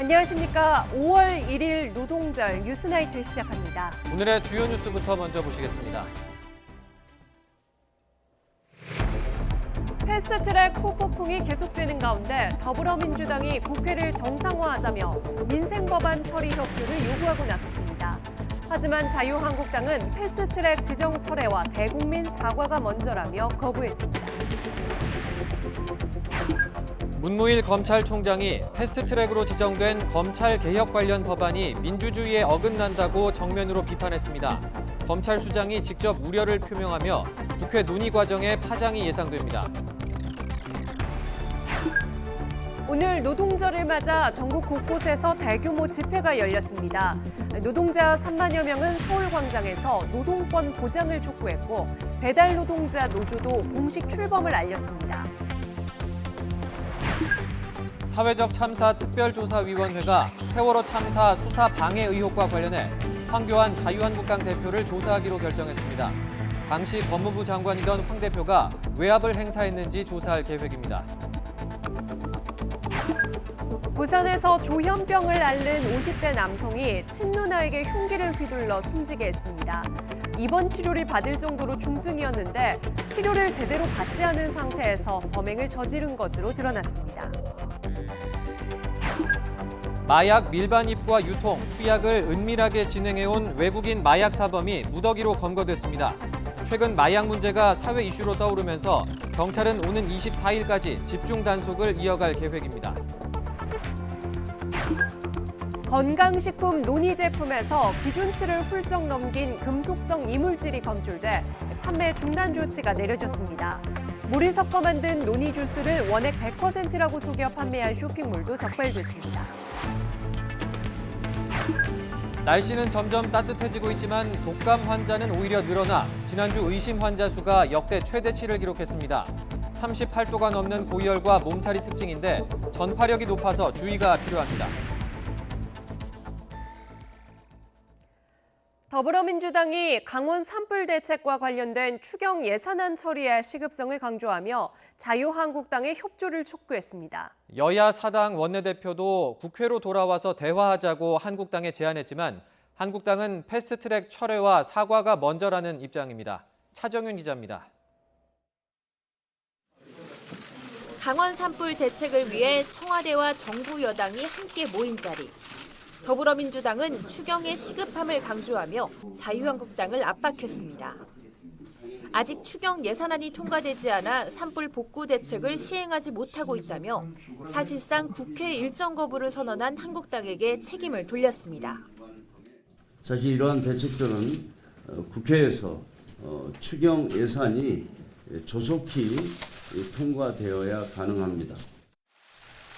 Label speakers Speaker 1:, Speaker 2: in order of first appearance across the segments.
Speaker 1: 안녕하십니까. 5월 1일 노동절 뉴스나이트 시작합니다.
Speaker 2: 오늘의 주요 뉴스부터 먼저 보시겠습니다.
Speaker 1: 패스트트랙 후폭풍이 계속되는 가운데 더불어민주당이 국회를 정상화하자며 민생법안 처리 협조를 요구하고 나섰습니다. 하지만 자유한국당은 패스트트랙 지정 철회와 대국민 사과가 먼저라며 거부했습니다.
Speaker 2: 문무일 검찰총장이 패스트트랙으로 지정된 검찰 개혁 관련 법안이 민주주의에 어긋난다고 정면으로 비판했습니다. 검찰 수장이 직접 우려를 표명하며 국회 논의 과정에 파장이 예상됩니다.
Speaker 1: 오늘 노동절을 맞아 전국 곳곳에서 대규모 집회가 열렸습니다. 노동자 3만여 명은 서울광장에서 노동권 보장을 촉구했고 배달 노동자 노조도 공식 출범을 알렸습니다.
Speaker 2: 사회적 참사 특별조사위원회가 세월호 참사 수사 방해 의혹과 관련해 황교안 자유한국당 대표를 조사하기로 결정했습니다. 당시 법무부 장관이던 황 대표가 외압을 행사했는지 조사할 계획입니다.
Speaker 1: 부산에서 조현병을 앓는 50대 남성이 친누나에게 흉기를 휘둘러 숨지게 했습니다. 입원 치료를 받을 정도로 중증이었는데 치료를 제대로 받지 않은 상태에서 범행을 저지른 것으로 드러났습니다.
Speaker 2: 마약 밀반 입과 유통, 투약을 은밀하게 진행해온 외국인 마약 사범이 무더기로 검거됐습니다. 최근 마약 문제가 사회 이슈로 떠오르면서 경찰은 오는 24일까지 집중 단속을 이어갈 계획입니다.
Speaker 1: 건강식품 논의 제품에서 기준치를 훌쩍 넘긴 금속성 이물질이 검출돼 판매 중단 조치가 내려졌습니다. 물을 섞어 만든 논의 주스를 원액 100%라고 속여 판매한 쇼핑몰도 적발됐습니다.
Speaker 2: 날씨는 점점 따뜻해지고 있지만 독감 환자는 오히려 늘어나 지난주 의심 환자 수가 역대 최대치를 기록했습니다. 38도가 넘는 고열과 몸살이 특징인데 전파력이 높아서 주의가 필요합니다.
Speaker 1: 더불어민주당이 강원 산불 대책과 관련된 추경 예산안 처리의 시급성을 강조하며 자유한국당의 협조를 촉구했습니다.
Speaker 2: 여야 사당 원내대표도 국회로 돌아와서 대화하자고 한국당에 제안했지만 한국당은 패스트트랙 철회와 사과가 먼저라는 입장입니다. 차정윤 기자입니다.
Speaker 3: 강원 산불 대책을 위해 청와대와 정부 여당이 함께 모인 자리. 더불어민주당은 추경의 시급함을 강조하며 자유한국당을 압박했습니다. 아직 추경 예산안이 통과되지 않아 산불 복구 대책을 시행하지 못하고 있다며 사실상 국회 일정 거부를 선언한 한국당에게 책임을 돌렸습니다.
Speaker 4: 사실 이러한 대책들은 국회에서 추경 예산이 조속히 통과되어야 가능합니다.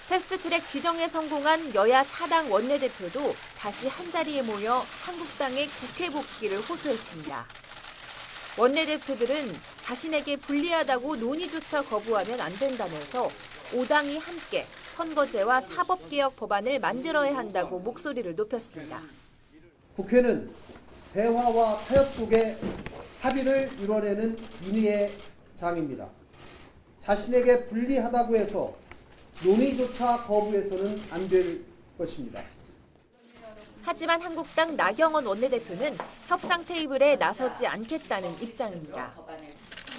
Speaker 3: 패스트트랙 지정에 성공한 여야 사당 원내대표도 다시 한자리에 모여 한국당의 국회 복귀를 호소했습니다. 원내대표들은 자신에게 불리하다고 논의조차 거부하면 안 된다면서 5당이 함께 선거제와 사법개혁 법안을 만들어야 한다고 목소리를 높였습니다.
Speaker 5: 국회는 대화와 타협 속에 합의를 이뤄내는 인의의 장입니다. 자신에게 불리하다고 해서 논의조차 거부해서는 안 될 것입니다.
Speaker 3: 하지만 한국당 나경원 원내대표는 협상 테이블에 나서지 않겠다는 입장입니다.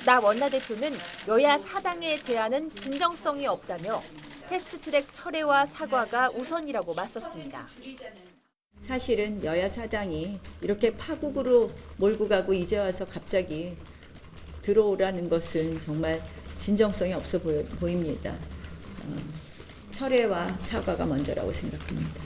Speaker 3: 나 원내대표는 여야 사당의 제안은 진정성이 없다며 패스트트랙 철회와 사과가 우선이라고 맞섰습니다.
Speaker 6: 사실은 여야 사당이 이렇게 파국으로 몰고 가고 이제 와서 갑자기 들어오라는 것은 정말 진정성이 없어 보입니다. 철회와 사과가 먼저라고 생각합니다.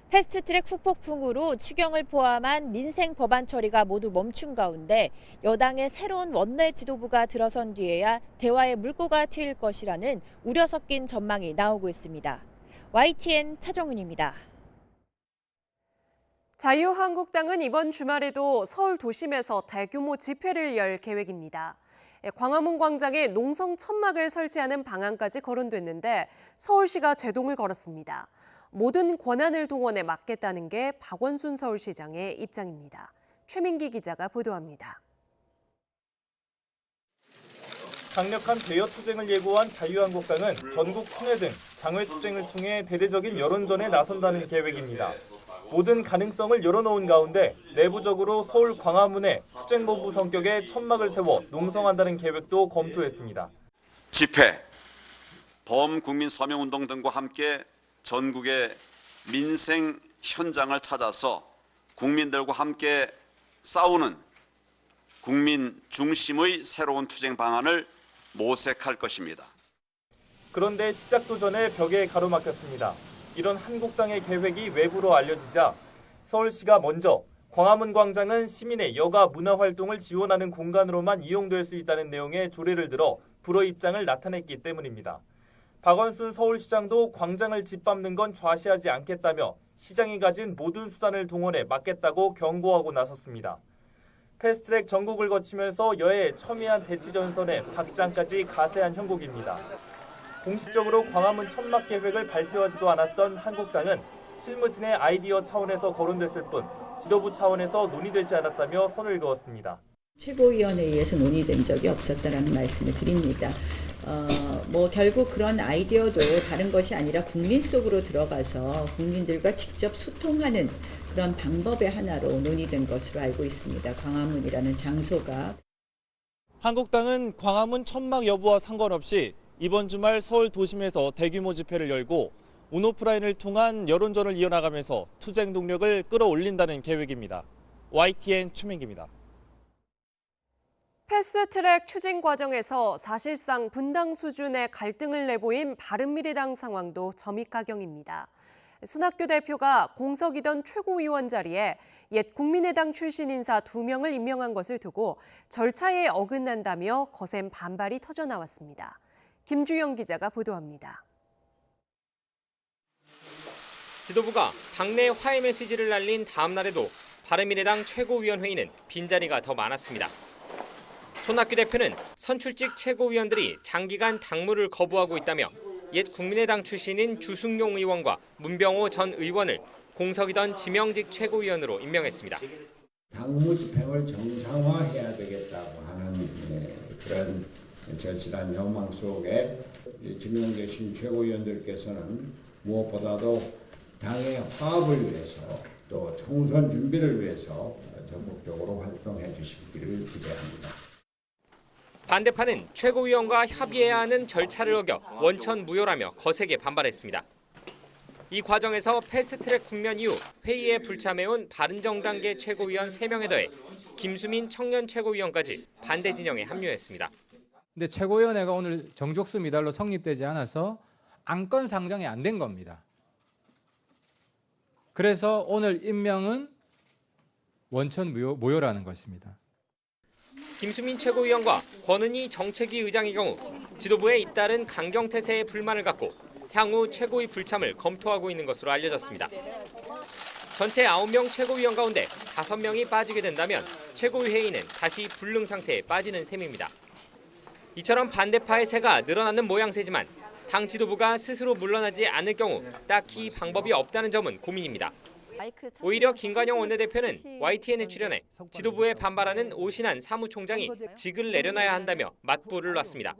Speaker 3: 패스트트랙 후폭풍으로 추경을 포함한 민생 법안 처리가 모두 멈춘 가운데 여당의 새로운 원내 지도부가 들어선 뒤에야 대화의 물꼬가 트일 것이라는 우려 섞인 전망이 나오고 있습니다. YTN 차정은입니다.
Speaker 1: 자유한국당은 이번 주말에도 서울 도심에서 대규모 집회를 열 계획입니다. 광화문 광장에 농성 천막을 설치하는 방안까지 거론됐는데 서울시가 제동을 걸었습니다. 모든 권한을 동원해 막겠다는 게 박원순 서울시장의 입장입니다. 최민기 기자가 보도합니다.
Speaker 7: 강력한 대여 투쟁을 예고한 자유한국당은 전국 순회 등 장외투쟁을 통해 대대적인 여론전에 나선다는 계획입니다. 모든 가능성을 열어놓은 가운데 내부적으로 서울 광화문에 투쟁본부 성격의 천막을 세워 농성한다는 계획도 검토했습니다.
Speaker 8: 집회, 범국민 서명운동 등과 함께 전국의 민생 현장을 찾아서 국민들과 함께 싸우는 국민 중심의 새로운 투쟁 방안을 모색할 것입니다.
Speaker 7: 그런데 시작도 전에 벽에 가로막혔습니다. 이런 한국당의 계획이 외부로 알려지자 서울시가 먼저 광화문 광장은 시민의 여가 문화 활동을 지원하는 공간으로만 이용될 수 있다는 내용의 조례를 들어 불허 입장을 나타냈기 때문입니다. 박원순 서울시장도 광장을 짓밟는 건 좌시하지 않겠다며 시장이 가진 모든 수단을 동원해 막겠다고 경고하고 나섰습니다. 패스트트랙 전국을 거치면서 여야의 첨예한 대치 전선에 박장까지 가세한 형국입니다. 공식적으로 광화문 천막 계획을 발표하지도 않았던 한국당은 실무진의 아이디어 차원에서 거론됐을 뿐 지도부 차원에서 논의되지 않았다며 선을 그었습니다.
Speaker 6: 최고위원회에서 논의된 적이 없었다라는 말씀을 드립니다. 결국 그런 아이디어도 다른 것이 아니라 국민 속으로 들어가서 국민들과 직접 소통하는 그런 방법의 하나로 논의된 것으로 알고 있습니다. 광화문이라는 장소가.
Speaker 9: 한국당은 광화문 천막 여부와 상관없이 이번 주말 서울 도심에서 대규모 집회를 열고 온오프라인을 통한 여론전을 이어나가면서 투쟁 동력을 끌어올린다는 계획입니다. YTN 최민기입니다.
Speaker 1: 패스트트랙 추진 과정에서 사실상 분당 수준의 갈등을 내보인 바른미래당 상황도 점입가경입니다. 손학규 대표가 공석이던 최고위원 자리에 옛 국민의당 출신 인사 2명을 임명한 것을 두고 절차에 어긋난다며 거센 반발이 터져나왔습니다. 김주영 기자가 보도합니다.
Speaker 10: 지도부가 당내 화해 메시지를 날린 다음 날에도 바른미래당 최고위원회의는 빈자리가 더 많았습니다. 손학규 대표는 선출직 최고위원들이 장기간 당무를 거부하고 있다며 옛 국민의당 출신인 주승용 의원과 문병호 전 의원을 공석이던 지명직 최고위원으로 임명했습니다.
Speaker 11: 당무 집행을 정상화해야 되겠다고 하는 그런 절실한 욕망 속에 지명되신 최고위원들께서는 무엇보다도 당의 화합을 위해서 또 총선 준비를 위해서 적극적으로 활동해 주시기를 기대합니다.
Speaker 10: 반대파는 최고위원과 협의해야 하는 절차를 어겨 원천 무효라며 거세게 반발했습니다. 이 과정에서 패스트트랙 국면 이후 회의에 불참해온 바른정당계 최고위원 3명에 더해 김수민 청년 최고위원까지 반대 진영에 합류했습니다.
Speaker 12: 근데 최고위원회가 오늘 정족수 미달로 성립되지 않아서 안건 상정이 안 된 겁니다. 그래서 오늘 임명은 원천 무효라는 것입니다.
Speaker 10: 김수민 최고위원과 권은희 정책위 의장의 경우 지도부에 잇따른 강경태세에 불만을 갖고 향후 최고위 불참을 검토하고 있는 것으로 알려졌습니다. 전체 9명 최고위원 가운데 5명이 빠지게 된다면 최고위 회의는 다시 불능 상태에 빠지는 셈입니다. 이처럼 반대파의 세가 늘어나는 모양새지만 당 지도부가 스스로 물러나지 않을 경우 딱히 방법이 없다는 점은 고민입니다. 오히려 김관영 원내대표는 YTN에 출연해 지도부에 반발하는 오신환 사무총장이 직을 내려놔야 한다며 맞불을 놨습니다.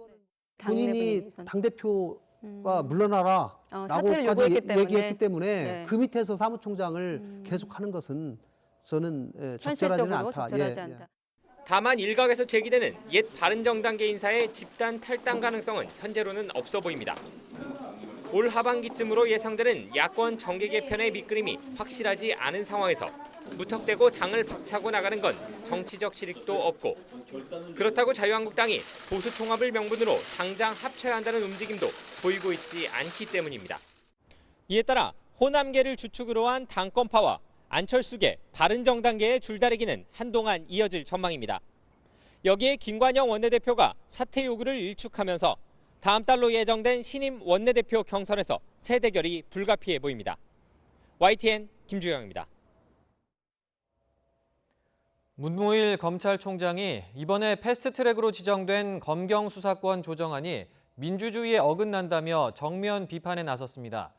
Speaker 5: 본인이 당대표가 물러나라 라고까지 얘기했기 때문에 그 밑에서 사무총장을 계속하는 것은 저는 적절하지는 않다.
Speaker 10: 다만 일각에서 제기되는 옛 바른정당계 인사의 집단 탈당 가능성은 현재로는 없어 보입니다. 올 하반기쯤으로 예상되는 야권 정계 개편의 밑그림이 확실하지 않은 상황에서 무턱대고 당을 박차고 나가는 건 정치적 실익도 없고 그렇다고 자유한국당이 보수 통합을 명분으로 당장 합쳐야 한다는 움직임도 보이고 있지 않기 때문입니다.
Speaker 9: 이에 따라 호남계를 주축으로 한 당권파와 안철수계, 바른정당계의 줄다리기는 한동안 이어질 전망입니다. 여기에 김관영 원내대표가 사퇴 요구를 일축하면서 다음 달로 예정된 신임 원내대표 경선에서 새 대결이 불가피해 보입니다. YTN 김주영입니다.
Speaker 2: 문무일 검찰총장이 이번에 패스트트랙으로 지정된 검경 수사권 조정안이 민주주의에 어긋난다며 정면 비판에 나섰습니다.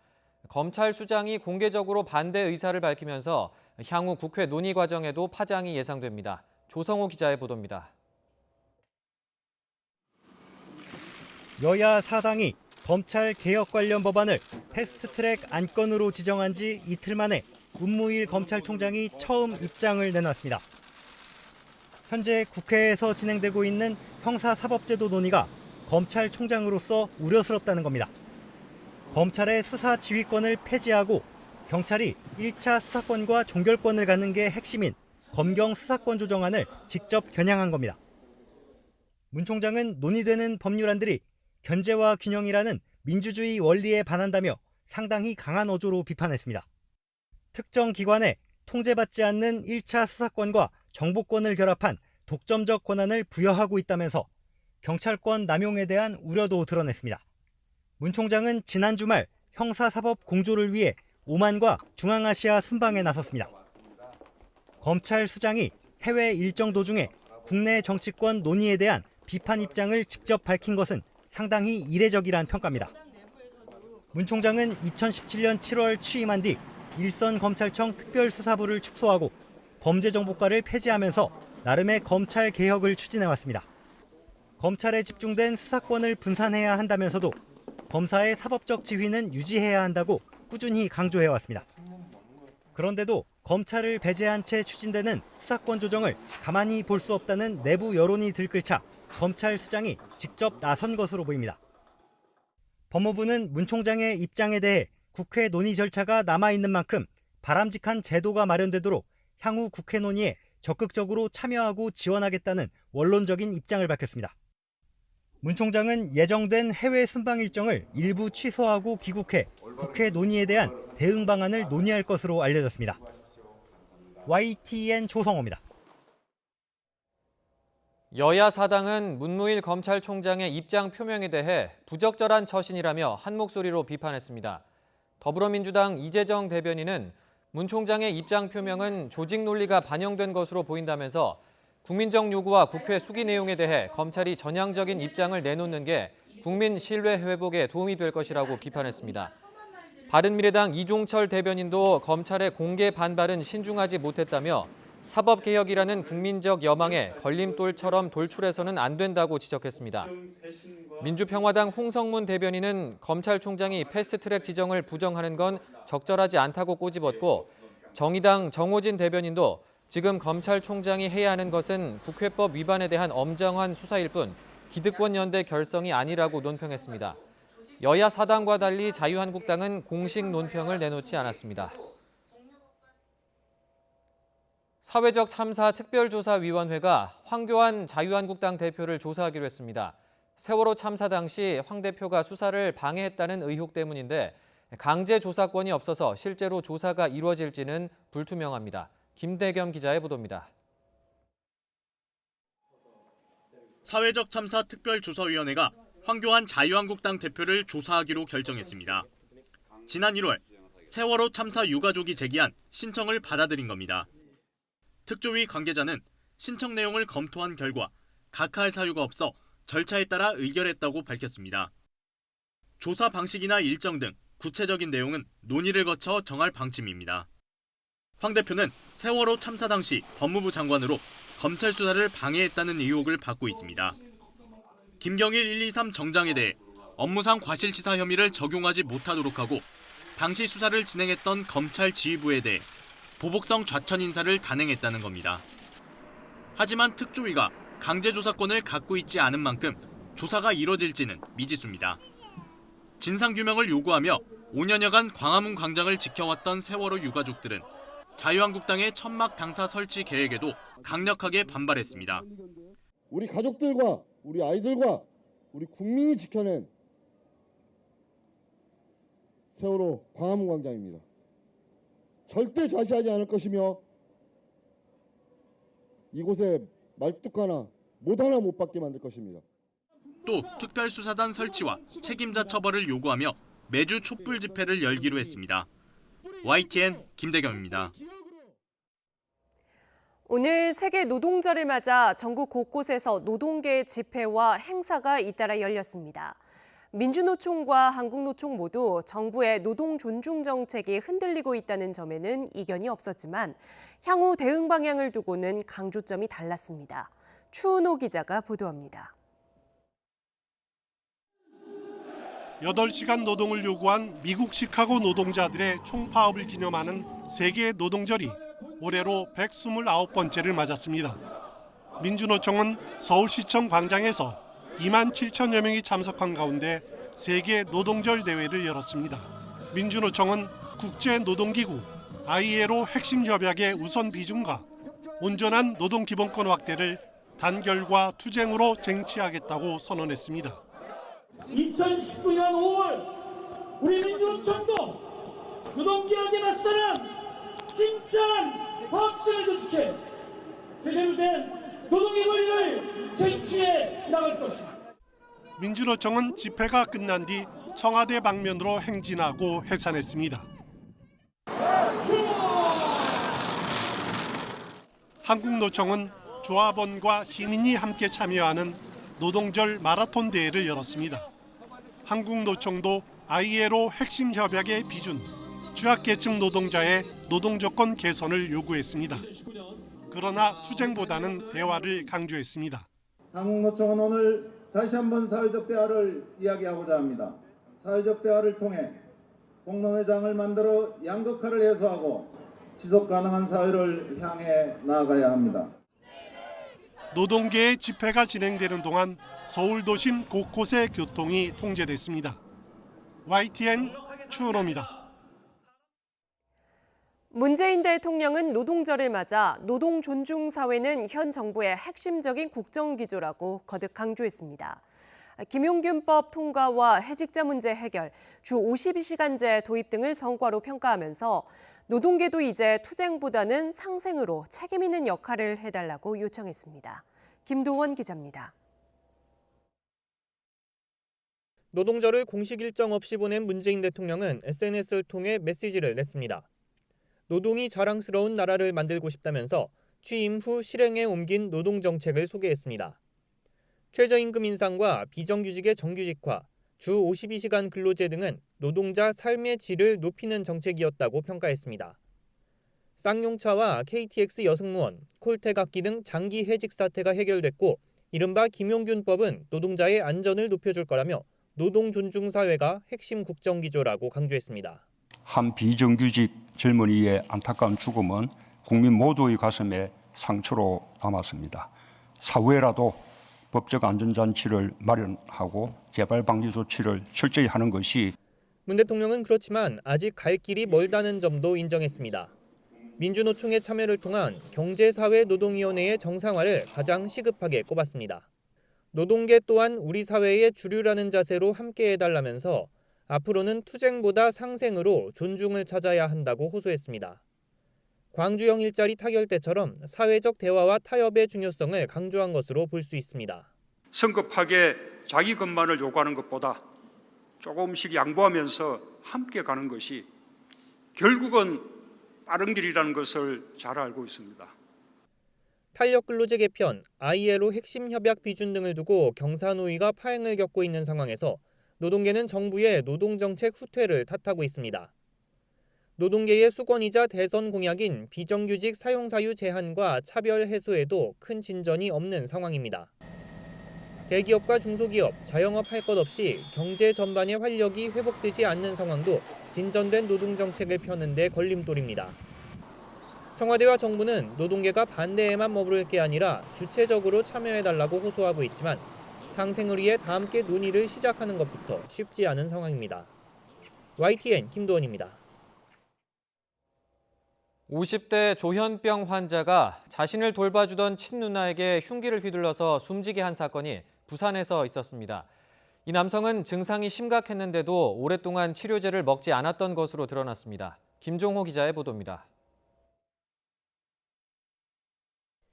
Speaker 2: 검찰 수장이 공개적으로 반대 의사를 밝히면서 향후 국회 논의 과정에도 파장이 예상됩니다. 조성호 기자의 보도입니다.
Speaker 13: 여야 사당이 검찰 개혁 관련 법안을 패스트트랙 안건으로 지정한 지 이틀 만에 문무일 검찰총장이 처음 입장을 내놨습니다. 현재 국회에서 진행되고 있는 형사사법제도 논의가 검찰총장으로서 우려스럽다는 겁니다. 검찰의 수사 지휘권을 폐지하고 경찰이 1차 수사권과 종결권을 갖는 게 핵심인 검경 수사권 조정안을 직접 겨냥한 겁니다. 문 총장은 논의되는 법률안들이 견제와 균형이라는 민주주의 원리에 반한다며 상당히 강한 어조로 비판했습니다. 특정 기관에 통제받지 않는 1차 수사권과 정보권을 결합한 독점적 권한을 부여하고 있다면서 경찰권 남용에 대한 우려도 드러냈습니다. 문 총장은 지난 주말 형사사법 공조를 위해 오만과 중앙아시아 순방에 나섰습니다. 검찰 수장이 해외 일정 도중에 국내 정치권 논의에 대한 비판 입장을 직접 밝힌 것은 상당히 이례적이란 평가입니다. 문 총장은 2017년 7월 취임한 뒤 일선 검찰청 특별수사부를 축소하고 범죄정보과를 폐지하면서 나름의 검찰 개혁을 추진해왔습니다. 검찰에 집중된 수사권을 분산해야 한다면서도 검사의 사법적 지휘는 유지해야 한다고 꾸준히 강조해왔습니다. 그런데도 검찰을 배제한 채 추진되는 수사권 조정을 가만히 볼 수 없다는 내부 여론이 들끓자 검찰 수장이 직접 나선 것으로 보입니다. 법무부는 문 총장의 입장에 대해 국회 논의 절차가 남아있는 만큼 바람직한 제도가 마련되도록 향후 국회 논의에 적극적으로 참여하고 지원하겠다는 원론적인 입장을 밝혔습니다. 문 총장은 예정된 해외 순방 일정을 일부 취소하고 귀국해 국회 논의에 대한 대응 방안을 논의할 것으로 알려졌습니다. YTN 조성호입니다.
Speaker 2: 여야 사당은 문무일 검찰총장의 입장 표명에 대해 부적절한 처신이라며 한 목소리로 비판했습니다. 더불어민주당 이재정 대변인은 문 총장의 입장 표명은 조직 논리가 반영된 것으로 보인다면서 국민적 요구와 국회 수기 내용에 대해 검찰이 전향적인 입장을 내놓는 게 국민 신뢰 회복에 도움이 될 것이라고 비판했습니다. 바른미래당 이종철 대변인도 검찰의 공개 반발은 신중하지 못했다며 사법개혁이라는 국민적 여망에 걸림돌처럼 돌출해서는 안 된다고 지적했습니다. 민주평화당 홍성문 대변인은 검찰총장이 패스트트랙 지정을 부정하는 건 적절하지 않다고 꼬집었고 정의당 정호진 대변인도 지금 검찰총장이 해야 하는 것은 국회법 위반에 대한 엄정한 수사일 뿐 기득권 연대 결성이 아니라고 논평했습니다. 여야 사당과 달리 자유한국당은 공식 논평을 내놓지 않았습니다. 사회적 참사 특별조사위원회가 황교안 자유한국당 대표를 조사하기로 했습니다. 세월호 참사 당시 황 대표가 수사를 방해했다는 의혹 때문인데 강제 조사권이 없어서 실제로 조사가 이루어질지는 불투명합니다. 김대겸 기자의 보도입니다.
Speaker 14: 사회적 참사 특별조사위원회가 황교안 자유한국당 대표를 조사하기로 결정했습니다. 지난 1월 세월호 참사 유가족이 제기한 신청을 받아들인 겁니다. 특조위 관계자는 신청 내용을 검토한 결과 각하할 사유가 없어 절차에 따라 의결했다고 밝혔습니다. 조사 방식이나 일정 등 구체적인 내용은 논의를 거쳐 정할 방침입니다. 황 대표는 세월호 참사 당시 법무부 장관으로 검찰 수사를 방해했다는 의혹을 받고 있습니다. 김경일 123 정장에 대해 업무상 과실치사 혐의를 적용하지 못하도록 하고 당시 수사를 진행했던 검찰 지휘부에 대해 보복성 좌천 인사를 단행했다는 겁니다. 하지만 특조위가 강제조사권을 갖고 있지 않은 만큼 조사가 이뤄질지는 미지수입니다. 진상규명을 요구하며 5년여간 광화문 광장을 지켜왔던 세월호 유가족들은 자유한국당의 천막 당사 설치 계획에도 강력하게 반발했습니다.
Speaker 15: 우리 가족들과 우리 아이들과 우리 국민이 지켜낸 세월호 광화문 광장입니다. 절대 좌시하지 않을 것이며 이곳에 말뚝 하나 못 하나 못 받게 만들 것입니다.
Speaker 14: 또 특별수사단 설치와 책임자 처벌을 요구하며 매주 촛불 집회를 열기로 했습니다. YTN 김대겸입니다.
Speaker 1: 오늘 세계 노동절을 맞아 전국 곳곳에서 노동계 집회와 행사가 잇따라 열렸습니다. 민주노총과 한국노총 모두 정부의 노동 존중 정책이 흔들리고 있다는 점에는 이견이 없었지만 향후 대응 방향을 두고는 강조점이 달랐습니다. 추은호 기자가 보도합니다.
Speaker 16: 8시간 노동을 요구한 미국 시카고 노동자들의 총파업을 기념하는 세계 노동절이 올해로 129번째를 맞았습니다. 민주노총은 서울시청 광장에서 2만 7천여 명이 참석한 가운데 세계 노동절 대회를 열었습니다. 민주노총은 국제노동기구 ILO 핵심 협약의 우선 비준과 온전한 노동기본권 확대를 단결과 투쟁으로 쟁취하겠다고 선언했습니다.
Speaker 17: 2019년 5월 우리 민주노총도 노동개혁에 맞서는 힘찬 화합심을 조직해 제대로 된 노동의 권리를 쟁취해 나갈 것입니다.
Speaker 16: 민주노총은 집회가 끝난 뒤 청와대 방면으로 행진하고 해산했습니다. 한국노총은 조합원과 시민이 함께 참여하는 노동절 마라톤 대회를 열었습니다. 한국노총도 ILO 핵심 협약의 비준, 취약계층 노동자의 노동조건 개선을 요구했습니다. 그러나 투쟁보다는 대화를 강조했습니다.
Speaker 18: 한국노총은 오늘 다시 한번 사회적 대화를 이야기하고자 합니다. 사회적 대화를 통해 공론회장을 만들어 양극화를 해소하고 지속 가능한 사회를 향해 나아가야 합니다.
Speaker 16: 노동계의 집회가 진행되는 동안 서울 도심 곳곳의 교통이 통제됐습니다. YTN 추은호입니다.
Speaker 1: 문재인 대통령은 노동절을 맞아 노동 존중 사회는 현 정부의 핵심적인 국정기조라고 거듭 강조했습니다. 김용균법 통과와 해직자 문제 해결, 주 52시간제 도입 등을 성과로 평가하면서 노동계도 이제 투쟁보다는 상생으로 책임 있는 역할을 해달라고 요청했습니다. 김도원 기자입니다.
Speaker 19: 노동절을 공식 일정 없이 보낸 문재인 대통령은 SNS를 통해 메시지를 냈습니다. 노동이 자랑스러운 나라를 만들고 싶다면서 취임 후 실행에 옮긴 노동정책을 소개했습니다. 최저임금 인상과 비정규직의 정규직화, 주 52시간 근로제 등은 노동자 삶의 질을 높이는 정책이었다고 평가했습니다. 쌍용차와 KTX 여승무원, 콜택악기 등 장기 해직 사태가 해결됐고 이른바 김용균법은 노동자의 안전을 높여줄 거라며 노동 존중 사회가 핵심 국정기조라고 강조했습니다.
Speaker 20: 한 비정규직 젊은이의 안타까운 죽음은 국민 모두의 가슴에 상처로 남았습니다. 사후에라도 법적 안전장치를 마련하고 재발 방지 조치를 철저히 하는 것이.
Speaker 19: 문 대통령은 그렇지만 아직 갈 길이 멀다는 점도 인정했습니다. 민주노총의 참여를 통한 경제사회노동위원회의 정상화를 가장 시급하게 꼽았습니다. 노동계 또한 우리 사회의 주류라는 자세로 함께해달라면서 앞으로는 투쟁보다 상생으로 존중을 찾아야 한다고 호소했습니다. 광주형 일자리 타결 때처럼 사회적 대화와 타협의 중요성을 강조한 것으로 볼 수 있습니다.
Speaker 20: 성급하게 자기 것만을 요구하는 것보다 조금씩 양보하면서 함께 가는 것이 결국은 빠른 길이라는 것을 잘 알고 있습니다.
Speaker 19: 탄력근로제 개편, ILO 핵심 협약 비준 등을 두고 경사노위가 파행을 겪고 있는 상황에서 노동계는 정부의 노동정책 후퇴를 탓하고 있습니다. 노동계의 수건이자 대선 공약인 비정규직 사용사유 제한과 차별 해소에도 큰 진전이 없는 상황입니다. 대기업과 중소기업, 자영업 할 것 없이 경제 전반의 활력이 회복되지 않는 상황도 진전된 노동정책을 펴는 데 걸림돌입니다. 청와대와 정부는 노동계가 반대에만 머무를 게 아니라 주체적으로 참여해달라고 호소하고 있지만 상생을 위해 다 함께 논의를 시작하는 것부터 쉽지 않은 상황입니다. YTN 김도원입니다.
Speaker 2: 50대 조현병 환자가 자신을 돌봐주던 친누나에게 흉기를 휘둘러서 숨지게 한 사건이 부산에서 있었습니다. 이 남성은 증상이 심각했는데도 오랫동안 치료제를 먹지 않았던 것으로 드러났습니다. 김종호 기자의 보도입니다.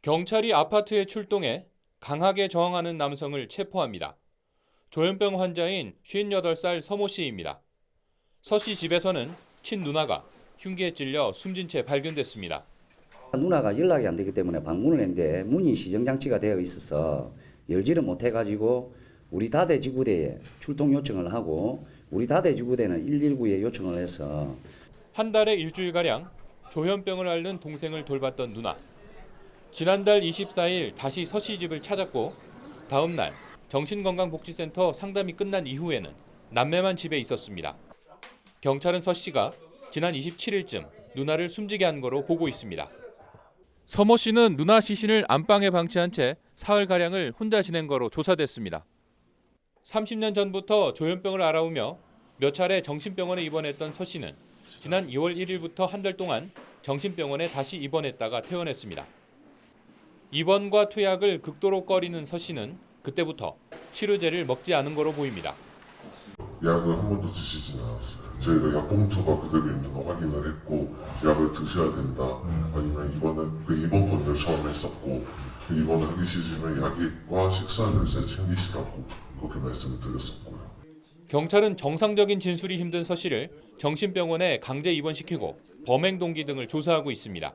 Speaker 21: 경찰이 아파트에 출동해 강하게 저항하는 남성을 체포합니다. 조현병 환자인 58살 서모 씨입니다. 서 씨 집에서는 친누나가 흉기에 찔려 숨진 채 발견됐습니다.
Speaker 22: 누나가 연락이 안 되기 때문에 방문을 했는데 문이 시정장치가 되어 있어서 열지를 못해가지고 우리 다대 지구대에 출동 요청을 하고 우리 다대 지구대는 119에 요청을 해서
Speaker 21: 한 달에 일주일가량 조현병을 앓는 동생을 돌봤던 누나. 지난달 24일 다시 서 씨 집을 찾았고 다음 날 정신건강복지센터 상담이 끝난 이후에는 남매만 집에 있었습니다. 경찰은 서 씨가 지난 27일쯤 누나를 숨지게 한 거로 보고 있습니다. 서모 씨는 누나 시신을 안방에 방치한 채 사흘가량을 혼자 지낸 거로 조사됐습니다. 30년 전부터 조현병을 앓아오며 몇 차례 정신병원에 입원했던 서 씨는 지난 2월 1일부터 한 달 동안 정신병원에 다시 입원했다가 퇴원했습니다. 입원과 투약을 극도로 꺼리는 서 씨는 그때부터 치료제를 먹지 않은 거로 보입니다.
Speaker 3: 약을 한 번도 드시지는 않았어요. 저희가 약 봉투가 그대로 있는 거 확인을 했고 약을 드셔야 된다. 아니면 입원권을 처음 했었고 입원하기 싫으면 약과 식사를 챙기시라고 그렇게 말씀을 드렸었고요.
Speaker 21: 경찰은 정상적인 진술이 힘든 서 씨를 정신병원에 강제 입원시키고 범행 동기 등을 조사하고 있습니다.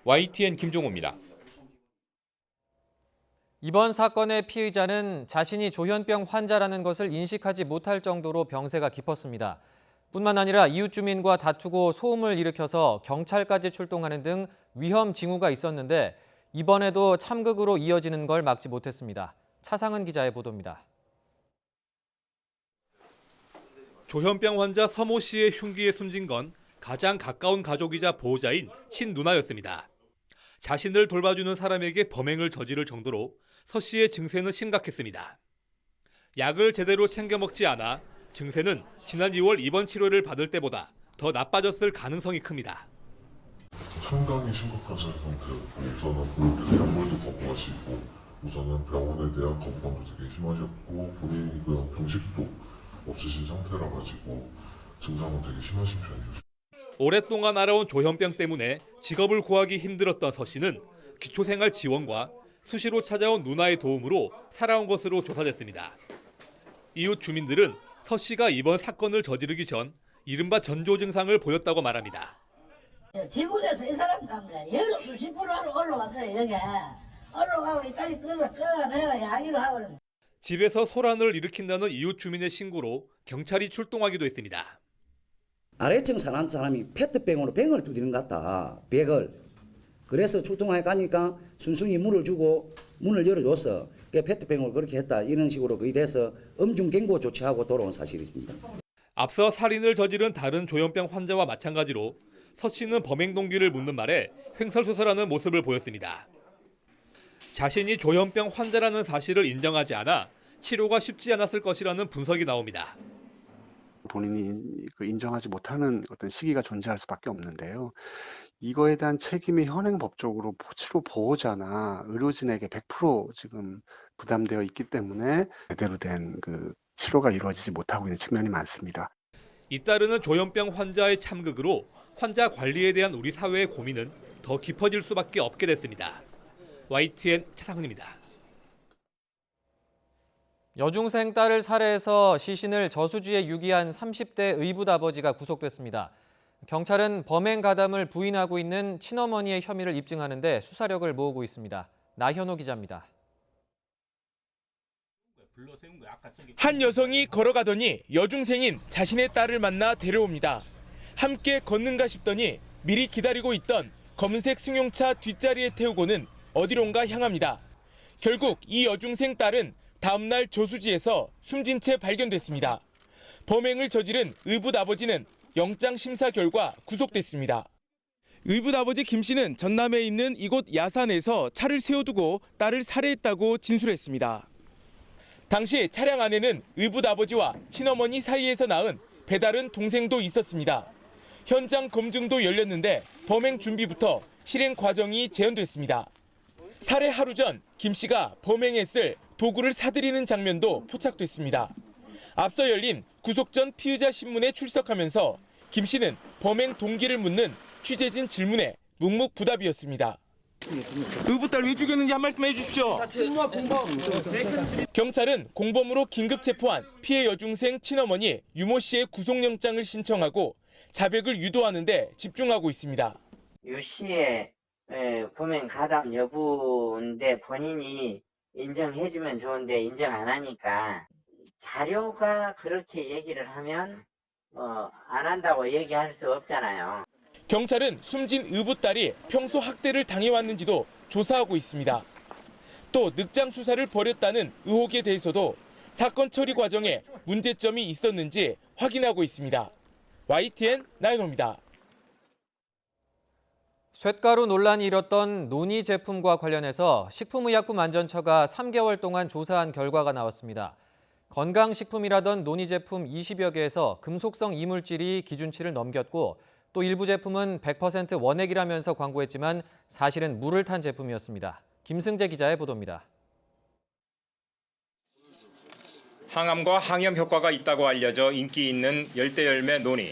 Speaker 21: YTN 김종호입니다.
Speaker 2: 이번 사건의 피의자는 자신이 조현병 환자라는 것을 인식하지 못할 정도로 병세가 깊었습니다. 뿐만 아니라 이웃 주민과 다투고 소음을 일으켜서 경찰까지 출동하는 등 위험 징후가 있었는데 이번에도 참극으로 이어지는 걸 막지 못했습니다. 차상은 기자의 보도입니다.
Speaker 4: 조현병 환자 서모 씨의 흉기에 숨진 건 가장 가까운 가족이자 보호자인 친누나였습니다. 자신을 돌봐주는 사람에게 범행을 저지를 정도로 서 씨의 증세는 심각했습니다. 약을 제대로 챙겨 먹지 않아 증세는 지난 2월 입원 치료를 받을 때보다 더 나빠졌을 가능성이 큽니다.
Speaker 3: 상당히 심각한 상태였고 우선은 그렇게 약물도 거부하시고 우선은 병원에 대한 거부감도 되게 심하셨고 본인이 그냥 병식도 없으신 상태라 가지고 증상은 되게 심하신 편이었어요.
Speaker 4: 오랫동안 알아온 조현병 때문에 직업을 구하기 힘들었던 서 씨는 기초생활 지원과 수시로 찾아온 누나의 도움으로 살아온 것으로 조사됐습니다. 이웃 주민들은 서 씨가 이번 사건을 저지르기 전 이른바 전조 증상을 보였다고 말합니다.
Speaker 23: 지구에서 이 사람 때문에 열없이 10% 올라왔어요. 여기 올라가고 이까지 내가 이야기를 하고.
Speaker 4: 집에서 소란을 일으킨다는 이웃 주민의 신고로 경찰이 출동하기도 했습니다.
Speaker 22: 아래층 사는 사람이 페트병으로 병을 두드리는 것 같다. 백을. 그래서 출동해 가니까 순순히 문을 주고 문을 열어줬어. 페트병으로 그렇게 했다. 이런 식으로 거의 돼서 엄중 경고 조치하고 돌아온 사실이 있습니다.
Speaker 4: 앞서 살인을 저지른 다른 조현병 환자와 마찬가지로 서 씨는 범행 동기를 묻는 말에 횡설수설하는 모습을 보였습니다. 자신이 조현병 환자라는 사실을 인정하지 않아 치료가 쉽지 않았을 것이라는 분석이 나옵니다.
Speaker 24: 본인이 인정하지 못하는 어떤 시기가 존재할 수밖에 없는데요. 이거에 대한 책임이 현행법적으로 치료 보호자나 의료진에게 100% 지금 부담되어 있기 때문에 제대로 된 치료가 이루어지지 못하고 있는 측면이 많습니다.
Speaker 4: 잇따르는 조현병 환자의 참극으로 환자 관리에 대한 우리 사회의 고민은 더 깊어질 수밖에 없게 됐습니다. YTN 차상훈입니다.
Speaker 2: 여중생 딸을 살해해서 시신을 저수지에 유기한 30대 의붓 아버지가 구속됐습니다. 경찰은 범행 가담을 부인하고 있는 친어머니의 혐의를 입증하는 데 수사력을 모으고 있습니다. 나현호 기자입니다.
Speaker 25: 한 여성이 걸어가더니 여중생인 자신의 딸을 만나 데려옵니다. 함께 걷는가 싶더니 미리 기다리고 있던 검은색 승용차 뒷자리에 태우고는 어디론가 향합니다. 결국 이 여중생 딸은 다음 날 저수지에서 숨진 채 발견됐습니다. 범행을 저지른 의붓 아버지는 영장 심사 결과 구속됐습니다. 의붓 아버지 김 씨는 전남에 있는 이곳 야산에서 차를 세워두고 딸을 살해했다고 진술했습니다. 당시 차량 안에는 의붓 아버지와 친어머니 사이에서 낳은 배다른 동생도 있었습니다. 현장 검증도 열렸는데 범행 준비부터 실행 과정이 재현됐습니다. 살해 하루 전 김 씨가 범행에 쓸 도구를 사들이는 장면도 포착됐습니다. 앞서 열린 구속 전 피의자 신문에 출석하면서 김 씨는 범행 동기를 묻는 취재진 질문에 묵묵부답이었습니다. 의붓 딸 왜 죽였는지 한 말씀 해주십시오. 경찰은 공범으로 긴급 체포한 피해 여중생 친어머니 유모 씨의 구속영장을 신청하고 자백을 유도하는 데 집중하고 있습니다.
Speaker 26: 유 씨의 범행 가담 여부인데 본인이 인정해주면 좋은데 인정 안 하니까 자료가 그렇게 얘기를 하면 안 한다고 얘기할 수 없잖아요.
Speaker 25: 경찰은 숨진 의붓 딸이 평소 학대를 당해왔는지도 조사하고 있습니다. 또 늑장 수사를 벌였다는 의혹에 대해서도 사건 처리 과정에 문제점이 있었는지 확인하고 있습니다. YTN 나인호입니다.
Speaker 2: 쇳가루 논란이 일었던 논이 제품과 관련해서 식품의약품안전처가 3개월 동안 조사한 결과가 나왔습니다. 건강식품이라던 논이 제품 20여 개에서 금속성 이물질이 기준치를 넘겼고 또 일부 제품은 100% 원액이라면서 광고했지만 사실은 물을 탄 제품이었습니다. 김승재 기자의 보도입니다.
Speaker 5: 항암과 항염 효과가 있다고 알려져 인기 있는 열대열매 논이.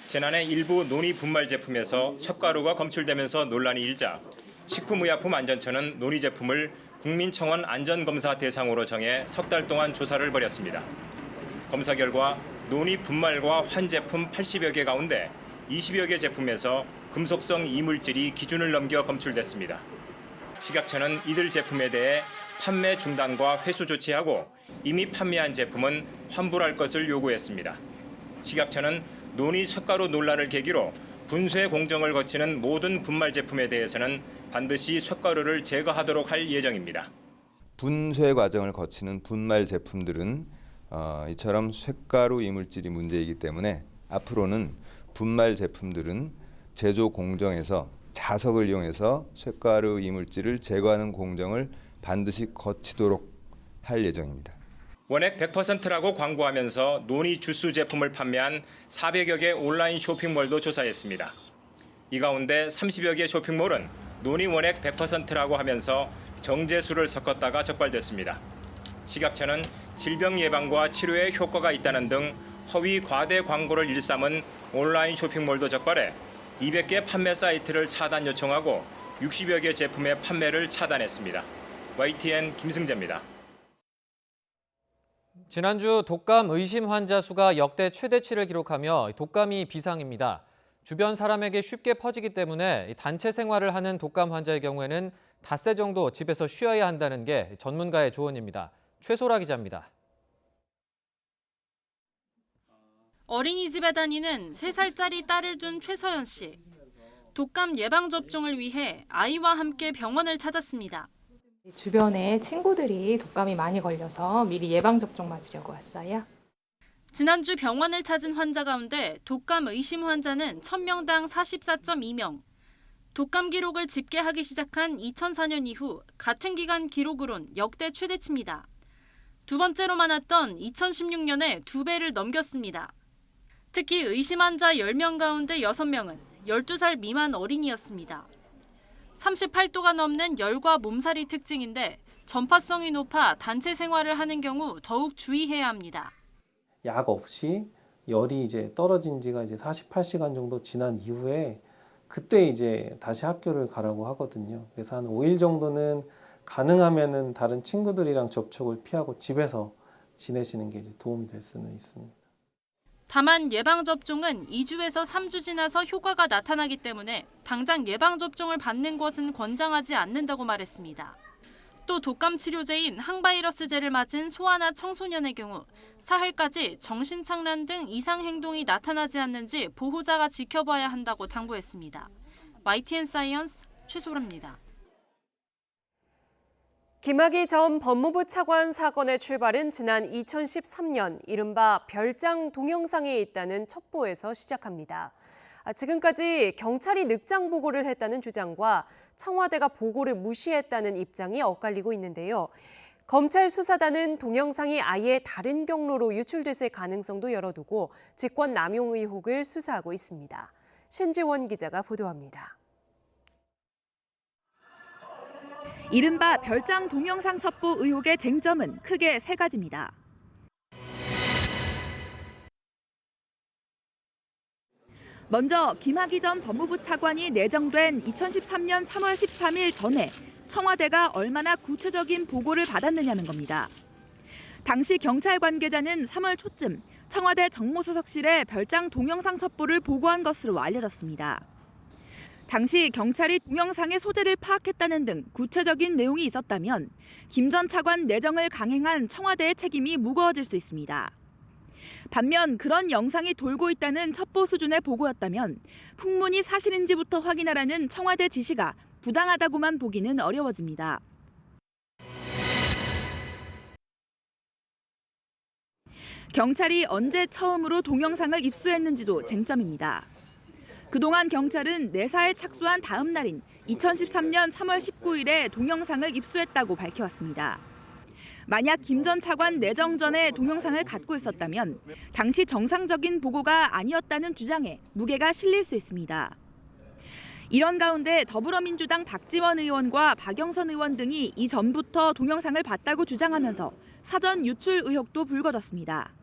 Speaker 5: 지난해 일부 논이 분말 제품에서 쇳가루가 검출되면서 논란이 일자 식품의약품안전처는 논이 제품을 국민청원 안전검사 대상으로 정해 석 달 동안 조사를 벌였습니다. 검사 결과 논이 분말과 환제품 80여 개 가운데 20여 개 제품에서 금속성 이물질이 기준을 넘겨 검출됐습니다. 식약처는 이들 제품에 대해 판매 중단과 회수 조치하고 이미 판매한 제품은 환불할 것을 요구했습니다. 식약처는 논이 쇳가루 논란을 계기로 분쇄 공정을 거치는 모든 분말 제품에 대해서는 반드시 쇳가루를 제거하도록 할 예정입니다.
Speaker 6: 분쇄 과정을 거치는 분말 제품들은 이처럼 쇳가루 이물질이 문제이기 때문에 앞으로는 분말 제품들은 제조 공정에서 자석을 이용해서 쇳가루 이물질을 제거하는 공정을 반드시 거치도록 할 예정입니다.
Speaker 5: 원액 100%라고 광고하면서 논이 주스 제품을 판매한 400여 개 온라인 쇼핑몰도 조사했습니다. 이 가운데 30여 개 쇼핑몰은 논이 원액 100%라고 하면서 정제수를 섞었다가 적발됐습니다. 식약처는 질병 예방과 치료에 효과가 있다는 등 허위 과대 광고를 일삼은 온라인 쇼핑몰도 적발해 200개 판매 사이트를 차단 요청하고 60여 개 제품의 판매를 차단했습니다. YTN 김승재입니다.
Speaker 2: 지난주 독감 의심 환자 수가 역대 최대치를 기록하며 독감이 비상입니다. 주변 사람에게 쉽게 퍼지기 때문에 단체 생활을 하는 독감 환자의 경우에는 닷새 정도 집에서 쉬어야 한다는 게 전문가의 조언입니다. 최소라 기자입니다.
Speaker 7: 어린이집에 다니는 3살짜리 딸을 둔 최서연 씨. 독감 예방접종을 위해 아이와 함께 병원을 찾았습니다.
Speaker 8: 주변에 친구들이 독감이 많이 걸려서 미리 예방접종 맞으려고 왔어요.
Speaker 7: 지난주 병원을 찾은 환자 가운데 독감 의심 환자는 1000명당 44.2명. 독감 기록을 집계하기 시작한 2004년 이후 같은 기간 기록으론 역대 최대치입니다. 두 번째로 많았던 2016년에 2배를 넘겼습니다. 특히 의심 환자 10명 가운데 6명은 12살 미만 어린이였습니다. 38도가 넘는 열과 몸살이 특징인데 전파성이 높아 단체 생활을 하는 경우 더욱 주의해야 합니다.
Speaker 11: 약 없이 열이 이제 떨어진 지가 이제 48시간 정도 지난 이후에 그때 이제 다시 학교를 가라고 하거든요. 그래서 한 5일 정도는 가능하면은 다른 친구들이랑 접촉을 피하고 집에서 지내시는 게 이제 도움이 될 수는 있습니다.
Speaker 7: 다만 예방접종은 2주에서 3주 지나서 효과가 나타나기 때문에 당장 예방접종을 받는 것은 권장하지 않는다고 말했습니다. 또 독감 치료제인 항바이러스제를 맞은 소아나 청소년의 경우 사흘까지 정신착란 등 이상 행동이 나타나지 않는지 보호자가 지켜봐야 한다고 당부했습니다. YTN 사이언스 최소라입니다.
Speaker 1: 김학의 전 법무부 차관 사건의 출발은 지난 2013년 이른바 별장 동영상에 있다는 첩보에서 시작합니다. 지금까지 경찰이 늑장 보고를 했다는 주장과 청와대가 보고를 무시했다는 입장이 엇갈리고 있는데요. 검찰 수사단은 동영상이 아예 다른 경로로 유출됐을 가능성도 열어두고 직권 남용 의혹을 수사하고 있습니다. 신지원 기자가 보도합니다.
Speaker 12: 이른바 별장 동영상 첩보 의혹의 쟁점은 크게 3가지입니다. 먼저 김학의 전 법무부 차관이 내정된 2013년 3월 13일 전에 청와대가 얼마나 구체적인 보고를 받았느냐는 겁니다. 당시 경찰 관계자는 3월 초쯤 청와대 정무수석실에 별장 동영상 첩보를 보고한 것으로 알려졌습니다. 당시 경찰이 동영상의 소재를 파악했다는 등 구체적인 내용이 있었다면 김 전 차관 내정을 강행한 청와대의 책임이 무거워질 수 있습니다. 반면 그런 영상이 돌고 있다는 첩보 수준의 보고였다면 풍문이 사실인지부터 확인하라는 청와대 지시가 부당하다고만 보기는 어려워집니다. 경찰이 언제 처음으로 동영상을 입수했는지도 쟁점입니다. 그동안 경찰은 내사에 착수한 다음 날인 2013년 3월 19일에 동영상을 입수했다고 밝혀왔습니다. 만약 김 전 차관 내정 전에 동영상을 갖고 있었다면 당시 정상적인 보고가 아니었다는 주장에 무게가 실릴 수 있습니다. 이런 가운데 더불어민주당 박지원 의원과 박영선 의원 등이 이전부터 동영상을 봤다고 주장하면서 사전 유출 의혹도 불거졌습니다.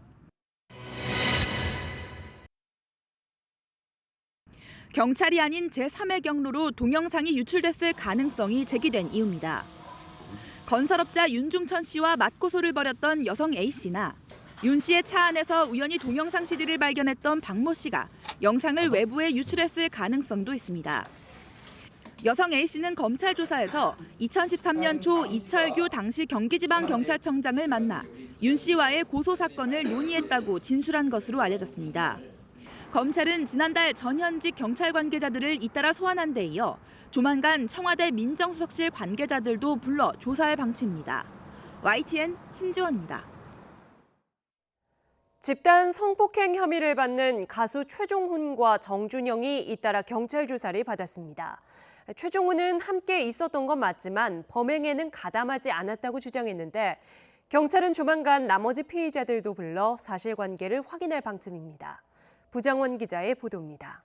Speaker 12: 경찰이 아닌 제3의 경로로 동영상이 유출됐을 가능성이 제기된 이유입니다. 건설업자 윤중천 씨와 맞고소를 벌였던 여성 A씨나 윤 씨의 차 안에서 우연히 동영상 CD를 발견했던 박모 씨가 영상을 외부에 유출했을 가능성도 있습니다. 여성 A씨는 검찰 조사에서 2013년 초 이철규 당시 경기지방경찰청장을 만나 윤 씨와의 고소 사건을 논의했다고 진술한 것으로 알려졌습니다. 검찰은 지난달 전현직 경찰 관계자들을 잇따라 소환한 데 이어 조만간 청와대 민정수석실 관계자들도 불러 조사할 방침입니다. YTN 신지원입니다.
Speaker 1: 집단 성폭행 혐의를 받는 가수 최종훈과 정준영이 잇따라 경찰 조사를 받았습니다. 최종훈은 함께 있었던 건 맞지만 범행에는 가담하지 않았다고 주장했는데 경찰은 조만간 나머지 피의자들도 불러 사실관계를 확인할 방침입니다. 부장원 기자의 보도입니다.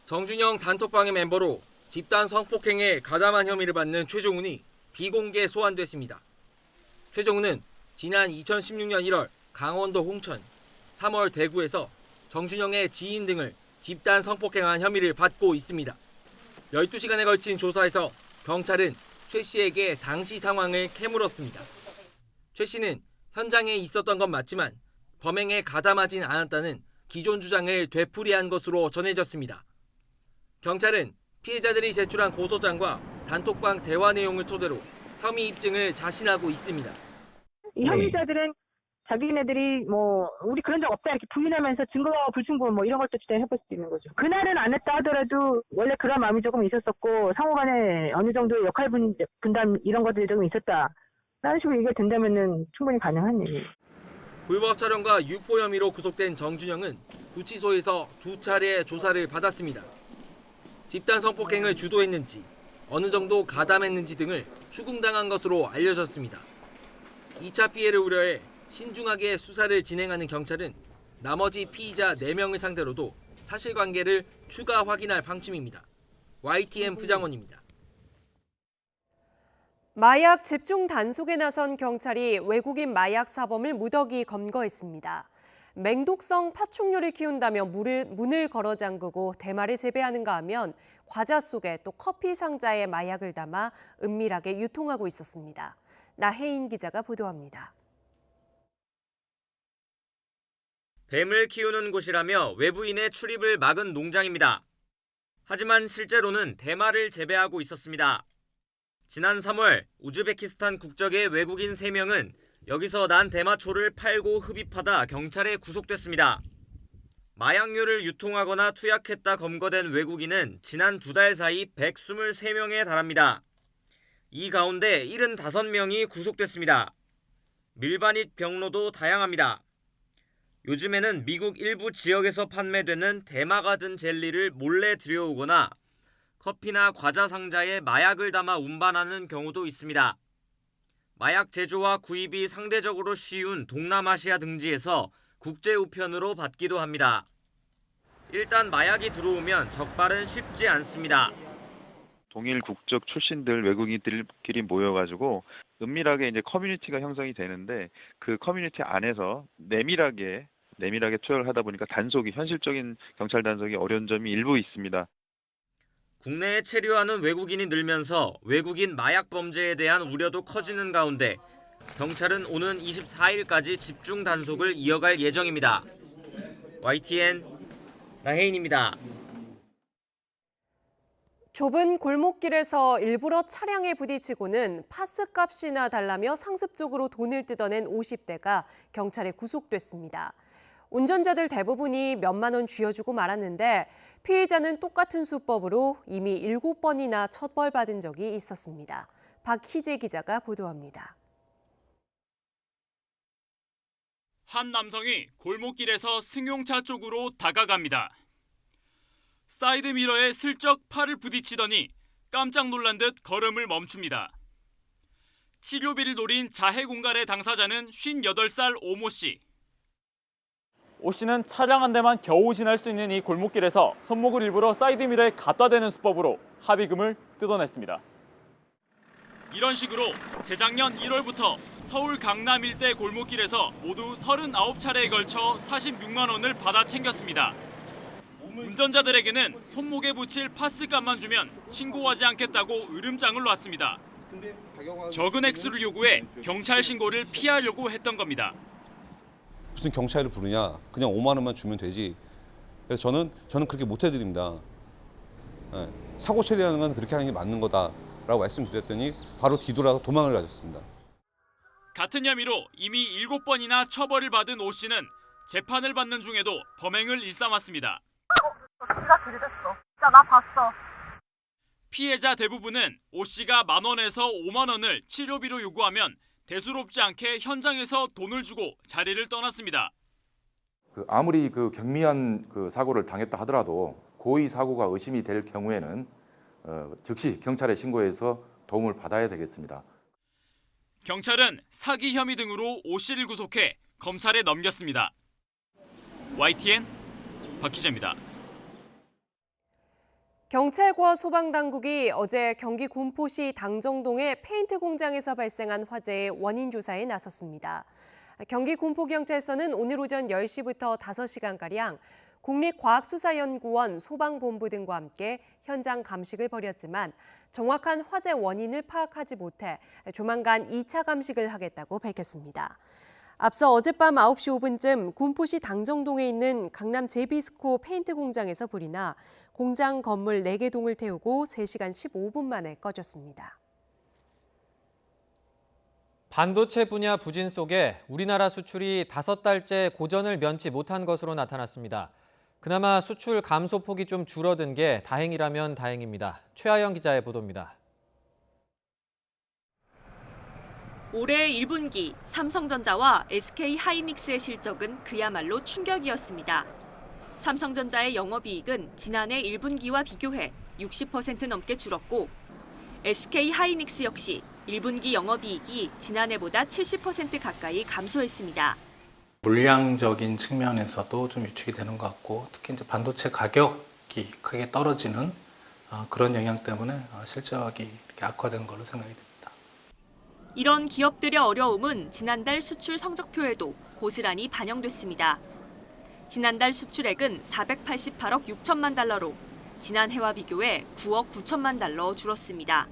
Speaker 9: 정준영 단톡방의 멤버로 집단 성폭행에 가담한 혐의를 받는 최종훈이 비공개 소환됐습니다. 최종훈은 지난 2016년 1월 강원도 홍천, 3월 대구에서 정준영의 지인 등을 집단 성폭행한 혐의를 받고 있습니다. 12시간에 걸친 조사에서 경찰은 최 씨에게 당시 상황을 캐물었습니다. 최 씨는 현장에 있었던 건 맞지만 범행에 가담하진 않았다는 기존 주장을 되풀이한 것으로 전해졌습니다. 경찰은 피해자들이 제출한 고소장과 단톡방 대화 내용을 토대로 혐의 입증을 자신하고 있습니다.
Speaker 10: 이 혐의자들은 자기네들이 우리 그런 적 없다 이렇게 부인하면서 증거 불충분 이런 것도 주장해볼 수도 있는 거죠. 그날은 안 했다 하더라도 원래 그런 마음이 조금 있었었고 상호간에 어느 정도의 역할 분담 이런 것들이 조금 있었다. 라는 식으로 얘기가 된다면은 충분히 가능한 얘기예요.
Speaker 9: 불법 촬영과 유포 혐의로 구속된 정준영은 구치소에서 2차례 조사를 받았습니다. 집단 성폭행을 주도했는지, 어느 정도 가담했는지 등을 추궁당한 것으로 알려졌습니다. 2차 피해를 우려해 신중하게 수사를 진행하는 경찰은 나머지 피의자 4명을 상대로도 사실관계를 추가 확인할 방침입니다. YTN 부장원입니다.
Speaker 1: 마약 집중 단속에 나선 경찰이 외국인 마약 사범을 무더기 검거했습니다. 맹독성 파충류를 키운다며 문을 걸어 잠그고 대마를 재배하는가 하면 과자 속에 또 커피 상자에 마약을 담아 은밀하게 유통하고 있었습니다. 나혜인 기자가 보도합니다.
Speaker 9: 뱀을 키우는 곳이라며 외부인의 출입을 막은 농장입니다. 하지만 실제로는 대마를 재배하고 있었습니다. 지난 3월 우즈베키스탄 국적의 외국인 3명은 여기서 난 대마초를 팔고 흡입하다 경찰에 구속됐습니다. 마약류를 유통하거나 투약했다 검거된 외국인은 지난 2달 사이 123명에 달합니다. 이 가운데 75명이 구속됐습니다. 밀반입 경로도 다양합니다. 요즘에는 미국 일부 지역에서 판매되는 대마가 든 젤리를 몰래 들여오거나 커피나 과자 상자에 마약을 담아 운반하는 경우도 있습니다. 마약 제조와 구입이 상대적으로 쉬운 동남아시아 등지에서 국제 우편으로 받기도 합니다. 일단 마약이 들어오면 적발은 쉽지 않습니다.
Speaker 13: 동일 국적 출신들 외국인들끼리 모여가지고 은밀하게 이제 커뮤니티가 형성이 되는데 그 커뮤니티 안에서 내밀하게 투여를 하다 보니까 현실적인 경찰 단속이 어려운 점이 일부 있습니다.
Speaker 9: 국내에 체류하는 외국인이 늘면서 외국인 마약 범죄에 대한 우려도 커지는 가운데 경찰은 오는 24일까지 집중 단속을 이어갈 예정입니다. YTN 나혜인입니다.
Speaker 1: 좁은 골목길에서 일부러 차량에 부딪히고는 파스값이나 달라며 상습적으로 돈을 뜯어낸 50대가 경찰에 구속됐습니다. 운전자들 대부분이 몇만 원 쥐어주고 말았는데 피해자는 똑같은 수법으로 이미 7번이나 처벌받은 적이 있었습니다. 박희재 기자가 보도합니다.
Speaker 14: 한 남성이 골목길에서 승용차 쪽으로 다가갑니다. 사이드미러에 슬쩍 팔을 부딪히더니 깜짝 놀란 듯 걸음을 멈춥니다. 치료비를 노린 자해 공갈의 당사자는 58살 오모 씨.
Speaker 15: 오 씨는 차량 한 대만 겨우 지날 수 있는 이 골목길에서 손목을 일부러 사이드미러에 갖다 대는 수법으로 합의금을 뜯어냈습니다.
Speaker 14: 이런 식으로 재작년 1월부터 서울 강남 일대 골목길에서 모두 39차례에 걸쳐 46만 원을 받아 챙겼습니다. 운전자들에게는 손목에 붙일 파스값만 주면 신고하지 않겠다고 으름장을 놨습니다. 적은 액수를 요구해 경찰 신고를 피하려고 했던 겁니다.
Speaker 16: 무슨 경찰을 부르냐? 그냥 5만 원만 주면 되지. 그래서 저는 그렇게 못 해드립니다. 네, 사고 처리하는 건 그렇게 하는 게 맞는 거다라고 말씀드렸더니 바로 뒤돌아서 도망을 가셨습니다.
Speaker 14: 같은 혐의로 이미 7번이나 처벌을 받은 오 씨는 재판을 받는 중에도 범행을 일삼았습니다.
Speaker 17: 지가 들이댔어. 진짜 나 봤어.
Speaker 14: 피해자 대부분은 오 씨가 10,000원에서 5만 원을 치료비로 요구하면 대수롭지 않게 현장에서 돈을 주고 자리를 떠났습니다.
Speaker 18: 아무리 경미한 사고를 당했다 하더라도 고의 사고가 의심이 될 경우에는 즉시 경찰에 신고해서 도움을 받아야 되겠습니다.
Speaker 14: 경찰은 사기 혐의 등으로 오 씨를 구속해 검찰에 넘겼습니다. YTN 박 기자입니다.
Speaker 1: 경찰과 소방당국이 어제 경기 군포시 당정동의 페인트 공장에서 발생한 화재의 원인 조사에 나섰습니다. 경기 군포경찰서는 오늘 오전 10시부터 5시간가량 국립과학수사연구원 소방본부 등과 함께 현장 감식을 벌였지만 정확한 화재 원인을 파악하지 못해 조만간 2차 감식을 하겠다고 밝혔습니다. 앞서 어젯밤 9시 5분쯤 군포시 당정동에 있는 강남 제비스코 페인트 공장에서 불이 나 공장 건물 4개 동을 태우고 3시간 15분 만에 꺼졌습니다.
Speaker 2: 반도체 분야 부진 속에 우리나라 수출이 5달째 고전을 면치 못한 것으로 나타났습니다. 그나마 수출 감소폭이 좀 줄어든 게 다행이라면 다행입니다. 최하영 기자의 보도입니다.
Speaker 7: 올해 1분기 삼성전자와 SK하이닉스의 실적은 그야말로 충격이었습니다. 삼성전자의 영업이익은 지난해 1분기와 비교해 60% 넘게 줄었고 SK하이닉스 역시 1분기 영업이익이 지난해보다 70% 가까이 감소했습니다.
Speaker 20: 물량적인 측면에서도 좀 위축이 되는 것 같고 특히 이제 반도체 가격이 크게 떨어지는 그런 영향 때문에 실적이 이렇게 악화된 걸로 생각이 됩니다.
Speaker 7: 이런 기업들의 어려움은 지난달 수출 성적표에도 고스란히 반영됐습니다. 지난달 수출액은 488억 6천만 달러로 지난해와 비교해 9억 9천만 달러 줄었습니다.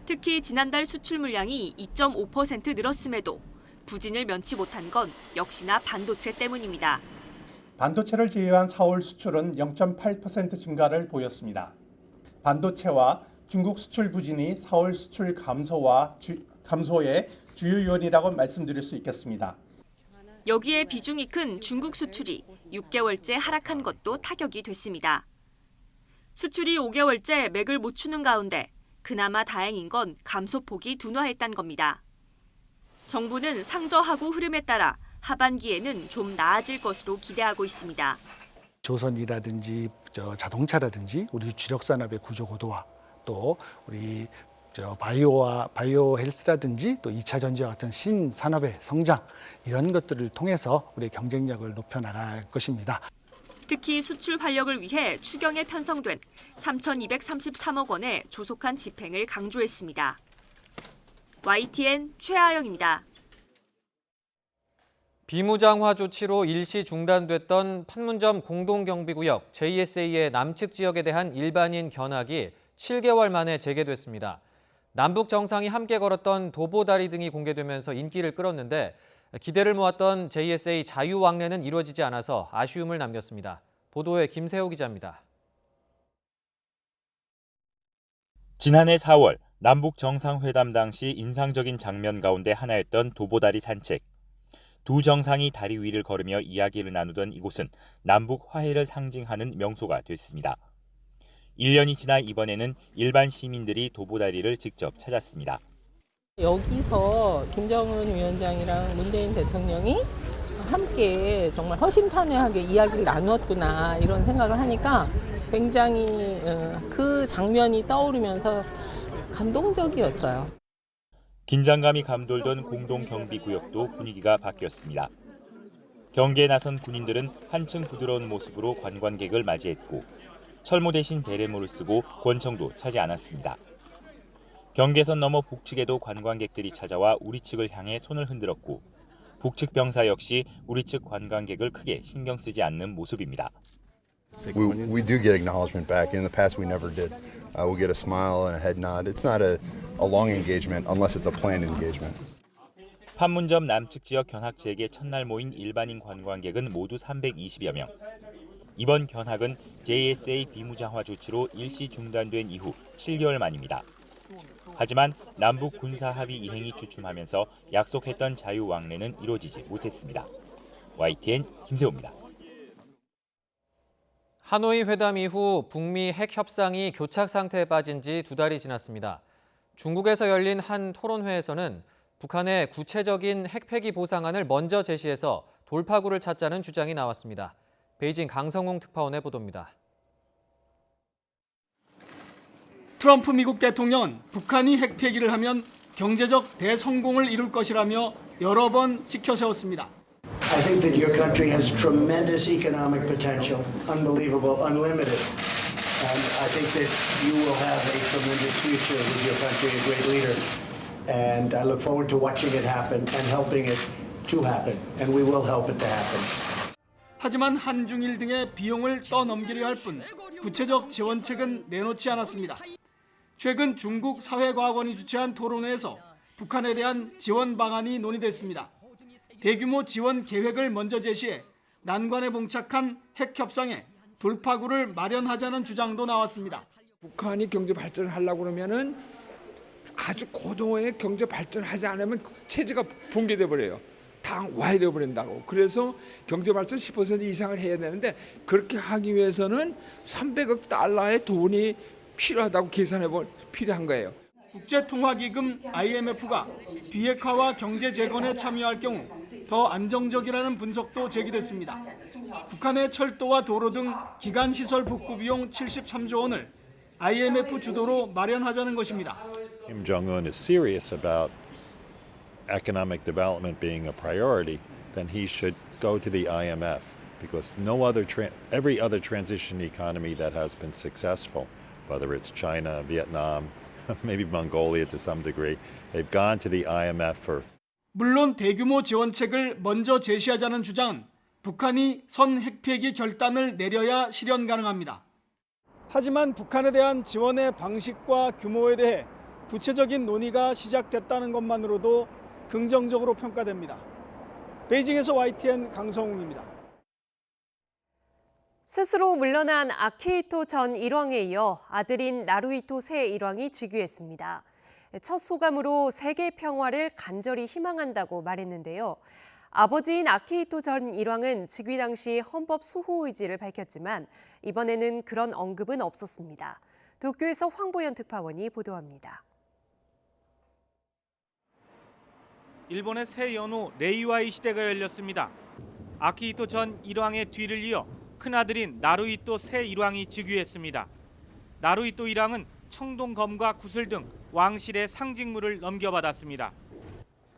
Speaker 7: 특히 지난달 수출 물량이 2.5% 늘었음에도 부진을 면치 못한 건 역시나 반도체 때문입니다.
Speaker 27: 반도체를 제외한 4월 수출은 0.8% 증가를 보였습니다. 반도체와 중국 수출 부진이 4월 수출 감소의 주요 요인이라고 말씀드릴 수 있겠습니다.
Speaker 7: 여기에 비중이 큰 중국 수출이 6개월째 하락한 것도 타격이 됐습니다. 수출이 5개월째 맥을 못 추는 가운데 그나마 다행인 건 감소폭이 둔화했다는 겁니다. 정부는 상저하고 흐름에 따라 하반기에는 좀 나아질 것으로 기대하고 있습니다.
Speaker 28: 조선이라든지 자동차라든지 우리 주력 산업의 구조 고도화, 또 우리 바이오 헬스라든지 또 2차 전지와 같은 신산업의 성장, 이런 것들을 통해서 우리의 경쟁력을 높여 나갈 것입니다.
Speaker 7: 특히 수출 활력을 위해 추경에 편성된 3,233억 원의 조속한 집행을 강조했습니다. YTN 최하영입니다.
Speaker 2: 비무장화 조치로 일시 중단됐던 판문점 공동경비구역 JSA의 남측 지역에 대한 일반인 견학이 7개월 만에 재개됐습니다. 남북 정상이 함께 걸었던 도보다리 등이 공개되면서 인기를 끌었는데 기대를 모았던 JSA 자유왕래는 이루어지지 않아서 아쉬움을 남겼습니다. 보도에 김세호 기자입니다.
Speaker 29: 지난해 4월 남북 정상회담 당시 인상적인 장면 가운데 하나였던 도보다리 산책. 두 정상이 다리 위를 걸으며 이야기를 나누던 이곳은 남북 화해를 상징하는 명소가 됐습니다. 1년이 지나 이번에는 일반 시민들이 도보다리를 직접 찾았습니다.
Speaker 30: 여기서 김정은 위원장이랑 문재인 대통령이
Speaker 3: 함께 정말 허심탄회하게 이야기를 나누었구나 이런 생각을 하니까 굉장히 그 장면이 떠오르면서 감동적이었어요.
Speaker 29: 긴장감이 감돌던 공동경비구역도 분위기가 바뀌었습니다. 경계에 나선 군인들은 한층 부드러운 모습으로 관광객을 맞이했고 철모 대신 베레모를 쓰고 권총도 차지 않았습니다. 경계선 너머 북측에도 관광객들이 찾아와 우리 측을 향해 손을 흔들었고 북측 병사 역시 우리 측 관광객을 크게 신경 쓰지 않는 모습입니다.
Speaker 4: We do get acknowledgement back. In the past, we never did. We get a smile and a head nod. It's not a long engagement unless it's a planned engagement.
Speaker 29: 판문점 남측 지역 견학 재개 첫날 모인 일반인 관광객은 모두 320여 명. 이번 견학은 JSA 비무장화 조치로 일시 중단된 이후 7개월 만입니다. 하지만 남북 군사 합의 이행이 주춤하면서 약속했던 자유 왕래는 이루어지지 못했습니다. YTN 김세호입니다.
Speaker 2: 하노이 회담 이후 북미 핵 협상이 교착 상태에 빠진 지 2달이 지났습니다. 중국에서 열린 한 토론회에서는 북한의 구체적인 핵 폐기 보상안을 먼저 제시해서 돌파구를 찾자는 주장이 나왔습니다. 베이징 강성웅 특파원의 보도입니다.
Speaker 19: 트럼프 미국 대통령은 북한이 핵 폐기를 하면 경제적 대성공을 이룰 것이라며 여러 번 지켜세웠습니다.
Speaker 21: I think that your country has tremendous economic potential, unbelievable, unlimited. And I think that you will have a tremendous future with your country, a great leader. And I look forward to watching it happen and helping it to happen. And we will help it to happen.
Speaker 19: 하지만 한중일 등의 비용을 떠넘기려 할 뿐 구체적 지원책은 내놓지 않았습니다. 최근 중국 사회과학원이 주최한 토론회에서 북한에 대한 지원 방안이 논의됐습니다. 대규모 지원 계획을 먼저 제시해 난관에 봉착한 핵 협상에 돌파구를 마련하자는 주장도 나왔습니다.
Speaker 22: 북한이 경제 발전을 하려고 그러면은 아주 고도의 경제 발전을 하지 않으면 체제가 붕괴돼 버려요. 다 와해돼 버린다고. 그래서 경제 발전 10% 이상을 해야 되는데 그렇게 하기 위해서는 300억 달러의 돈이 필요하다고 필요한 거예요.
Speaker 19: 국제통화기금 IMF가 비핵화와 경제 재건에 참여할 경우 더 안정적이라는 분석도 제기됐습니다. 북한의 철도와 도로 등 기간 시설 복구 비용 73조 원을 IMF 주도로 마련하자는 것입니다.
Speaker 23: Kim Jong-un is serious about economic development being a priority, then he should go to the IMF because every other transition economy that has been successful, whether it's China, Vietnam, maybe Mongolia to some degree, they've gone to the IMF for.
Speaker 19: 물론 대규모 지원책을 먼저 제시하자는 주장은 북한이 선 핵폐기 결단을 내려야 실현 가능합니다. 하지만 북한에 대한 지원의 방식과 규모에 대해 구체적인 논의가 시작됐다는 것만으로도 긍정적으로 평가됩니다. 베이징에서 YTN 강성웅입니다.
Speaker 1: 스스로 물러난 아키히토 전 일왕에 이어 아들인 나루히토 새 일왕이 즉위했습니다. 첫 소감으로 세계 평화를 간절히 희망한다고 말했는데요. 아버지인 아키히토 전 일왕은 즉위 당시 헌법 수호 의지를 밝혔지만 이번에는 그런 언급은 없었습니다. 도쿄에서 황보연 특파원이 보도합니다.
Speaker 24: 일본의 새 연호 레이와이 시대가 열렸습니다. 아키히토 전 일왕의 뒤를 이어 큰아들인 나루히토 새 일왕이 즉위했습니다. 나루히토 일왕은 청동검과 구슬 등 왕실의 상징물을 넘겨받았습니다.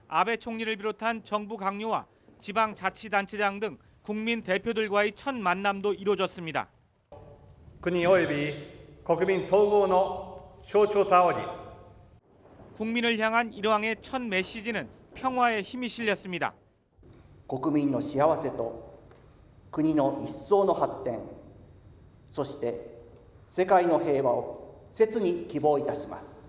Speaker 24: 아베 총리를 비롯한 정부 강요와 지방자치단체장 등 국민 대표들과의 첫 만남도 이루어졌습니다.
Speaker 25: 国および国民統合の象徴とあおり
Speaker 24: 국민을 향한 일왕의 첫 메시지는 평화의 힘이 실렸습니다.
Speaker 26: 国民の幸せと国の一層の発展、そして世界の平和を切に希望いたします.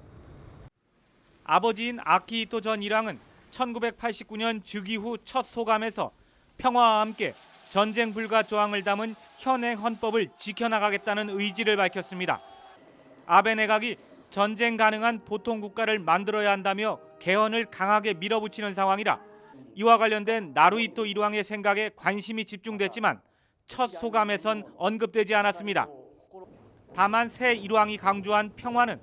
Speaker 24: 아버지인 아키히토 전 일왕은 1989년 즉위 후 첫 소감에서 평화와 함께 전쟁 불가 조항을 담은 현행 헌법을 지켜나가겠다는 의지를 밝혔습니다. 아베 내각이 전쟁 가능한 보통 국가를 만들어야 한다며 개헌을 강하게 밀어붙이는 상황이라 이와 관련된 나루히토 일왕의 생각에 관심이 집중됐지만 첫 소감에선 언급되지 않았습니다. 다만 새 일왕이 강조한 평화는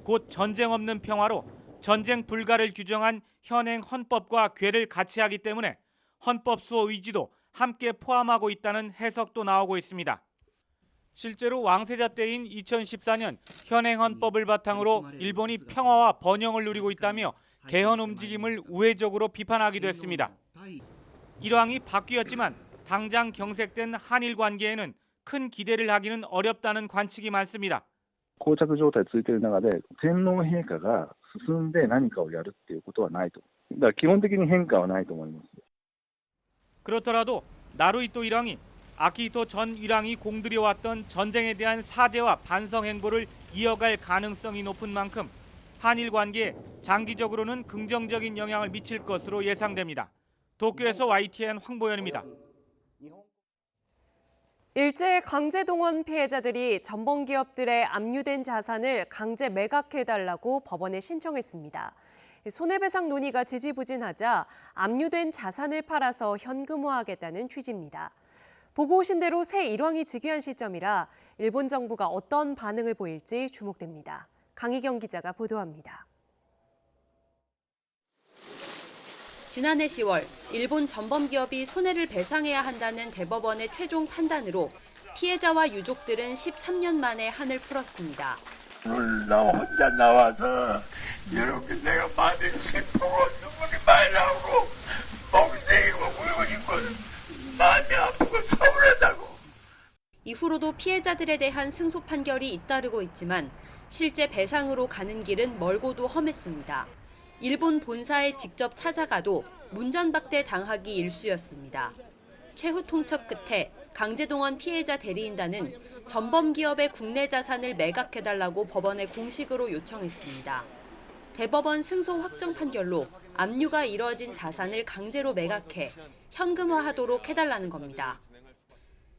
Speaker 24: 곧 전쟁 없는 평화로 전쟁 불가를 규정한 현행 헌법과 궤를 같이 하기 때문에 헌법 수호 의지도 함께 포함하고 있다는 해석도 나오고 있습니다. 실제로 왕세자 때인 2014년 현행 헌법을 바탕으로 일본이 평화와 번영을 누리고 있다며 개헌 움직임을 우회적으로 비판하기도 했습니다. 일왕이 바뀌었지만 당장 경색된 한일 관계에는 큰 기대를 하기는 어렵다는 관측이 많습니다.
Speaker 5: 膠着状態続いている中で天皇陛下が進んで何かをやるっていうことはないと。だから基本的に変化はないと思います。
Speaker 24: 그렇더라도 나루히토 일왕이 아키히토 전 일왕이 공들여왔던 전쟁에 대한 사죄와 반성 행보를 이어갈 가능성이 높은 만큼 한일 관계에 장기적으로는 긍정적인 영향을 미칠 것으로 예상됩니다. 도쿄에서 YTN 황보현입니다.
Speaker 1: 일제 강제동원 피해자들이 전범기업들의 압류된 자산을 강제 매각해달라고 법원에 신청했습니다. 손해배상 논의가 지지부진하자 압류된 자산을 팔아서 현금화하겠다는 취지입니다. 보고 오신 대로 새 일왕이 즉위한 시점이라 일본 정부가 어떤 반응을 보일지 주목됩니다. 강희경 기자가 보도합니다.
Speaker 6: 지난해 10월 일본 전범기업이 손해를 배상해야 한다는 대법원의 최종 판단으로 피해자와 유족들은 13년 만에 한을 풀었습니다.
Speaker 8: 나 혼자 나와서 이렇게 내가 많은 슬프고 눈물이 많이 나오고 멍청이고 울고 싶고 마음이 아프고 서운하다고.
Speaker 6: 이후로도 피해자들에 대한 승소 판결이 잇따르고 있지만 실제 배상으로 가는 길은 멀고도 험했습니다. 일본 본사에 직접 찾아가도 문전박대 당하기 일쑤였습니다. 최후 통첩 끝에 강제동원 피해자 대리인단은 전범기업의 국내 자산을 매각해달라고 법원에 공식으로 요청했습니다. 대법원 승소 확정 판결로 압류가 이뤄진 자산을 강제로 매각해 현금화하도록 해달라는 겁니다.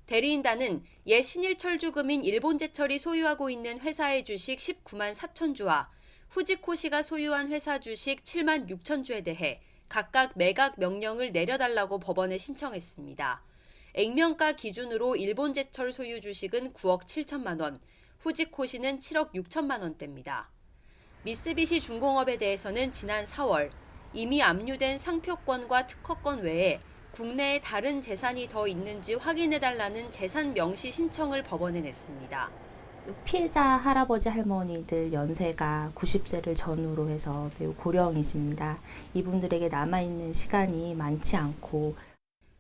Speaker 6: 대리인단은 옛 신일철주금인 일본제철이 소유하고 있는 회사의 주식 19만 4천 주와 후지코시가 소유한 회사 주식 7만 6천 주에 대해 각각 매각 명령을 내려달라고 법원에 신청했습니다. 액면가 기준으로 일본제철 소유 주식은 9억 7천만 원, 후지코시는 7억 6천만 원대입니다. 미쓰비시 중공업에 대해서는 지난 4월 이미 압류된 상표권과 특허권 외에 국내에 다른 재산이 더 있는지 확인해달라는 재산 명시 신청을 법원에 냈습니다.
Speaker 9: 피해자 할아버지 할머니들 연세가 90세를 전후로 해서 매우 고령이십니다. 이분들에게 남아있는 시간이 많지 않고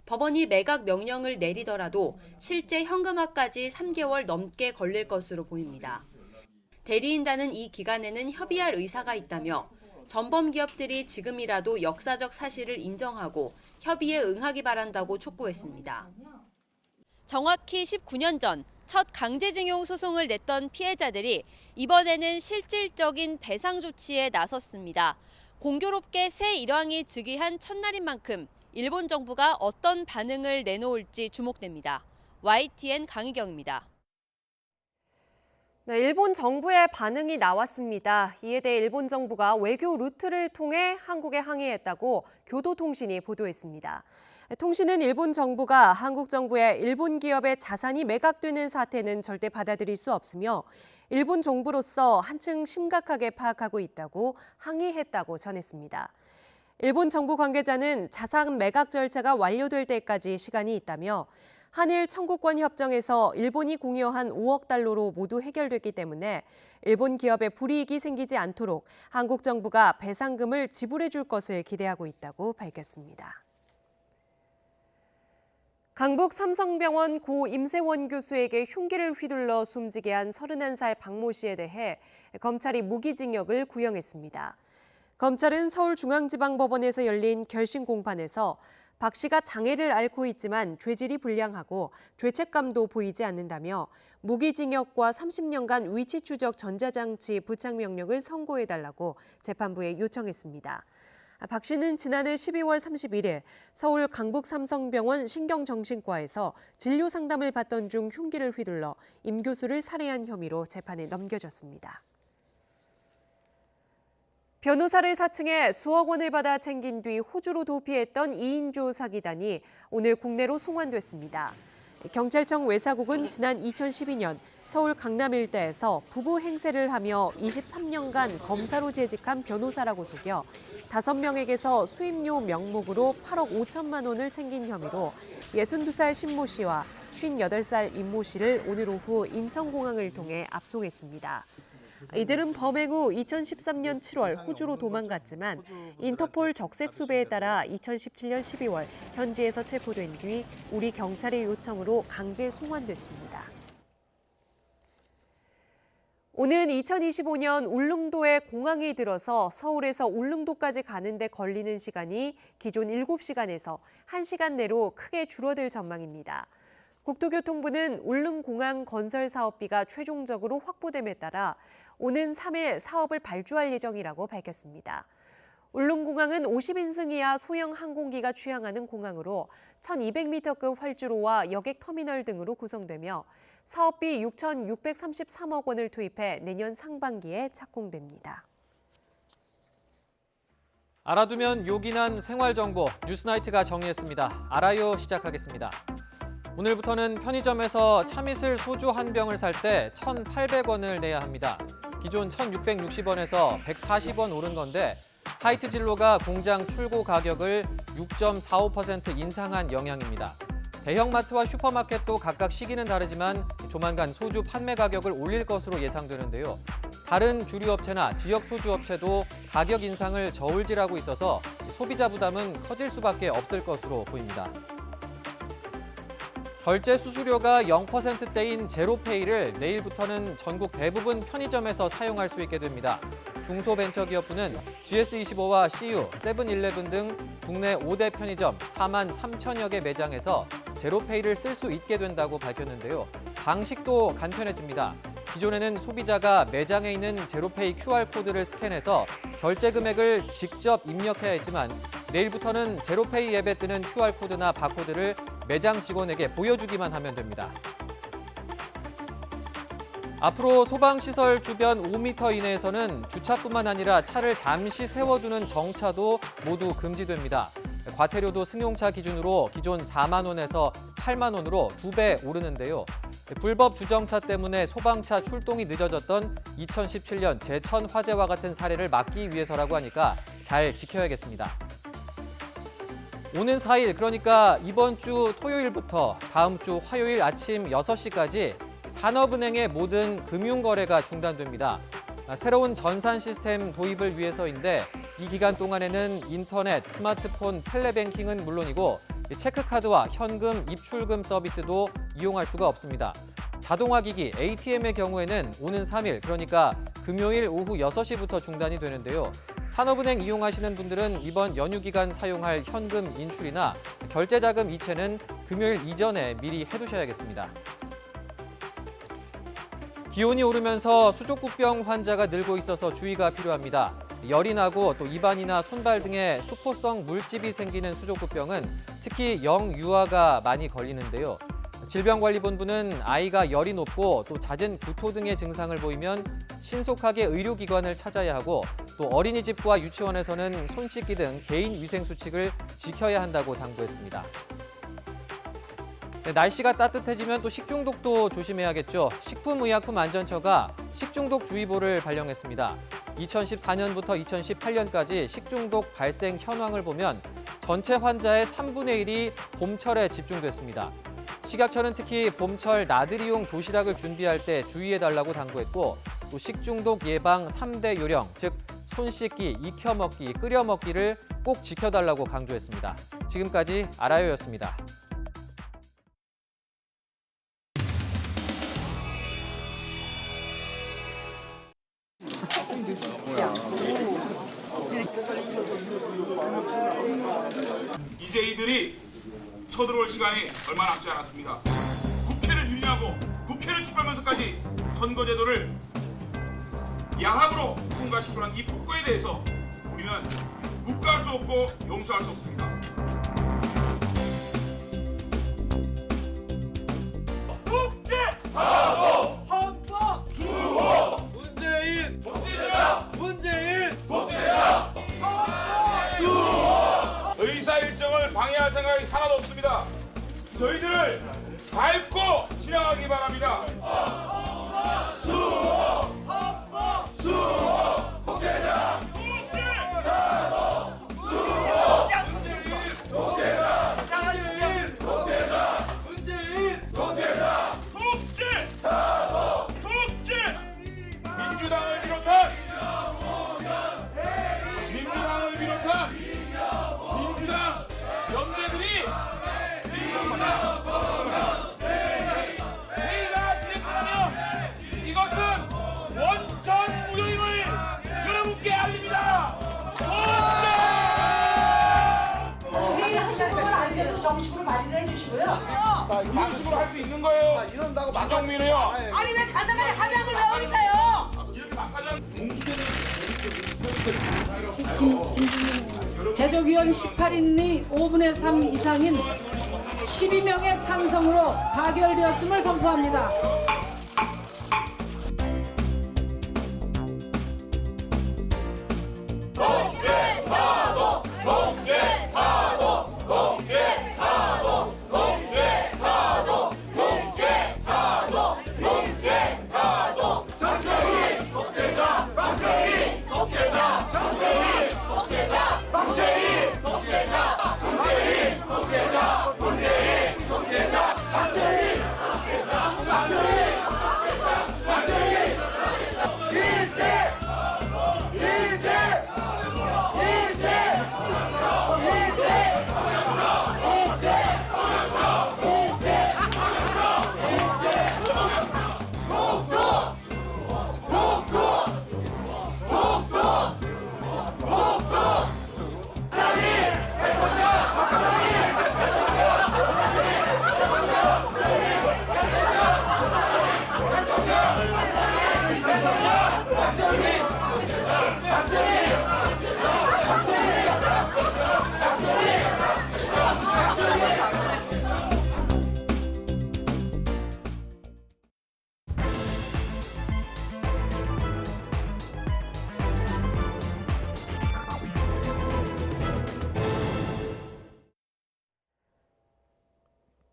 Speaker 6: 법원이 매각 명령을 내리더라도 실제 현금화까지 3개월 넘게 걸릴 것으로 보입니다. 대리인단은 이 기간에는 협의할 의사가 있다며 전범기업들이 지금이라도 역사적 사실을 인정하고 협의에 응하기 바란다고 촉구했습니다. 정확히 19년 전 첫 강제징용 소송을 냈던 피해자들이 이번에는 실질적인 배상 조치에 나섰습니다. 공교롭게 새 일왕이 즉위한 첫날인 만큼 일본 정부가 어떤 반응을 내놓을지 주목됩니다. YTN 강희경입니다.
Speaker 1: 네, 일본 정부의 반응이 나왔습니다. 이에 대해 일본 정부가 외교 루트를 통해 한국에 항의했다고 교도통신이 보도했습니다. 통신은 일본 정부가 한국 정부의 일본 기업의 자산이 매각되는 사태는 절대 받아들일 수 없으며 일본 정부로서 한층 심각하게 파악하고 있다고 항의했다고 전했습니다. 일본 정부 관계자는 자산 매각 절차가 완료될 때까지 시간이 있다며 한일 청구권 협정에서 일본이 공여한 5억 달러로 모두 해결됐기 때문에 일본 기업에 불이익이 생기지 않도록 한국 정부가 배상금을 지불해 줄 것을 기대하고 있다고 밝혔습니다. 강북 삼성병원 고 임세원 교수에게 흉기를 휘둘러 숨지게 한 31살 박모 씨에 대해 검찰이 무기징역을 구형했습니다. 검찰은 서울중앙지방법원에서 열린 결심 공판에서 박 씨가 장애를 앓고 있지만 죄질이 불량하고 죄책감도 보이지 않는다며 무기징역과 30년간 위치 추적 전자장치 부착 명령을 선고해달라고 재판부에 요청했습니다. 박 씨는 지난해 12월 31일 서울 강북 삼성병원 신경정신과에서 진료 상담을 받던 중 흉기를 휘둘러 임 교수를 살해한 혐의로 재판에 넘겨졌습니다. 변호사를 사칭해 수억 원을 받아 챙긴 뒤 호주로 도피했던 2인조 사기단이 오늘 국내로 송환됐습니다. 경찰청 외사국은 지난 2012년 서울 강남 일대에서 부부 행세를 하며 23년간 검사로 재직한 변호사라고 속여 5명에게서 수임료 명목으로 8억 5천만 원을 챙긴 혐의로 62살 신모 씨와 58살 임모 씨를 오늘 오후 인천공항을 통해 압송했습니다. 이들은 범행 후 2013년 7월 호주로 도망갔지만 인터폴 적색 수배에 따라 2017년 12월 현지에서 체포된 뒤 우리 경찰의 요청으로 강제 송환됐습니다. 오는 2025년 울릉도에 공항이 들어서 서울에서 울릉도까지 가는 데 걸리는 시간이 기존 7시간에서 1시간 내로 크게 줄어들 전망입니다. 국토교통부는 울릉공항 건설 사업비가 최종적으로 확보됨에 따라 오는 3일 사업을 발주할 예정이라고 밝혔습니다. 울릉공항은 50인승 이하 소형 항공기가 취항하는 공항으로 1200m급 활주로와 여객 터미널 등으로 구성되며 사업비 6,633억 원을 투입해 내년 상반기에 착공됩니다.
Speaker 2: 알아두면 요긴한 생활정보 뉴스나이트가 정리했습니다. 알아요 시작하겠습니다. 오늘부터는 편의점에서 참이슬 소주 한 병을 살 때 1,800원을 내야 합니다. 기존 1,660원에서 140원 오른 건데 하이트 진로가 공장 출고 가격을 6.45% 인상한 영향입니다. 대형마트와 슈퍼마켓도 각각 시기는 다르지만 조만간 소주 판매 가격을 올릴 것으로 예상되는데요. 다른 주류업체나 지역 소주업체도 가격 인상을 저울질하고 있어서 소비자 부담은 커질 수밖에 없을 것으로 보입니다. 결제 수수료가 0%대인 제로페이를 내일부터는 전국 대부분 편의점에서 사용할 수 있게 됩니다. 중소벤처기업부는 GS25와 CU, 세븐일레븐 등 국내 5대 편의점 4만 3천여 개 매장에서 제로페이를 쓸 수 있게 된다고 밝혔는데요. 방식도 간편해집니다. 기존에는 소비자가 매장에 있는 제로페이 QR코드를 스캔해서 결제 금액을 직접 입력해야 했지만 내일부터는 제로페이 앱에 뜨는 QR코드나 바코드를 매장 직원에게 보여주기만 하면 됩니다. 앞으로 소방시설 주변 5m 이내에서는 주차뿐만 아니라 차를 잠시 세워두는 정차도 모두 금지됩니다. 과태료도 승용차 기준으로 기존 4만 원에서 8만 원으로 2배 오르는데요. 불법 주정차 때문에 소방차 출동이 늦어졌던 2017년 제천 화재와 같은 사례를 막기 위해서라고 하니까 잘 지켜야겠습니다. 오는 4일, 그러니까 이번 주 토요일부터 다음 주 화요일 아침 6시까지 산업은행의 모든 금융거래가 중단됩니다. 새로운 전산 시스템 도입을 위해서인데 이 기간 동안에는 인터넷, 스마트폰, 텔레뱅킹은 물론이고 체크카드와 현금, 입출금 서비스도 이용할 수가 없습니다. 자동화기기, ATM의 경우에는 오는 3일, 그러니까 금요일 오후 6시부터 중단이 되는데요. 산업은행 이용하시는 분들은 이번 연휴 기간 사용할 현금 인출이나 결제자금 이체는 금요일 이전에 미리 해두셔야겠습니다. 기온이 오르면서 수족구병 환자가 늘고 있어서 주의가 필요합니다. 열이 나고 또 입안이나 손발 등에 수포성 물집이 생기는 수족구병은 특히 영유아가 많이 걸리는데요. 질병관리본부는 아이가 열이 높고 또 잦은 구토 등의 증상을 보이면 신속하게 의료기관을 찾아야 하고 또 어린이집과 유치원에서는 손 씻기 등 개인 위생 수칙을 지켜야 한다고 당부했습니다. 날씨가 따뜻해지면 또 식중독도 조심해야겠죠. 식품의약품안전처가 식중독주의보를 발령했습니다. 2014년부터 2018년까지 식중독 발생 현황을 보면 전체 환자의 3분의 1이 봄철에 집중됐습니다. 식약처는 특히 봄철 나들이용 도시락을 준비할 때 주의해달라고 당부했고 또 식중독 예방 3대 요령, 즉 손 씻기, 익혀 먹기, 끓여 먹기를 꼭 지켜달라고 강조했습니다. 지금까지 알아요였습니다.
Speaker 10: 이제 이들이 쳐들어올 시간이 얼마 남지 않았습니다. 국회를 유린하고 국회를 짓밟으면서까지 선거제도를 야합으로 통과시키는 이 폭거에 대해서 우리는 묵과할 수 없고 용서할 수 없습니다. 국제 하고 헌법 수호 문재인 독재자 문재인 독재자 수호 의사 일정을 방해할 생각이 하나도 없습니다. 저희들을 밟고 지나가기 바랍니다. 수호 헌법 수호 독재자 독재자 이런 식으로 할 수 있는 거예요. 자, 이런다고 김정민이요.
Speaker 11: 아니 왜 가사간에 합약을 왜 어기서요?
Speaker 10: 이렇게 막 하자면
Speaker 12: 제적위원 18인이 5분의 3 이상인 12명의 찬성으로 가결되었음을 선포합니다.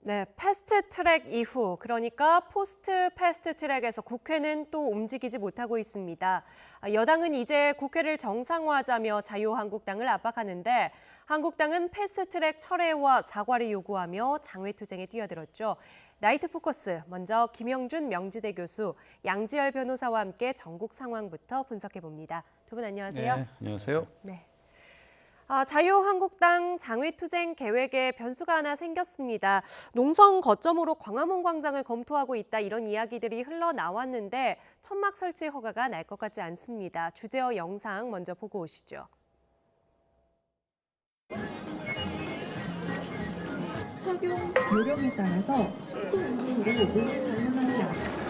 Speaker 1: 네, 패스트 트랙 이후, 그러니까 포스트 패스트 트랙에서 국회는 또 움직이지 못하고 있습니다. 여당은 이제 국회를 정상화하자며 자유한국당을 압박하는데 한국당은 패스트 트랙 철회와 사과를 요구하며 장외투쟁에 뛰어들었죠. 나이트 포커스, 먼저 김영준 명지대 교수, 양지열 변호사와 함께 전국 상황부터 분석해봅니다. 두 분 안녕하세요.
Speaker 13: 네, 안녕하세요.
Speaker 1: 네. 자유한국당 장외투쟁 계획에 변수가 하나 생겼습니다. 농성 거점으로 광화문 광장을 검토하고 있다 이런 이야기들이 흘러나왔는데 천막 설치 허가가 날 것 같지 않습니다. 주제어 영상 먼저 보고 오시죠.
Speaker 14: 착용 요령에 따라서 소음으로 방문하지 않습니다.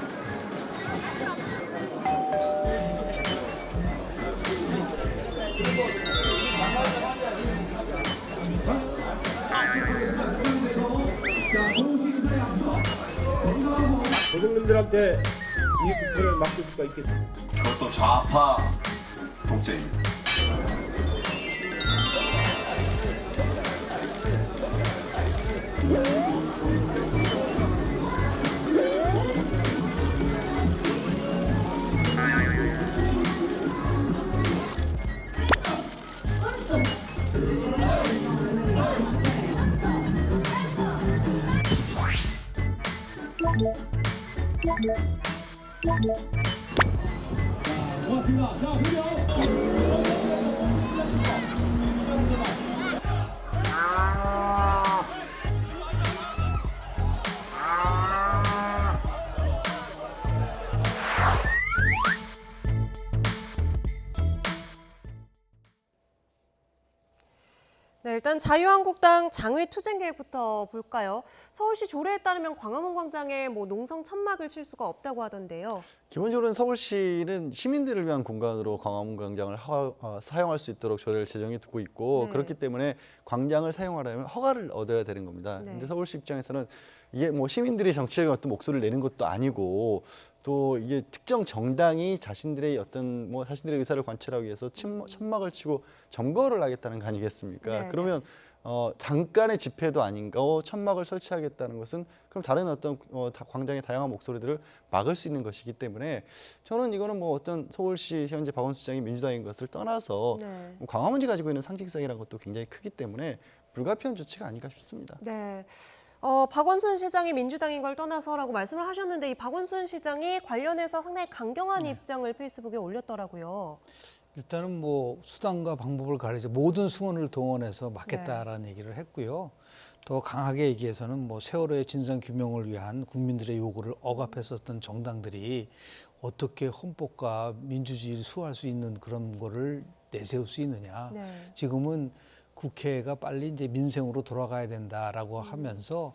Speaker 15: 도둑놈들한테 이 국회를 맡길 수가 있겠습니다.
Speaker 16: 그것도 좌파 독재입니다.
Speaker 14: 고맙습니다. 자,
Speaker 1: 네, 일단 자유한국당 장외투쟁 계획부터 볼까요? 서울시 조례에 따르면 광화문 광장에 농성 천막을 칠 수가 없다고 하던데요.
Speaker 13: 기본적으로는 서울시는 시민들을 위한 공간으로 광화문 광장을 사용할 수 있도록 조례를 제정해 두고 있고,
Speaker 1: 네.
Speaker 13: 그렇기 때문에 광장을 사용하려면 허가를 얻어야 되는 겁니다.
Speaker 1: 네.
Speaker 13: 근데 서울시 입장에서는 이게 시민들이 정치적인 어떤 목소리를 내는 것도 아니고, 또 이게 특정 정당이 자신들의 어떤 자신들의 의사를 관철하기 위해서 천막을 치고 점거를 하겠다는 거 아니겠습니까?
Speaker 1: 네,
Speaker 13: 그러면 잠깐의 집회도 아닌가, 천막을 설치하겠다는 것은 그럼 다른 어떤 광장의 다양한 목소리들을 막을 수 있는 것이기 때문에 저는 이거는 어떤 서울시 현재 박원순 시장이 민주당인 것을 떠나서
Speaker 1: 네.
Speaker 13: 광화문이 가지고 있는 상징성이라는 것도 굉장히 크기 때문에 불가피한 조치가 아닌가 싶습니다.
Speaker 1: 네. 박원순 시장이 민주당인 걸 떠나서라고 말씀을 하셨는데 이 박원순 시장이 관련해서 상당히 강경한 입장을 페이스북에 올렸더라고요.
Speaker 17: 일단은 수단과 방법을 가리지 모든 수원을 동원해서 막겠다라는 얘기를 했고요. 더 강하게 얘기해서는 세월호의 진상 규명을 위한 국민들의 요구를 억압했었던 정당들이 어떻게 헌법과 민주주의를 수호할 수 있는 그런 거를 내세울 수 있느냐.
Speaker 1: 네.
Speaker 17: 지금은 국회가 빨리 이제 민생으로 돌아가야 된다라고 하면서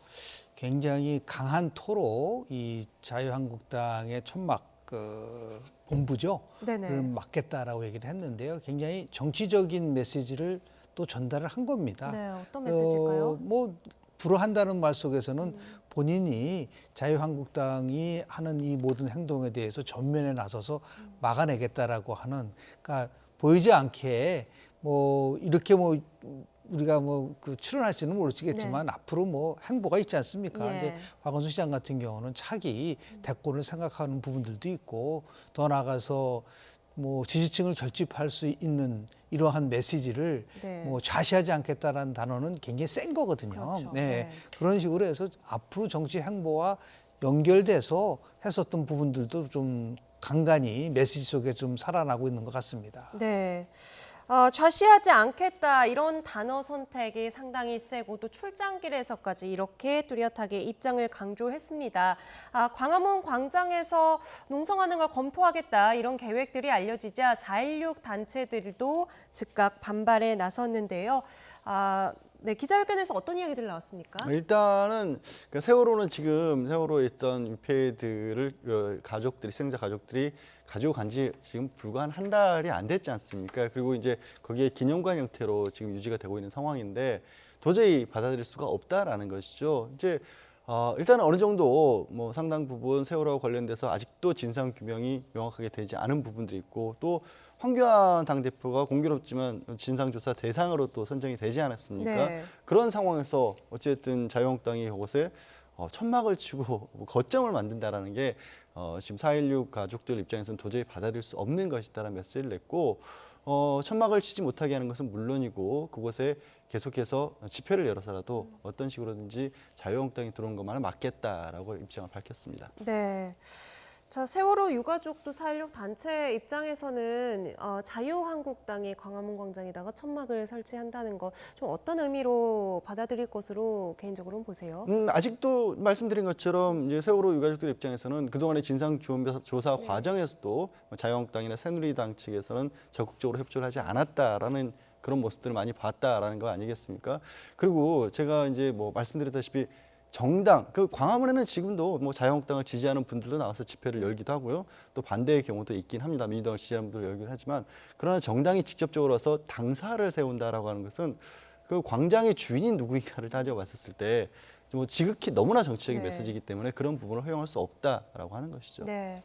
Speaker 17: 굉장히 강한 토로 이 자유한국당의 천막 본부죠. 를 막겠다라고 얘기를 했는데요. 굉장히 정치적인 메시지를 또 전달을 한 겁니다.
Speaker 1: 네, 어떤 메시지일까요?
Speaker 17: 뭐 불허한다는 말 속에서는 본인이 자유한국당이 하는 이 모든 행동에 대해서 전면에 나서서 막아내겠다라고 하는, 그러니까 보이지 않게 뭐 이렇게 뭐 우리가 뭐 그 출연할지는 모르겠지만 앞으로 뭐 행보가 있지 않습니까? 이제 박원순 시장 같은 경우는 차기 대권을 생각하는 부분들도 있고, 더 나아가서 뭐 지지층을 결집할 수 있는 이러한 메시지를 뭐 좌시하지 않겠다라는 단어는 굉장히 센 거거든요.
Speaker 1: 그렇죠.
Speaker 17: 그런 식으로 해서 앞으로 정치 행보와 연결돼서 했었던 부분들도 좀 간간히 메시지 속에 좀 살아나고 있는 것 같습니다.
Speaker 1: 네. 좌시하지 않겠다 이런 단어 선택이 상당히 세고 또 출장길에서까지 이렇게 뚜렷하게 입장을 강조했습니다. 광화문 광장에서 농성하는 걸 검토하겠다 이런 계획들이 알려지자 4.16 단체들도 즉각 반발에 나섰는데요. 네, 기자회견에서 어떤 이야기들 나왔습니까?
Speaker 13: 일단은 세월호는 지금 세월호에 있던 유폐들을 가족들이, 희생자 가족들이 가지고 간 지 지금 불과 한 달이 안 됐지 않습니까? 그리고 이제 거기에 기념관 형태로 지금 유지가 되고 있는 상황인데 도저히 받아들일 수가 없다라는 것이죠. 이제 일단은 어느 정도 뭐 상당 부분 세월호와 관련돼서 아직도 진상 규명이 명확하게 되지 않은 부분들이 있고, 또 황교안 당대표가 공교롭지만 진상조사 대상으로 또 선정이 되지 않았습니까? 그런 상황에서 어쨌든 자유한국당이 이것에 천막을 치고 거점을 만든다라는 게 지금 4.16 가족들 입장에서는 도저히 받아들일 수 없는 것이다라는 메시지를 냈고, 천막을 치지 못하게 하는 것은 물론이고 그곳에 계속해서 집회를 열어서라도 어떤 식으로든지 자유한국당이 들어온 것만을 막겠다라고 입장을 밝혔습니다.
Speaker 1: 네. 자, 세월호 유가족도 4.16 단체 입장에서는 자유한국당이 광화문 광장에다가 천막을 설치한다는 거 좀 어떤 의미로 받아들일 것으로 개인적으로는 보세요?
Speaker 13: 아직도 말씀드린 것처럼 이제 세월호 유가족들 입장에서는 그동안의 진상조사 과정에서도 자유한국당이나 새누리당 측에서는 적극적으로 협조를 하지 않았다라는 그런 모습들을 많이 봤다라는 거 아니겠습니까? 그리고 제가 이제 뭐 말씀드렸다시피 정당, 그 광화문에는 지금도 뭐 자유한국당을 지지하는 분들도 나와서 집회를 열기도 하고요. 또 반대의 경우도 있긴 합니다. 민주당을 지지하는 분들 열기도 하지만, 그러나 정당이 직접적으로 와서 당사를 세운다라고 하는 것은 그 광장의 주인이 누구인가를 따져봤었을 때 뭐 지극히 너무나 정치적인 메시지이기 때문에 그런 부분을 허용할 수 없다라고 하는 것이죠.
Speaker 1: 네.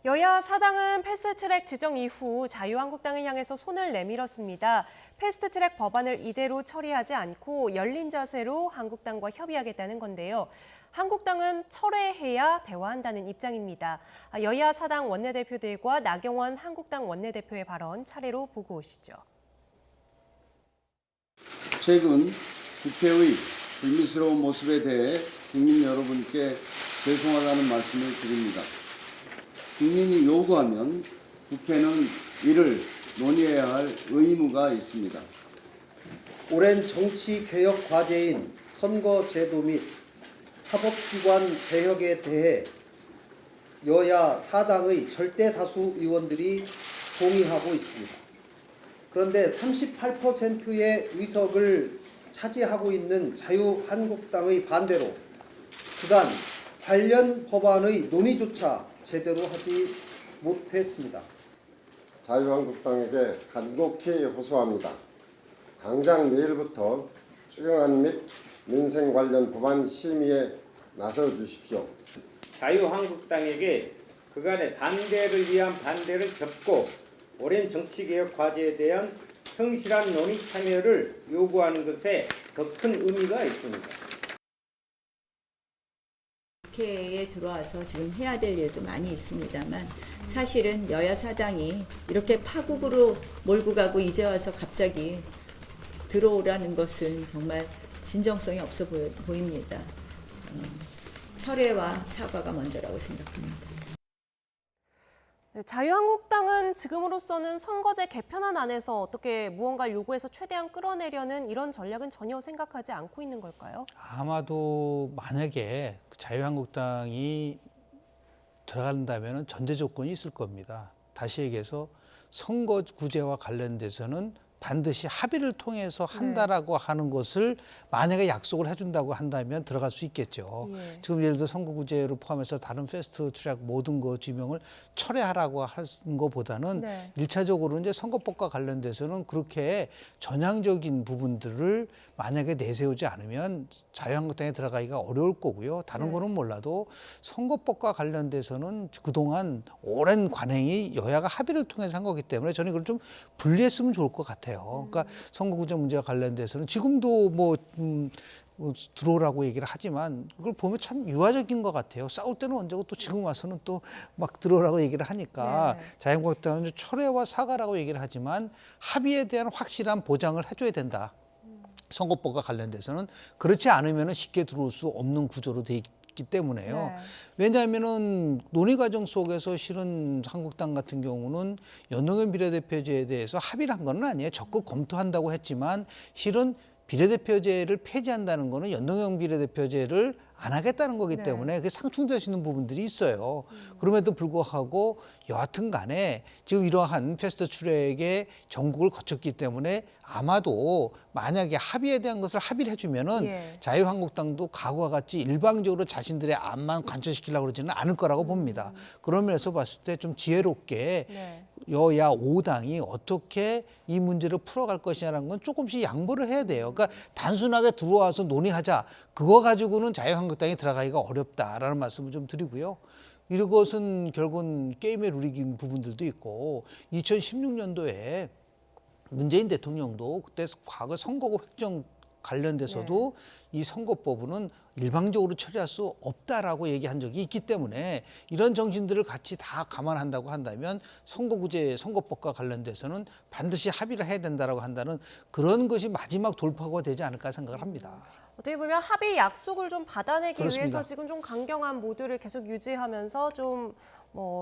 Speaker 1: 여야 사당은 패스트트랙 지정 이후 자유한국당을 향해서 손을 내밀었습니다. 패스트트랙 법안을 이대로 처리하지 않고 열린 자세로 한국당과 협의하겠다는 건데요. 한국당은 철회해야 대화한다는 입장입니다. 여야 사당 원내대표들과 나경원 한국당 원내대표의 발언 차례로 보고 오시죠.
Speaker 3: 최근 국회의 불미스러운 모습에 대해 국민 여러분께 죄송하다는 말씀을 드립니다. 국민이 요구하면 국회는 이를 논의해야 할 의무가 있습니다.
Speaker 4: 오랜 정치 개혁 과제인 선거제도 및 사법기관 개혁에 대해 여야 사당의 절대 다수 의원들이 동의하고 있습니다. 그런데 38%의 의석을 차지하고 있는 자유한국당의 반대로 그간 관련 법안의 논의조차 제대로 하지 못했습니다.
Speaker 7: 자유한국당에게 간곡히 호소합니다. 당장 내일부터 추경안 및 민생 관련 법안 심의에 나서 주십시오.
Speaker 18: 자유한국당에게 그간의 반대를 위한 반대를 접고 오랜 정치개혁 과제에 대한 성실한 논의 참여를 요구하는 것에 더 큰 의미가 있습니다.
Speaker 20: 국회에 들어와서 지금 해야 될 일도 많이 있습니다만 사실은 여야 사당이 이렇게 파국으로 몰고 가고 이제 와서 갑자기 들어오라는 것은 정말 진정성이 없어 보입니다. 철회와 사과가 먼저라고 생각합니다.
Speaker 1: 네, 자유한국당은 지금으로서는 선거제 개편안 안에서 어떻게 무언가를 요구해서 최대한 끌어내려는 이런 전략은 전혀 생각하지 않고 있는 걸까요?
Speaker 17: 아마도 만약에 자유한국당이 들어간다면 전제 조건이 있을 겁니다. 다시 얘기해서 선거구제와 관련돼서는 반드시 합의를 통해서 한다라고 하는 것을 만약에 약속을 해준다고 한다면 들어갈 수 있겠죠.
Speaker 1: 예.
Speaker 17: 지금 예를 들어 선거구제를 포함해서 다른 패스트 트랙 모든 거 지명을 철회하라고 하는 것보다는
Speaker 1: 네.
Speaker 17: 1차적으로 이제 선거법과 관련돼서는 그렇게 전향적인 부분들을 만약에 내세우지 않으면 자유한국당에 들어가기가 어려울 거고요. 다른 거는 몰라도 선거법과 관련돼서는 그동안 오랜 관행이 여야가 합의를 통해서 한 거기 때문에 저는 이걸 좀 분리했으면 좋을 것 같아요. 그러니까 선거구제 문제와 관련돼서는 지금도 뭐 들어오라고 얘기를 하지만 그걸 보면 참 유화적인 것 같아요. 싸울 때는 언제고 또 지금 와서는 또 막 들어오라고 얘기를 하니까 자유한국당은 철회와 사과라고 얘기를 하지만 합의에 대한 확실한 보장을 해줘야 된다. 선거법과 관련돼서는 그렇지 않으면 쉽게 들어올 수 없는 구조로 돼 있기 때문에요. 왜냐하면은 논의 과정 속에서 실은 한국당 같은 경우는 연동형 비례대표제에 대해서 합의를 한 건 아니에요. 적극 검토한다고 했지만 실은 비례대표제를 폐지한다는 거는 연동형 비례대표제를 안 하겠다는 거기 때문에 그게 상충되시는 부분들이 있어요. 그럼에도 불구하고 여하튼 간에 지금 이러한 패스트 트랙의 전국을 거쳤기 때문에 아마도 만약에 합의에 대한 것을 합의를 해주면은 자유한국당도 과거와 같이 일방적으로 자신들의 안만 관철시키려고 그러지는 않을 거라고 봅니다. 그런 면에서 봤을 때 좀 지혜롭게 여야 5당이 어떻게 이 문제를 풀어갈 것이냐는 건 조금씩 양보를 해야 돼요. 그러니까 단순하게 들어와서 논의하자. 그거 가지고는 자유한국당이 들어가기가 어렵다라는 말씀을 좀 드리고요. 이것은 결국은 게임의 룰이긴 부분들도 있고 2016년도에 문재인 대통령도 그때 과거 선거구 획정 관련돼서도 이 선거법은 일방적으로 처리할 수 없다라고 얘기한 적이 있기 때문에 이런 정신들을 같이 다 감안한다고 한다면 선거구제, 선거법과 관련돼서는 반드시 합의를 해야 된다라고 한다는 그런 것이 마지막 돌파구가 되지 않을까 생각을 합니다.
Speaker 1: 어떻게 보면 합의 약속을 좀 받아내기
Speaker 17: 그렇습니다.
Speaker 1: 위해서 지금 좀 강경한 모드를 계속 유지하면서 좀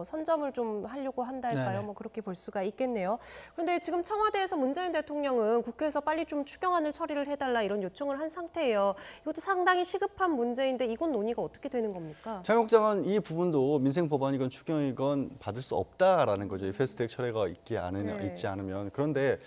Speaker 1: 선점을 좀 하려고 한달까요?
Speaker 17: 네네.
Speaker 1: 그렇게 볼 수가 있겠네요. 그런데 지금 청와대에서 문재인 대통령은 국회에서 빨리 좀 추경안을 처리를 해달라 이런 요청을 한 상태예요. 이것도 상당히 시급한 문제인데 이건 논의가 어떻게 되는 겁니까?
Speaker 13: 자유한국당은 이 부분도 민생 법안이건 추경이건 받을 수 없다라는 거죠. 이 패스트트랙 철회가 있지 않으면. 그런데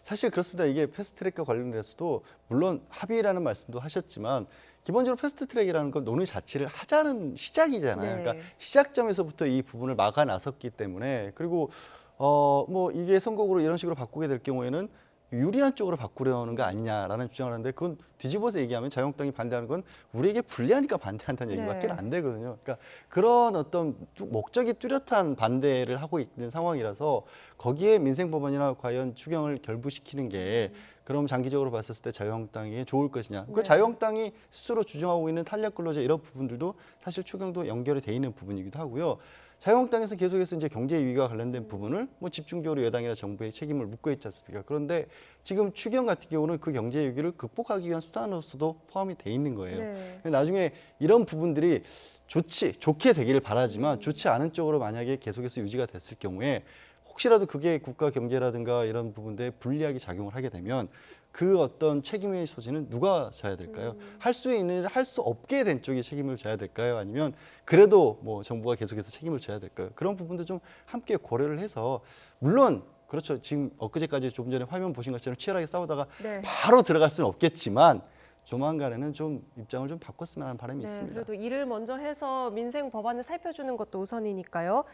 Speaker 13: 사실 그렇습니다. 이게 패스트트랙과 관련돼서도 물론 합의라는 말씀도 하셨지만 기본적으로 패스트트랙이라는 건 논의 자체를 하자는 시작이잖아요. 그러니까 시작점에서부터 이 부분을 막아 나섰기 때문에 그리고 뭐 이게 선거구로 이런 식으로 바꾸게 될 경우에는 유리한 쪽으로 바꾸려는 거 아니냐라는 주장을 하는데 그건 뒤집어서 얘기하면 자유한국당이 반대하는 건 우리에게 불리하니까 반대한다는 얘기밖에 안 되거든요. 그러니까 그런 어떤 목적이 뚜렷한 반대를 하고 있는 상황이라서 거기에 민생법안이나 과연 추경을 결부시키는 게 그럼 장기적으로 봤을 때 자유한국당이 좋을 것이냐. 그러니까 자유한국당이 스스로 주장하고 있는 탄력 근로자 이런 부분들도 사실 추경도 연결이 돼 있는 부분이기도 하고요. 자유한국당에서 계속해서 이제 경제 위기와 관련된 부분을 뭐 집중적으로 여당이나 정부의 책임을 묻고 있지 않습니까? 그런데 지금 추경 같은 경우는 그 경제 위기를 극복하기 위한 수단으로서도 포함이 돼 있는 거예요. 나중에 이런 부분들이 좋게 되기를 바라지만 좋지 않은 쪽으로 만약에 계속해서 유지가 됐을 경우에 혹시라도 그게 국가 경제라든가 이런 부분들에 불리하게 작용을 하게 되면 그 어떤 책임의 소지는 누가 져야 될까요? 할 수 있는 할 수 없게 된 쪽이 책임을 져야 될까요? 아니면 그래도 뭐 정부가 계속해서 책임을 져야 될까요? 그런 부분도 좀 함께 고려를 해서 물론 그렇죠. 지금 엊그제까지 조금 전에 화면 보신 것처럼 치열하게 싸우다가 바로 들어갈 수는 없겠지만 조만간에는 좀 입장을 좀 바꿨으면 하는 바람이 있습니다.
Speaker 1: 그래도 일을 먼저 해서 민생 법안을 살펴주는 것도 우선이니까요.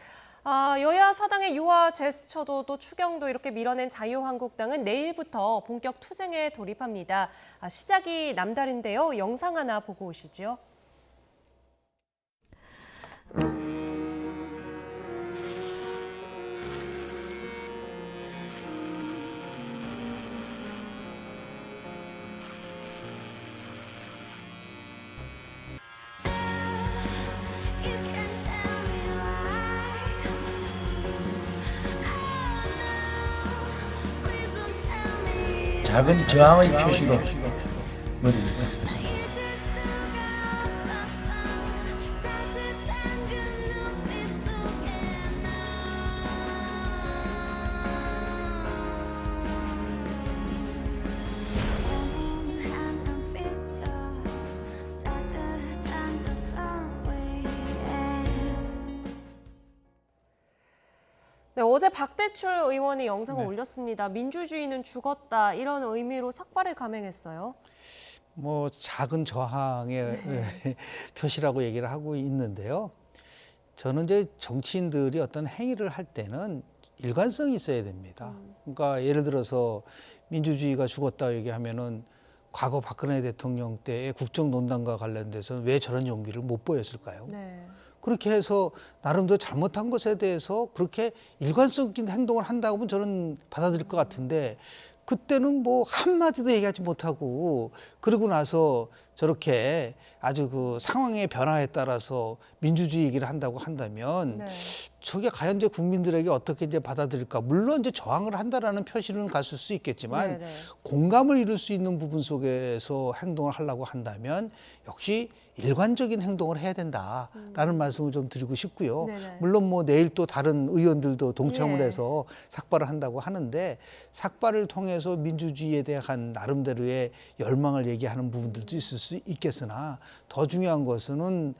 Speaker 1: 여야 사당의 유화 제스처도 또 추경도 이렇게 밀어낸 자유한국당은 내일부터 본격 투쟁에 돌입합니다. 시작이 남다른데요. 영상 하나 보고 오시죠.
Speaker 19: 작은 저항의 표시로 머리를 깎았습니다.
Speaker 1: 네, 어제 박대출 의원이 영상을
Speaker 17: 네.
Speaker 1: 올렸습니다. 민주주의는 죽었다 이런 의미로 삭발을 감행했어요.
Speaker 17: 뭐 작은 저항의 표시라고 얘기를 하고 있는데요. 저는 이제 정치인들이 어떤 행위를 할 때는 일관성이 있어야 됩니다. 그러니까 예를 들어서 민주주의가 죽었다 얘기하면은 과거 박근혜 대통령 때의 국정농단과 관련돼서 왜 저런 용기를 못 보였을까요?
Speaker 1: 네.
Speaker 17: 그렇게 해서 나름대로 잘못한 것에 대해서 그렇게 일관성 있는 행동을 한다고 하면 저는 받아들일 것 같은데 그때는 뭐 한마디도 얘기하지 못하고 그러고 나서 저렇게 아주 그 상황의 변화에 따라서 민주주의 얘기를 한다고 한다면
Speaker 1: 네.
Speaker 17: 저게 과연 이제 국민들에게 어떻게 이제 받아들일까? 물론 이제 저항을 한다라는 표시는 갔을 수 있겠지만
Speaker 1: 네네.
Speaker 17: 공감을 이룰 수 있는 부분 속에서 행동을 하려고 한다면 역시 일관적인 행동을 해야 된다라는 말씀을 좀 드리고 싶고요.
Speaker 1: 네네.
Speaker 17: 물론 뭐 내일 또 다른 의원들도 동참을
Speaker 1: 예.
Speaker 17: 해서 삭발을 한다고 하는데 삭발을 통해서 민주주의에 대한 나름대로의 열망을 얘기하는 부분들도 있을 수 있겠으나 더 중요한 것은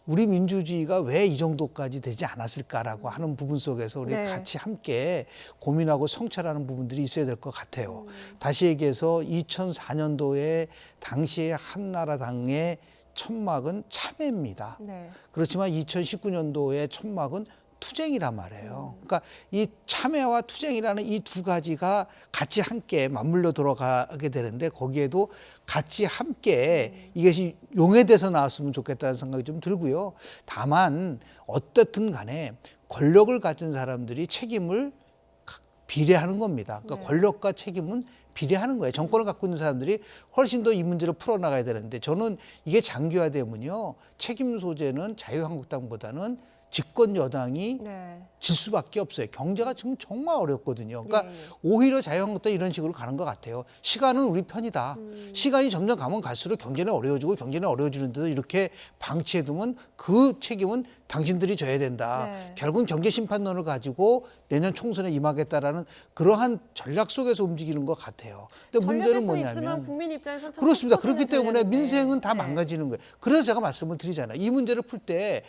Speaker 17: 우리 민주주의가 왜 이 정도까지 되지 않았을까라고 하는 부분 속에서 우리
Speaker 1: 네.
Speaker 17: 같이 함께 고민하고 성찰하는 부분들이 있어야 될 것 같아요. 다시 얘기해서 2004년도에 당시의 한나라당의 천막은 참여입니다.
Speaker 1: 네.
Speaker 17: 그렇지만 2019년도의 천막은 투쟁이란 말이에요. 그러니까 이 참여와 투쟁이라는 이 두 가지가 같이 함께 맞물려 들어가게 되는데 거기에도 같이 함께 이것이 용해돼서 나왔으면 좋겠다는 생각이 좀 들고요. 다만 어떻든 간에 권력을 가진 사람들이 책임을 비례하는 겁니다. 그러니까 권력과 책임은 비례하는 거예요. 정권을 갖고 있는 사람들이 훨씬 더 이 문제를 풀어나가야 되는데 저는 이게 장기화되면요. 책임 소재는 자유한국당보다는 집권 여당이
Speaker 1: 네.
Speaker 17: 질 수밖에 없어요. 경제가 지금 정말 어렵거든요. 그러니까
Speaker 1: 네.
Speaker 17: 오히려 자유한국당 이런 식으로 가는 것 같아요. 시간은 우리 편이다. 시간이 점점 가면 갈수록 경제는 어려워지고 경제는 어려워지는데도 이렇게 방치해두면 그 책임은 당신들이 져야 된다.
Speaker 1: 네.
Speaker 17: 결국은 경제심판론을 가지고 내년 총선에 임하겠다라는 그러한 전략 속에서 움직이는 것 같아요. 근데 문제는
Speaker 1: 전략일 수는 있지만
Speaker 17: 뭐냐면
Speaker 1: 국민 입장에서는 참
Speaker 17: 그렇습니다.
Speaker 1: 속
Speaker 17: 그렇기
Speaker 1: 터지는
Speaker 17: 때문에
Speaker 1: 전략인데.
Speaker 17: 민생은 다
Speaker 1: 네.
Speaker 17: 망가지는 거예요. 그래서 제가 말씀을 드리잖아요. 이 문제를 풀 때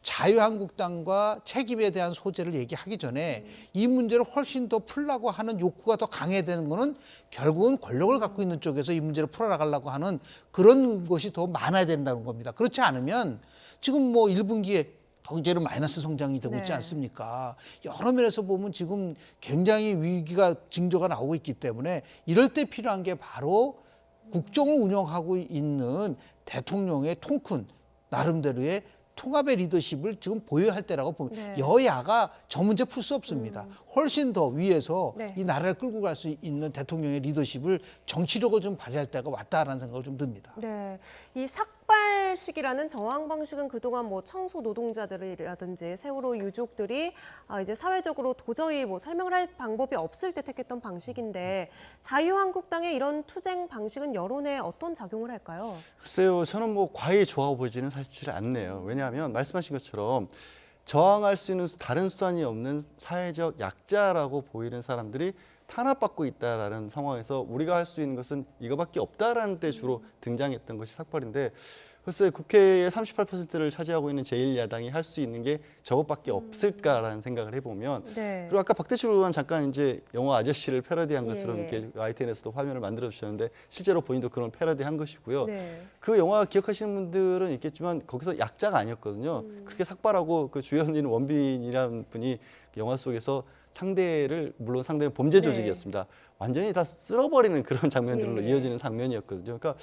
Speaker 17: 자유한국당과 책임에 대한 소재를 얘기하기 전에 이 문제를 훨씬 더 풀려고 하는 욕구가 더 강해되는 거는 결국은 권력을 갖고 있는 쪽에서 이 문제를 풀어나가려고 하는 그런 것이 더 많아야 된다는 겁니다. 그렇지 않으면 지금 뭐 1분기에 경제는 마이너스 성장이 되고 있지
Speaker 1: 네.
Speaker 17: 않습니까? 여러 면에서 보면 지금 굉장히 위기가 징조가 나오고 있기 때문에 이럴 때 필요한 게 바로 국정을 운영하고 있는 대통령의 통큰 나름대로의 통합의 리더십을 지금 보여야 할 때라고 봅니다.
Speaker 1: 네.
Speaker 17: 여야가 저 문제 풀 수 없습니다. 훨씬 더 위에서
Speaker 1: 네.
Speaker 17: 이 나라를 끌고 갈 수 있는 대통령의 리더십을 정치력을 좀 발휘할 때가 왔다라는 생각을 좀 듭니다.
Speaker 1: 네, 이 삭발식이라는 저항 방식은 그동안 뭐 청소 노동자들이라든지 세월호 유족들이 이제 사회적으로 도저히 뭐 설명을 할 방법이 없을 때 택했던 방식인데 자유한국당의 이런 투쟁 방식은 여론에 어떤 작용을 할까요?
Speaker 13: 글쎄요, 저는 뭐 과히 좋아 보이지는 사실 않네요. 왜냐하면 말씀하신 것처럼 저항할 수 있는 다른 수단이 없는 사회적 약자라고 보이는 사람들이 탄압받고 있다라는 상황에서 우리가 할 수 있는 것은 이거밖에 없다라는 때 주로 등장했던 것이 삭발인데 글쎄 국회의 38%를 차지하고 있는 제1야당이 할 수 있는 게 저것밖에 없을까라는 생각을 해보면
Speaker 1: 네.
Speaker 13: 그리고 아까 박대출 의원 잠깐 이제 영화 아저씨를 패러디한 것처럼
Speaker 1: 예.
Speaker 13: 이렇게 YTN에서도 화면을 만들어 주셨는데 실제로 본인도 그런 패러디한 것이고요.
Speaker 1: 네.
Speaker 13: 그 영화 기억하시는 분들은 있겠지만 거기서 약자가 아니었거든요. 그렇게 삭발하고 그 주연인 원빈이라는 분이 영화 속에서 상대를 물론 상대는 범죄 조직이었습니다. 완전히 다 쓸어버리는 그런 장면들로
Speaker 1: 예.
Speaker 13: 이어지는 장면이었거든요. 그러니까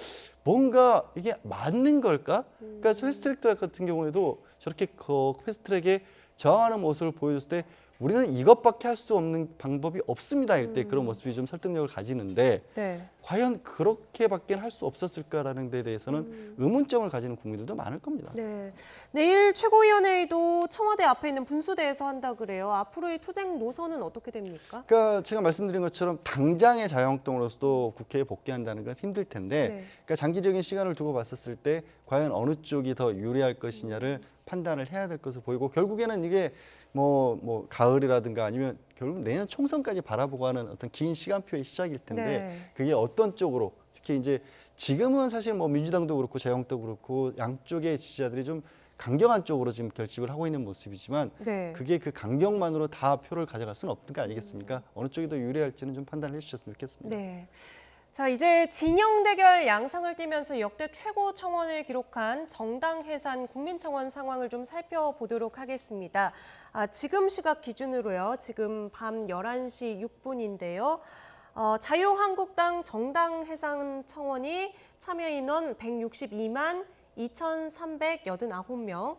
Speaker 13: 뭔가 이게 맞는 걸까? 그러니까 패스트트랙 같은 경우에도 저렇게 패스트트랙에 저항하는 모습을 보여줬을 때 우리는 이것밖에 할 수 없는 방법이 없습니다. 일 때 그런 모습이 좀 설득력을 가지는데
Speaker 1: 네.
Speaker 13: 과연 그렇게밖에 할 수 없었을까라는 데 대해서는 의문점을 가지는 국민들도 많을 겁니다.
Speaker 1: 네. 내일 최고위원회의도 청와대 앞에 있는 분수대에서 한다 그래요. 앞으로의 투쟁 노선은 어떻게 됩니까?
Speaker 13: 그러니까 제가 말씀드린 것처럼 당장의 자유한국당으로서도 국회에 복귀한다는 건 힘들 텐데
Speaker 1: 네.
Speaker 13: 그러니까 장기적인 시간을 두고 봤었을 때 과연 어느 쪽이 더 유리할 것이냐를 판단을 해야 될 것으로 보이고 결국에는 이게 뭐 가을이라든가 아니면 결국 내년 총선까지 바라보고 하는 어떤 긴 시간표의 시작일 텐데
Speaker 1: 네.
Speaker 13: 그게 어떤 쪽으로 특히 이제 지금은 사실 뭐 민주당도 그렇고 자유한국당도 그렇고 양쪽의 지지자들이 좀 강경한 쪽으로 지금 결집을 하고 있는 모습이지만
Speaker 1: 네.
Speaker 13: 그게 그 강경만으로 다 표를 가져갈 수는 없는 거 아니겠습니까? 어느 쪽이 더 유리할지는 좀 판단을 해주셨으면 좋겠습니다.
Speaker 1: 네. 자, 이제 진영 대결 양상을 띠면서 역대 최고 청원을 기록한 정당 해산 국민청원 상황을 좀 살펴보도록 하겠습니다. 지금 시각 기준으로요. 지금 밤 11시 6분인데요. 자유한국당 정당 해산 청원이 참여 인원 162만 2,389명,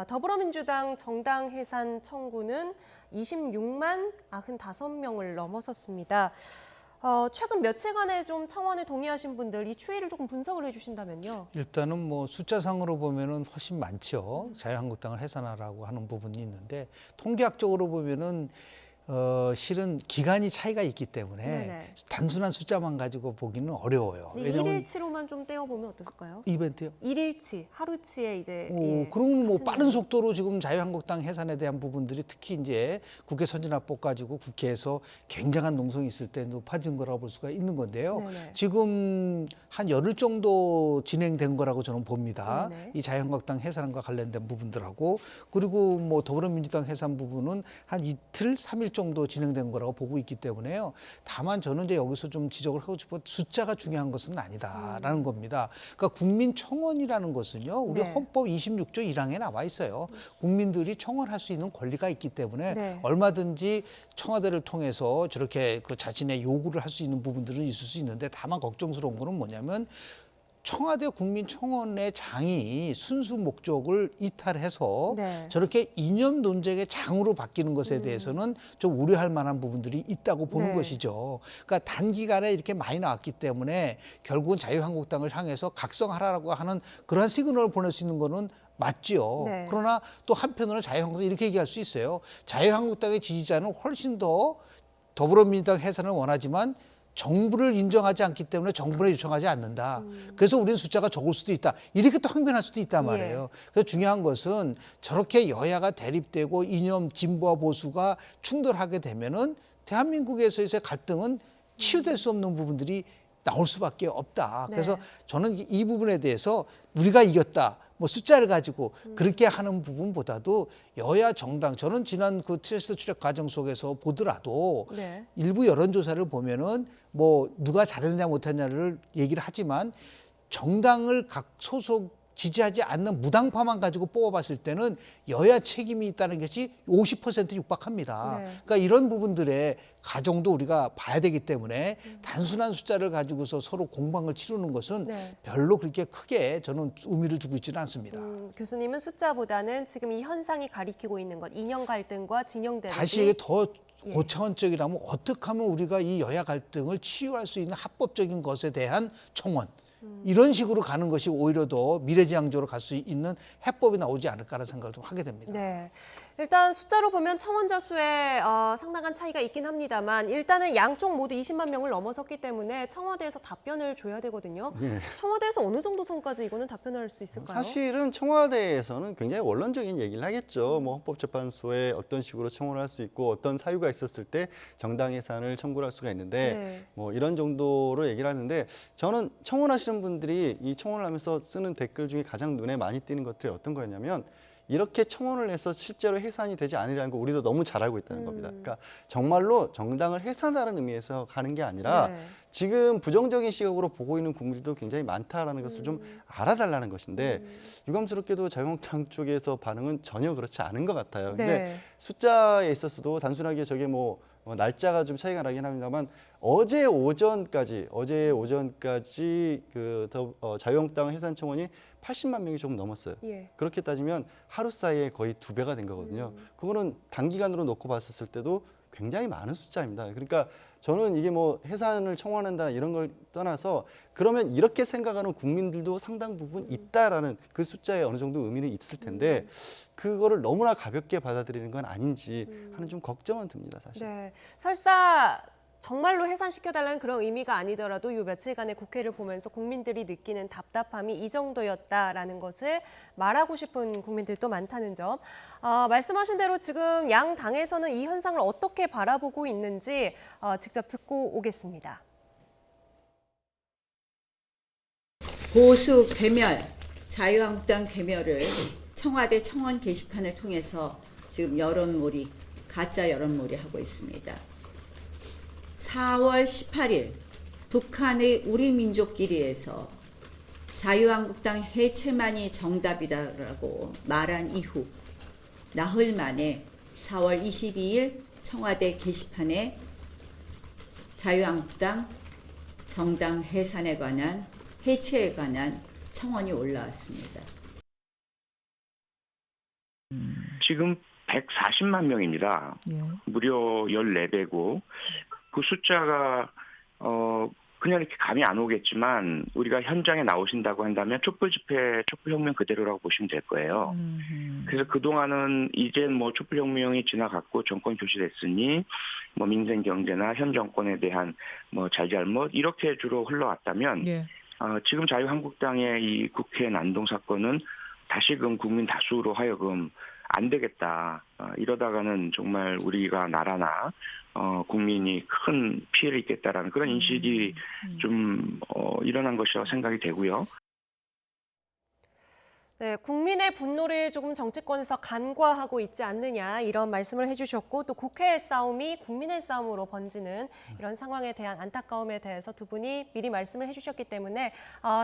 Speaker 1: 더불어민주당 정당 해산 청구는 26만 95명을 넘어섰습니다. 최근 며칠간에 좀 청원에 동의하신 분들 이 추이를 조금 분석을 해주신다면요.
Speaker 17: 일단은 뭐 숫자상으로 보면은 훨씬 많죠. 자유한국당을 해산하라고 하는 부분이 있는데 통계학적으로 보면은 실은 기간이 차이가 있기 때문에
Speaker 1: 네네.
Speaker 17: 단순한 숫자만 가지고 보기는 어려워요.
Speaker 1: 왜냐면 1일치로만 좀 떼어보면 어떨까요?
Speaker 17: 이벤트요?
Speaker 1: 1일치, 하루치에 이제
Speaker 17: 그럼 뭐 빠른 속도로 지금 자유한국당 해산에 대한 부분들이 특히 이제 국회 선진화법 가지고 국회에서 굉장한 농성이 있을 때 높아진 거라고 볼 수가 있는 건데요.
Speaker 1: 네네.
Speaker 17: 지금 한 열흘 정도 진행된 거라고 저는 봅니다.
Speaker 1: 네네.
Speaker 17: 이 자유한국당 해산과 관련된 부분들하고 그리고 뭐 더불어민주당 해산 부분은 한 이틀, 3일 정도 진행된 거라고 보고 있기 때문에요. 다만 저는 이제 여기서 좀 지적을 하고 싶어 숫자가 중요한 것은 아니다라는 겁니다. 그러니까 국민청원이라는 것은요. 우리
Speaker 1: 네.
Speaker 17: 헌법 26조 1항에 나와 있어요. 국민들이 청원할 수 있는 권리가 있기 때문에
Speaker 1: 네.
Speaker 17: 얼마든지 청와대를 통해서 저렇게 그 자신의 요구를 할 수 있는 부분들은 있을 수 있는데 다만 걱정스러운 거는 뭐냐면 청와대 국민청원의 장이 순수 목적을 이탈해서
Speaker 1: 네.
Speaker 17: 저렇게 이념 논쟁의 장으로 바뀌는 것에 대해서는 좀 우려할 만한 부분들이 있다고 보는
Speaker 1: 네.
Speaker 17: 것이죠. 그러니까 단기간에 이렇게 많이 나왔기 때문에 결국은 자유한국당을 향해서 각성하라고 하는 그러한 시그널을 보낼 수 있는 거는 맞지요.
Speaker 1: 네.
Speaker 17: 그러나 또 한편으로는 자유한국당 이렇게 얘기할 수 있어요. 자유한국당의 지지자는 훨씬 더 더불어민주당 해산을 원하지만 정부를 인정하지 않기 때문에 정부를 요청하지 않는다. 그래서 우리는 숫자가 적을 수도 있다. 이렇게 또 항변할 수도 있단 말이에요.
Speaker 1: 예.
Speaker 17: 그래서 중요한 것은 저렇게 여야가 대립되고 이념 진보와 보수가 충돌하게 되면은 대한민국에서의 갈등은 치유될 수 없는 부분들이 나올 수밖에 없다.
Speaker 1: 네.
Speaker 17: 그래서 저는 이 부분에 대해서 우리가 이겼다. 뭐 숫자를 가지고 그렇게 하는 부분보다도 여야 정당 저는 지난 그 트레스 출력 과정 속에서 보더라도
Speaker 1: 네.
Speaker 17: 일부 여론조사를 보면은 뭐 누가 잘했느냐 못했냐를 얘기를 하지만 정당을 각 소속 지지하지 않는 무당파만 가지고 뽑아봤을 때는 여야 책임이 있다는 것이 50% 육박합니다.
Speaker 1: 네.
Speaker 17: 그러니까 이런 부분들의 가정도 우리가 봐야 되기 때문에 단순한 숫자를 가지고서 서로 공방을 치르는 것은
Speaker 1: 네.
Speaker 17: 별로 그렇게 크게 저는 의미를 두고 있지는 않습니다.
Speaker 1: 교수님은 숫자보다는 지금 이 현상이 가리키고 있는 것, 이념 갈등과 진영 대립이
Speaker 17: 다시 이게 더
Speaker 1: 예.
Speaker 17: 고차원적이라면 어떻게 하면 우리가 이 여야 갈등을 치유할 수 있는 합법적인 것에 대한 청원 이런 식으로 가는 것이 오히려 더 미래지향적으로 갈 수 있는 해법이 나오지 않을까라는 생각을 좀 하게 됩니다.
Speaker 1: 네, 일단 숫자로 보면 청원자 수에 상당한 차이가 있긴 합니다만 일단은 양쪽 모두 20만 명을 넘어섰기 때문에 청와대에서 답변을 줘야 되거든요.
Speaker 13: 예.
Speaker 1: 청와대에서 어느 정도 선까지 이거는 답변할 수 있을까요?
Speaker 13: 사실은 청와대에서는 굉장히 원론적인 얘기를 하겠죠. 뭐 헌법재판소에 어떤 식으로 청원을 할 수 있고 어떤 사유가 있었을 때 정당 해산을 청구를 할 수가 있는데
Speaker 1: 네.
Speaker 13: 뭐 이런 정도로 얘기를 하는데 저는 청원하시는 분들이 이 청원을 하면서 쓰는 댓글 중에 가장 눈에 많이 띄는 것들이 어떤 거였냐면 이렇게 청원을 해서 실제로 해산이 되지 않으리라는 거 우리도 너무 잘 알고 있다는 겁니다. 그러니까 정말로 정당을 해산하는 의미에서 가는 게 아니라
Speaker 1: 네.
Speaker 13: 지금 부정적인 시각으로 보고 있는 국민들도 굉장히 많다라는 것을 좀 알아달라는 것인데 유감스럽게도 자유한국당 쪽에서 반응은 전혀 그렇지 않은 것 같아요. 근데
Speaker 1: 네.
Speaker 13: 숫자에 있어서도 단순하게 저게 뭐 날짜가 좀 차이가 나긴 합니다만 어제 오전까지 그 자유한국당 해산 청원이 80만 명이 조금 넘었어요.
Speaker 1: 예.
Speaker 13: 그렇게 따지면 하루 사이에 거의 2배가 된 거거든요. 그거는 단기간으로 놓고 봤을 때도 굉장히 많은 숫자입니다. 그러니까 저는 이게 뭐 해산을 청원한다 이런 걸 떠나서 그러면 이렇게 생각하는 국민들도 상당 부분 있다라는 그 숫자에 어느 정도 의미는 있을 텐데 그거를 너무나 가볍게 받아들이는 건 아닌지 하는 좀 걱정은 듭니다, 사실.
Speaker 1: 네, 설사 정말로 해산시켜달라는 그런 의미가 아니더라도 이 며칠간의 국회를 보면서 국민들이 느끼는 답답함이 이 정도였다라는 것을 말하고 싶은 국민들도 많다는 점. 말씀하신 대로 지금 양 당에서는 이 현상을 어떻게 바라보고 있는지 직접 듣고 오겠습니다.
Speaker 20: 보수 괴멸, 자유한국당 괴멸을 청와대 청원 게시판을 통해서 지금 여론몰이, 가짜 여론몰이 하고 있습니다. 4월 18일 북한의 우리 민족끼리에서 자유한국당 해체만이 정답이다라고 말한 이후 나흘 만에 4월 22일 청와대 게시판에 자유한국당 정당 해산에 관한, 해체에 관한 청원이 올라왔습니다.
Speaker 5: 지금 140만 명입니다. 무려 14배고 그 숫자가 그냥 이렇게 감이 안 오겠지만 우리가 현장에 나오신다고 한다면 촛불 집회, 촛불혁명 그대로라고 보시면 될 거예요. 그래서 그동안은 이제 뭐 촛불혁명이 지나갔고 정권 교체됐으니 뭐 민생 경제나 현 정권에 대한 뭐 잘잘못 이렇게 주로 흘러왔다면 지금 자유한국당의 이 국회 난동 사건은 다시금 국민 다수로 하여금 안 되겠다. 이러다가는 정말 우리가 나라나 국민이 큰 피해를 입겠다라는 그런 인식이 좀 일어난 것이라고 생각이 되고요.
Speaker 1: 네, 국민의 분노를 조금 정치권에서 간과하고 있지 않느냐 이런 말씀을 해주셨고 또 국회의 싸움이 국민의 싸움으로 번지는 이런 상황에 대한 안타까움에 대해서 두 분이 미리 말씀을 해주셨기 때문에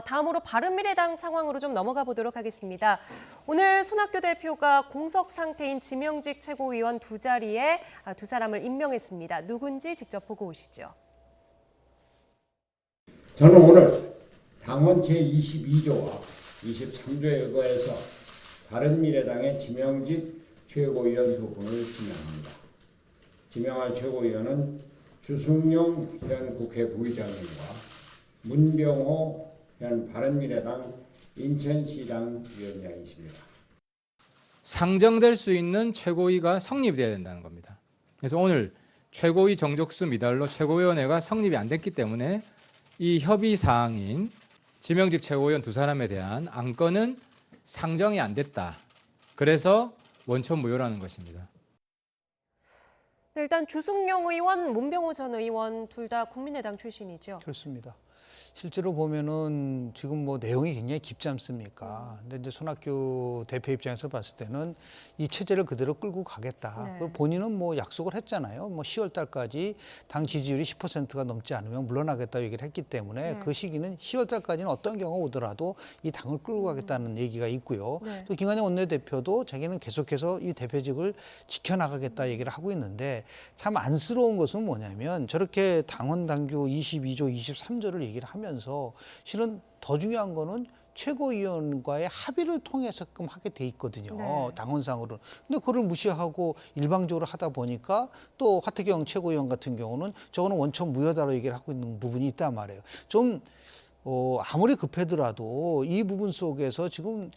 Speaker 1: 다음으로 바른미래당 상황으로 좀 넘어가 보도록 하겠습니다. 오늘 손학규 대표가 공석 상태인 지명직 최고위원 두 자리에 두 사람을 임명했습니다. 누군지 직접 보고 오시죠.
Speaker 21: 저는 오늘 당원 제22조와 23조에 의거해서 바른미래당의 지명직 최고위원 후보를 지명합니다. 지명할 최고위원은 주승용 현 국회 부의장님과 문병호 현 바른미래당 인천시당 위원장이십니다.
Speaker 22: 상정될 수 있는 최고위가 성립돼야 된다는 겁니다. 그래서 오늘 최고위 정족수 미달로 최고위원회가 성립이 안 됐기 때문에 이 협의 사항인 지명직 최고위원 두 사람에 대한 안건은 상정이 안 됐다. 그래서 원천 무효라는 것입니다.
Speaker 1: 네, 일단 주승용 의원, 문병호 전 의원 둘 다 국민의당 출신이죠.
Speaker 17: 그렇습니다. 실제로 보면은 지금 뭐 내용이 굉장히 깊지 않습니까? 근데 이제 손학규 대표 입장에서 봤을 때는 이 체제를 그대로 끌고 가겠다.
Speaker 1: 네.
Speaker 17: 본인은 뭐 약속을 했잖아요. 뭐 10월 달까지 당 지지율이 10%가 넘지 않으면 물러나겠다 얘기를 했기 때문에 그 시기는 10월 달까지는 어떤 경우가 오더라도 이 당을 끌고 가겠다는 얘기가 있고요. 또 김관영 원내대표도 자기는 계속해서 이 대표직을 지켜나가겠다 얘기를 하고 있는데 참 안쓰러운 것은 뭐냐면 저렇게 당원 당규 22조, 23조를 얘기를 하면서 실은 더 중요한 거는 최고위원과의 합의를 통해서끔 하게 돼 있거든요. 당원상으로는. 근데 그걸 무시하고 일방적으로 하다 보니까 또 하태경 최고위원 같은 경우는 저거는 원천 무효다로 얘기를 하고 있는 부분이 있단 말이에요. 좀 아무리 급하더라도 이 부분 속에서 지금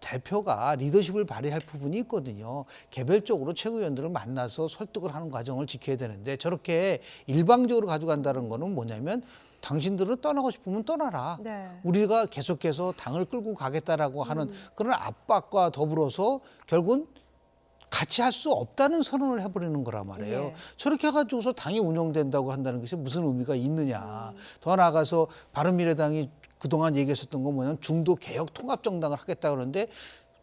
Speaker 17: 대표가 리더십을 발휘할 부분이 있거든요. 개별적으로 최고위원들을 만나서 설득을 하는 과정을 지켜야 되는데 저렇게 일방적으로 가져간다는 거는 뭐냐면 당신들은 떠나고 싶으면 떠나라. 우리가 계속해서 당을 끌고 가겠다라고 하는 그런 압박과 더불어서 결국은 같이 할 수 없다는 선언을 해버리는 거란 말이에요. 저렇게 해가지고서 당이 운영된다고 한다는 것이 무슨 의미가 있느냐. 더 나아가서 바른미래당이 그동안 얘기했었던 건 뭐냐면 중도 개혁 통합정당을 하겠다 그러는데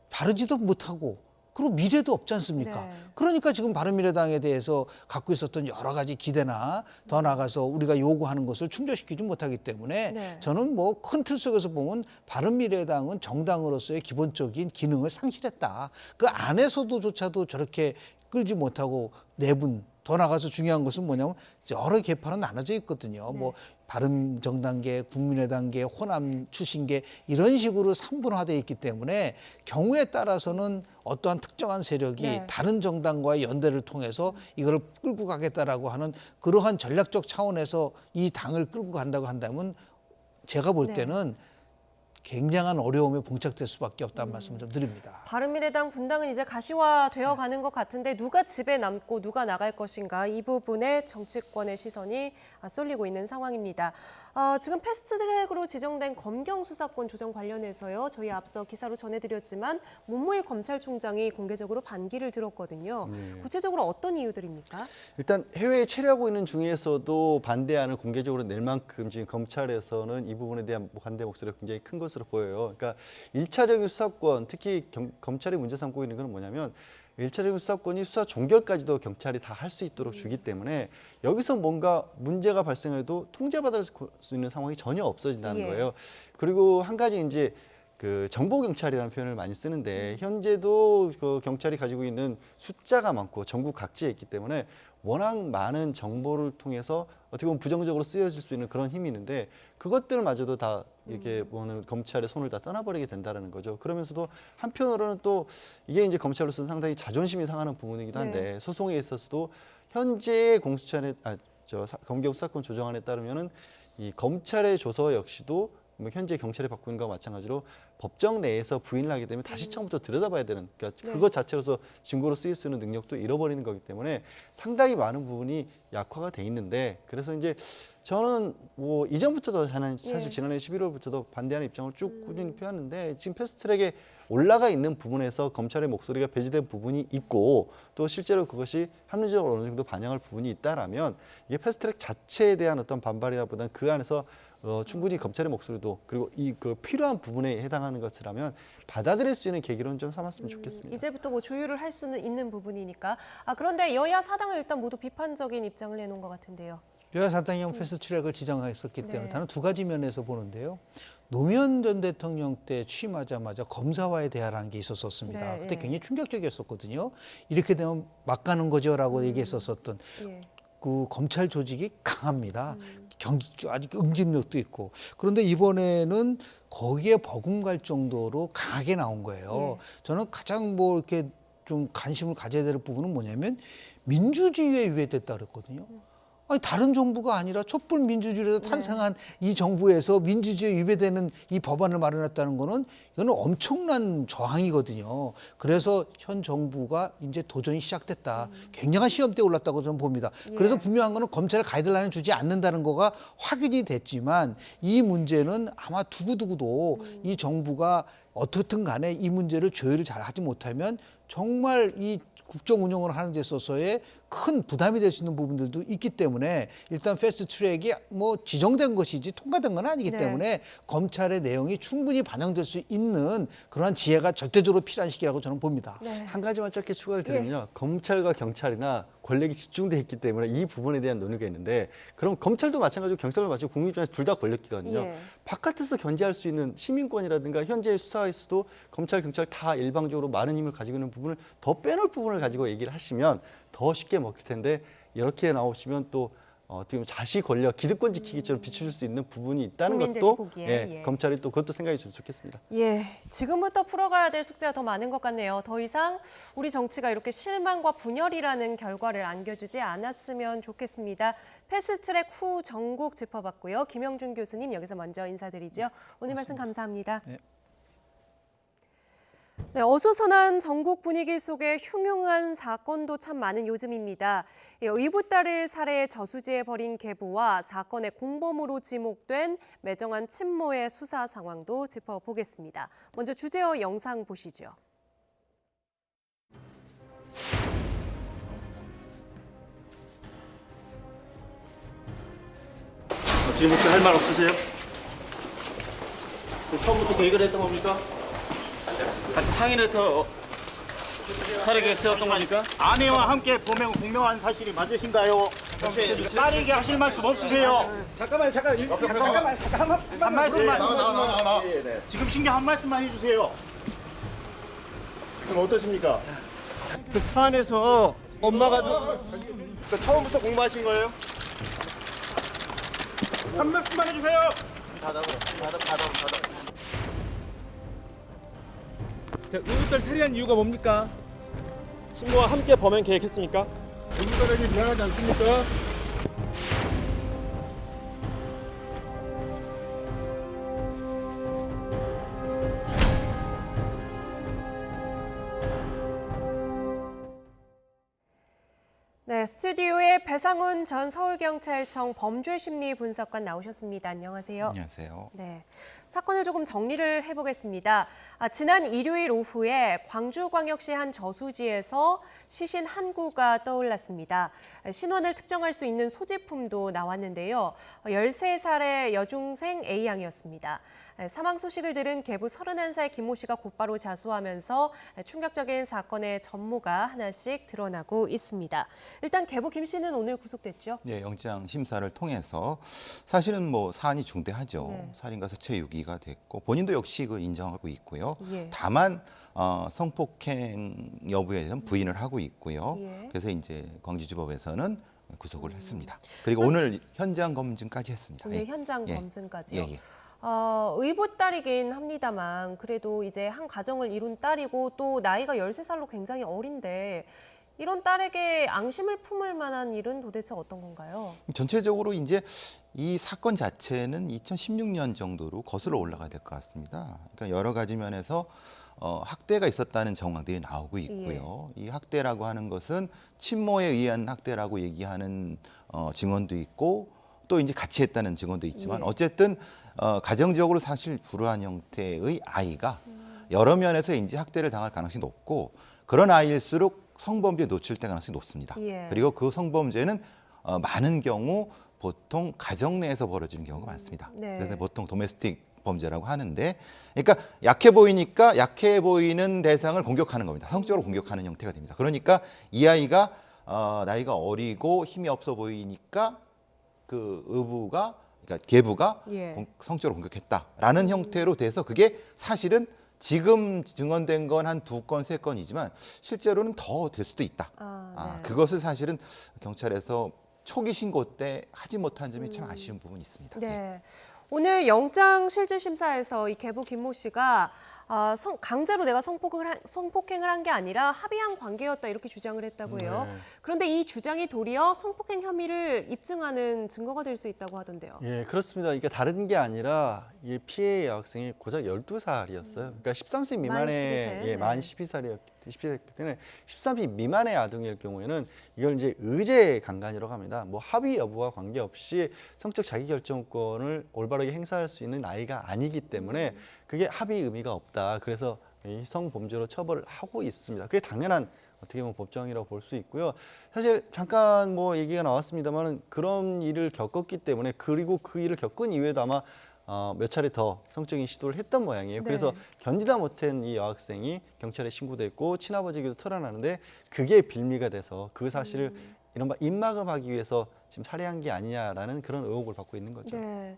Speaker 17: 바르지도 못하고 그리고 미래도 없지 않습니까? 그러니까 지금 바른미래당에 대해서 갖고 있었던 여러 가지 기대나 더 나아가서 우리가 요구하는 것을 충족시키지 못하기 때문에 저는 뭐 큰 틀 속에서 보면 바른미래당은 정당으로서의 기본적인 기능을 상실했다. 그 안에서도조차도 저렇게 끌지 못하고 내분 더 나가서 중요한 것은 뭐냐면 여러 계파는 나눠져 있거든요. 뭐 바른정당계, 국민의당계, 호남 출신계 이런 식으로 3분화되어 있기 때문에 경우에 따라서는 어떠한 특정한 세력이 다른 정당과의 연대를 통해서 이걸 끌고 가겠다라고 하는 그러한 전략적 차원에서 이 당을 끌고 간다고 한다면 제가 볼 때는 굉장한 어려움에 봉착될 수밖에 없다는 말씀을 좀 드립니다.
Speaker 1: 바른미래당 분당은 이제 가시화되어 가는 것 같은데 누가 집에 남고 누가 나갈 것인가 이 부분에 정치권의 시선이 쏠리고 있는 상황입니다. 지금 패스트트랙으로 지정된 검경 수사권 조정 관련해서요. 저희 앞서 기사로 전해드렸지만 문무일 검찰총장이 공개적으로 반기를 들었거든요. 구체적으로 어떤 이유들입니까?
Speaker 13: 일단 해외에 체류하고 있는 중에서도 반대안을 공개적으로 낼 만큼 지금 검찰에서는 이 부분에 대한 반대 목소리가 굉장히 큰 것으로 것으로 보여요. 그러니까 1차적인 수사권, 특히 검찰이 문제 삼고 있는 건 뭐냐면 1차적인 수사권이 수사 종결까지도 경찰이 다 할 수 있도록 주기 때문에 여기서 뭔가 문제가 발생해도 통제받을 수 있는 상황이 전혀 없어진다는 거예요. 그리고 한 가지 이제 그 정보 경찰이라는 표현을 많이 쓰는데 현재도 그 경찰이 가지고 있는 숫자가 많고 전국 각지에 있기 때문에 워낙 많은 정보를 통해서 어떻게 보면 부정적으로 쓰여질 수 있는 그런 힘이 있는데 그것들마저도 다 이렇게 보면 검찰의 손을 다 떠나버리게 된다는 거죠. 그러면서도 한편으로는 또 이게 이제 검찰로서는 상당히 자존심이 상하는 부분이기도 한데 소송에 있어서도 현재의 공수처의 검경 수사권 조정안에 따르면은 이 검찰의 조서 역시도 현재 경찰이 받고 있는 것과 마찬가지로 법정 내에서 부인을 하게 되면 다시 처음부터 들여다봐야 되는 그러니까 그것 자체로서 증거로 쓰일 수 있는 능력도 잃어버리는 거기 때문에 상당히 많은 부분이 약화가 돼 있는데 그래서 이제 저는 뭐 이전부터도 사실 지난해 11월부터도 반대하는 입장을 쭉 꾸준히 펴왔는데 지금 패스트트랙에 올라가 있는 부분에서 검찰의 목소리가 배제된 부분이 있고 또 실제로 그것이 합리적으로 어느 정도 반영할 부분이 있다라면 이게 패스트트랙 자체에 대한 어떤 반발이라보다는 그 안에서 충분히 검찰의 목소리도 그리고 이 그 필요한 부분에 해당하는 것이라면 받아들일 수 있는 계기로 좀 삼았으면 좋겠습니다.
Speaker 1: 이제부터 뭐 조율을 할 수는 있는 부분이니까. 그런데 여야 사당은 일단 모두 비판적인 입장을 내놓은 것 같은데요.
Speaker 17: 여야 사당형 패스트트랙을 지정했었기 때문에 다른 두 가지 면에서 보는데요. 노무현 전 대통령 때 취임하자마자 검사와의 대화라는 게 있었었습니다. 그때 굉장히 충격적이었었거든요. 이렇게 되면 막 가는 거죠라고 얘기했었던 그 검찰 조직이 강합니다. 아직 응집력도 있고. 그런데 이번에는 거기에 버금갈 정도로 강하게 나온 거예요. 저는 가장 뭐 이렇게 좀 관심을 가져야 될 부분은 뭐냐면 민주주의에 위배됐다 그랬거든요. 아니 다른 정부가 아니라 촛불 민주주의에서 탄생한 이 정부에서 민주주의에 위배되는 이 법안을 마련했다는 거는 이거는 엄청난 저항이거든요. 그래서 현 정부가 이제 도전이 시작됐다. 굉장한 시험대에 올랐다고 저는 봅니다. 그래서 분명한 거는 검찰에 가이드라인을 주지 않는다는 거가 확인이 됐지만 이 문제는 아마 두고두고도 이 정부가 어떻든 간에 이 문제를 조율을 잘 하지 못하면 정말 이 국정 운영을 하는 데 있어서의 큰 부담이 될 수 있는 부분들도 있기 때문에 일단 패스트트랙이 뭐 지정된 것이지 통과된 건 아니기 때문에 검찰의 내용이 충분히 반영될 수 있는 그러한 지혜가 절대적으로 필요한 시기라고 저는 봅니다.
Speaker 13: 한 가지만 짧게 추가를 드리면요. 검찰과 경찰이나 권력이 집중돼 있기 때문에 이 부분에 대한 논의가 있는데 그럼 검찰도 마찬가지고 경찰도 마찬가지고 국민 입장에서 둘 다 권력기관이거든요. 바깥에서 견제할 수 있는 시민권이라든가 현재의 수사에서도 검찰, 경찰 다 일방적으로 많은 힘을 가지고 있는 부분을 더 빼놓을 부분을 가지고 얘기를 하시면 더 쉽게 먹힐 텐데 이렇게 나오시면 또 어떻게 보면 자시 권력, 기득권 지키기처럼 비춰줄 수 있는 부분이 있다는 것도 검찰이 또 그것도 생각해 주면 좋겠습니다.
Speaker 1: 지금부터 풀어가야 될 숙제가 더 많은 것 같네요. 더 이상 우리 정치가 이렇게 실망과 분열이라는 결과를 안겨주지 않았으면 좋겠습니다. 패스트트랙 후 전국 짚어봤고요. 김영준 교수님 여기서 먼저 인사드리죠. 오늘 말씀 감사합니다. 어수선한 전국 분위기 속에 흉흉한 사건도 참 많은 요즘입니다. 의붓 딸을 살해 저수지에 버린 계부와 사건의 공범으로 지목된 매정한 친모의 수사 상황도 짚어보겠습니다. 먼저 주제어 영상 보시죠.
Speaker 8: 지금 혹시 할 말 없으세요? 처음부터 계획을 했던 겁니까? 같이 상의를 해서 살해 계획 세웠던 거니까? 아내와 함께 보면 공명한 사실이 맞으신가요? 딸에게 하실 말씀 없으세요? 잠깐만. 한 말씀만. 나와. 지금 신경 한 말씀만 해주세요. 지금 어떠십니까? 그 차 안에서 엄마가 처음부터 공부하신 거예요? 한 말씀만 해주세요. 닫아.
Speaker 9: 의붓딸 살해한 이유가 뭡니까? 친구와 함께 범행 계획했습니까?
Speaker 8: 의붓딸에게 미안하지 않습니까?
Speaker 1: 네, 스튜디오에 배상훈 전 서울경찰청 범죄심리분석관 나오셨습니다. 안녕하세요.
Speaker 2: 안녕하세요.
Speaker 1: 네, 사건을 조금 정리를 해보겠습니다. 지난 일요일 오후에 광주광역시 한 저수지에서 시신 한 구가 떠올랐습니다. 신원을 특정할 수 있는 소지품도 나왔는데요. 13살의 여중생 A양이었습니다. 사망 소식을 들은 계부 31살 김모 씨가 곧바로 자수하면서 충격적인 사건의 전모가 하나씩 드러나고 있습니다. 일단 계부 김 씨는 오늘 구속됐죠?
Speaker 2: 네, 영장 심사를 통해서 사실은 뭐 사안이 중대하죠.
Speaker 1: 네.
Speaker 2: 살인과 세체 유기가 됐고 본인도 역시 그 인정하고 있고요.
Speaker 1: 예.
Speaker 2: 다만 성폭행 여부에 대해서는 부인을 하고 있고요.
Speaker 1: 예.
Speaker 2: 그래서 이제 광주지법에서는 구속을 했습니다. 그리고 오늘 현장 검증까지 했습니다.
Speaker 1: 오늘
Speaker 2: 예.
Speaker 1: 현장
Speaker 2: 예.
Speaker 1: 검증까지요?
Speaker 2: 예, 예.
Speaker 1: 의붓 딸이긴 합니다만 그래도 이제 한 가정을 이룬 딸이고 또 나이가 13살로 굉장히 어린데 이런 딸에게 앙심을 품을 만한 일은 도대체 어떤 건가요?
Speaker 2: 전체적으로 이제 이 사건 자체는 2016년 정도로 거슬러 올라가야 될 것 같습니다. 그러니까 여러 가지 면에서 학대가 있었다는 정황들이 나오고 있고요. 이 학대라고 하는 것은 친모에 의한 학대라고 얘기하는 증언도 있고 또 이제 같이 했다는 증언도 있지만 어쨌든 가정적으로 사실 불우한 형태의 아이가 여러 면에서 이제 학대를 당할 가능성이 높고 그런 아이일수록 성범죄에 노출될 가능성이 높습니다.
Speaker 1: 예.
Speaker 2: 그리고 그 성범죄는 많은 경우 보통 가정 내에서 벌어지는 경우가 많습니다.
Speaker 1: 네.
Speaker 2: 그래서 보통 도메스틱 범죄라고 하는데, 그러니까 약해 보이니까 약해 보이는 대상을 공격하는 겁니다. 성적으로 공격하는 형태가 됩니다. 그러니까 이 아이가 나이가 어리고 힘이 없어 보이니까 그 의부가, 그러니까 계부가
Speaker 1: 예.
Speaker 2: 성적으로 공격했다라는 형태로 돼서 그게 사실은 지금 증언된 건 한 2건, 3건이지만 실제로는 더 될 수도 있다.
Speaker 1: 네.
Speaker 2: 그것을 사실은 경찰에서 초기 신고 때 하지 못한 점이 참 아쉬운 부분이 있습니다.
Speaker 1: 네. 오늘 영장 실질 심사에서 이 계부 김모 씨가 강제로 내가 성폭행을 한 게 아니라 합의한 관계였다 이렇게 주장을 했다고 해요.
Speaker 6: 네.
Speaker 1: 그런데 이 주장이 도리어 성폭행 혐의를 입증하는 증거가 될 수 있다고 하던데요.
Speaker 6: 예, 그렇습니다. 그러니까 다른 게 아니라 이 피해 여학생이 고작 12살이었어요. 그러니까 13세 미만의 만 12살이었기 때문에 13세 미만의 아동일 경우에는 이걸 이제 의제 강간이라고 합니다. 뭐 합의 여부와 관계없이 성적 자기결정권을 올바르게 행사할 수 있는 나이가 아니기 때문에 그게 합의 의미가 없다. 그래서 이 성범죄로 처벌을 하고 있습니다. 그게 당연한 어떻게 보면 법정이라고 볼 수 있고요. 사실 잠깐 뭐 얘기가 나왔습니다만 그런 일을 겪었기 때문에 그리고 그 일을 겪은 이후에도 아마 몇 차례 더 성적인 시도를 했던 모양이에요.
Speaker 1: 네.
Speaker 6: 그래서 견디다 못한 이 여학생이 경찰에 신고됐고 친아버지에게도 털어나는데 그게 빌미가 돼서 그 사실을 이른바 입막음하기 위해서 지금 살해한 게 아니냐라는 그런 의혹을 받고 있는 거죠.
Speaker 1: 네.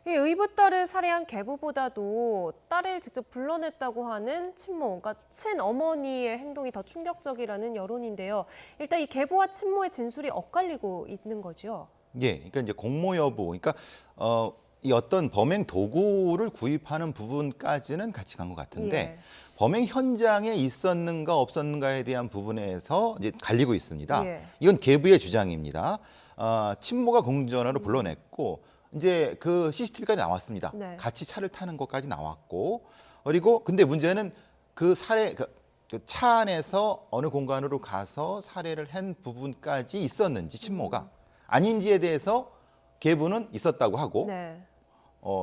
Speaker 1: 이 의붓 딸을 살해한 계부보다도 딸을 직접 불러냈다고 하는 친모, 그러니까 친어머니의 행동이 더 충격적이라는 여론인데요. 일단 이 계부와 친모의 진술이 엇갈리고 있는 거죠.
Speaker 2: 예, 그러니까 이제 공모 여부, 그러니까 이 어떤 범행 도구를 구입하는 부분까지는 같이 간 것 같은데
Speaker 1: 예.
Speaker 2: 범행 현장에 있었는가 없었는가에 대한 부분에서 이제 갈리고 있습니다.
Speaker 1: 예.
Speaker 2: 이건 계부의 주장입니다. 친모가 공전화로 불러냈고 이제 그 CCTV까지 나왔습니다.
Speaker 1: 네.
Speaker 2: 같이 차를 타는 것까지 나왔고 그리고 근데 문제는 그 살해 그 차 안에서 어느 공간으로 가서 살해를 한 부분까지 있었는지 친모가 아닌지에 대해서 계부는 있었다고 하고
Speaker 1: 네.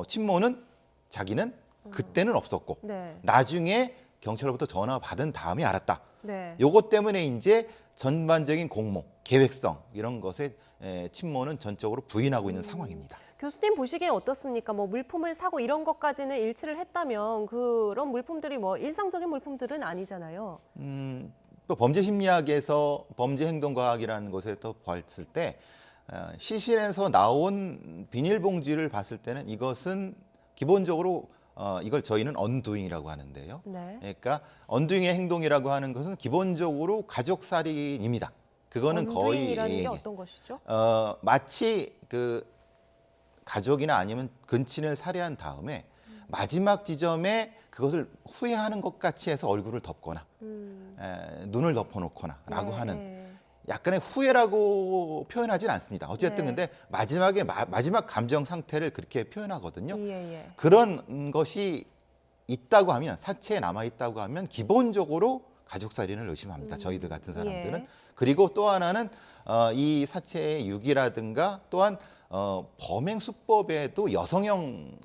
Speaker 2: 친모는 자기는 그때는 없었고
Speaker 1: 네.
Speaker 2: 나중에 경찰로부터 전화 받은 다음에 알았다.
Speaker 1: 네.
Speaker 2: 요것 때문에 이제 전반적인 공모, 계획성 이런 것에 친모는 전적으로 부인하고 있는 상황입니다.
Speaker 1: 교수님 보시기엔 어떻습니까? 뭐 물품을 사고 이런 것까지는 일치를 했다면 그런 물품들이 뭐 일상적인 물품들은 아니잖아요.
Speaker 2: 또 범죄 심리학에서 범죄 행동과학이라는 것에 또 봤을 때 시신에서 나온 비닐봉지를 봤을 때는 이것은 기본적으로 이걸 저희는 언두잉이라고 하는데요.
Speaker 1: 네.
Speaker 2: 그러니까 언두잉의 행동이라고 하는 것은 기본적으로 가족살인입니다. 그거는 거의
Speaker 1: 언두잉이라는 게 어떤 것이죠?
Speaker 2: 마치 그 가족이나 아니면 근친을 살해한 다음에 마지막 지점에 그것을 후회하는 것 같이 해서 얼굴을 덮거나 눈을 덮어놓거나라고 하는 약간의 후회라고 표현하진 않습니다. 어쨌든 근데 마지막에 마지막 감정 상태를 그렇게 표현하거든요. 그런 것이 있다고 하면 사체에 남아 있다고 하면 기본적으로 가족살인을 의심합니다. 저희들 같은 사람들은.
Speaker 1: 예.
Speaker 2: 그리고 또 하나는 이 사체의 유기라든가 또한 범행 수법에도 여성형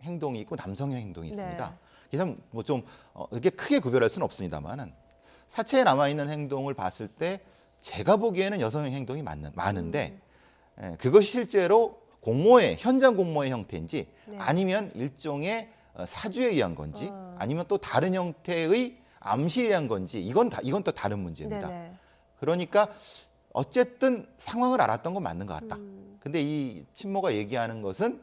Speaker 2: 행동이 있고 남성형 행동이 있습니다.
Speaker 1: 네.
Speaker 2: 그래서 뭐 좀 이렇게 크게 구별할 수는 없습니다만은 사체에 남아 있는 행동을 봤을 때 제가 보기에는 여성형 행동이 많은데 그것이 실제로 공모의 현장 공모의 형태인지
Speaker 1: 네.
Speaker 2: 아니면 일종의 사주에 의한 건지 아니면 또 다른 형태의 암시에 의한 건지 이건 또 다른 문제입니다.
Speaker 1: 네네.
Speaker 2: 그러니까 어쨌든 상황을 알았던 건 맞는 것 같다. 근데 이 친모가 얘기하는 것은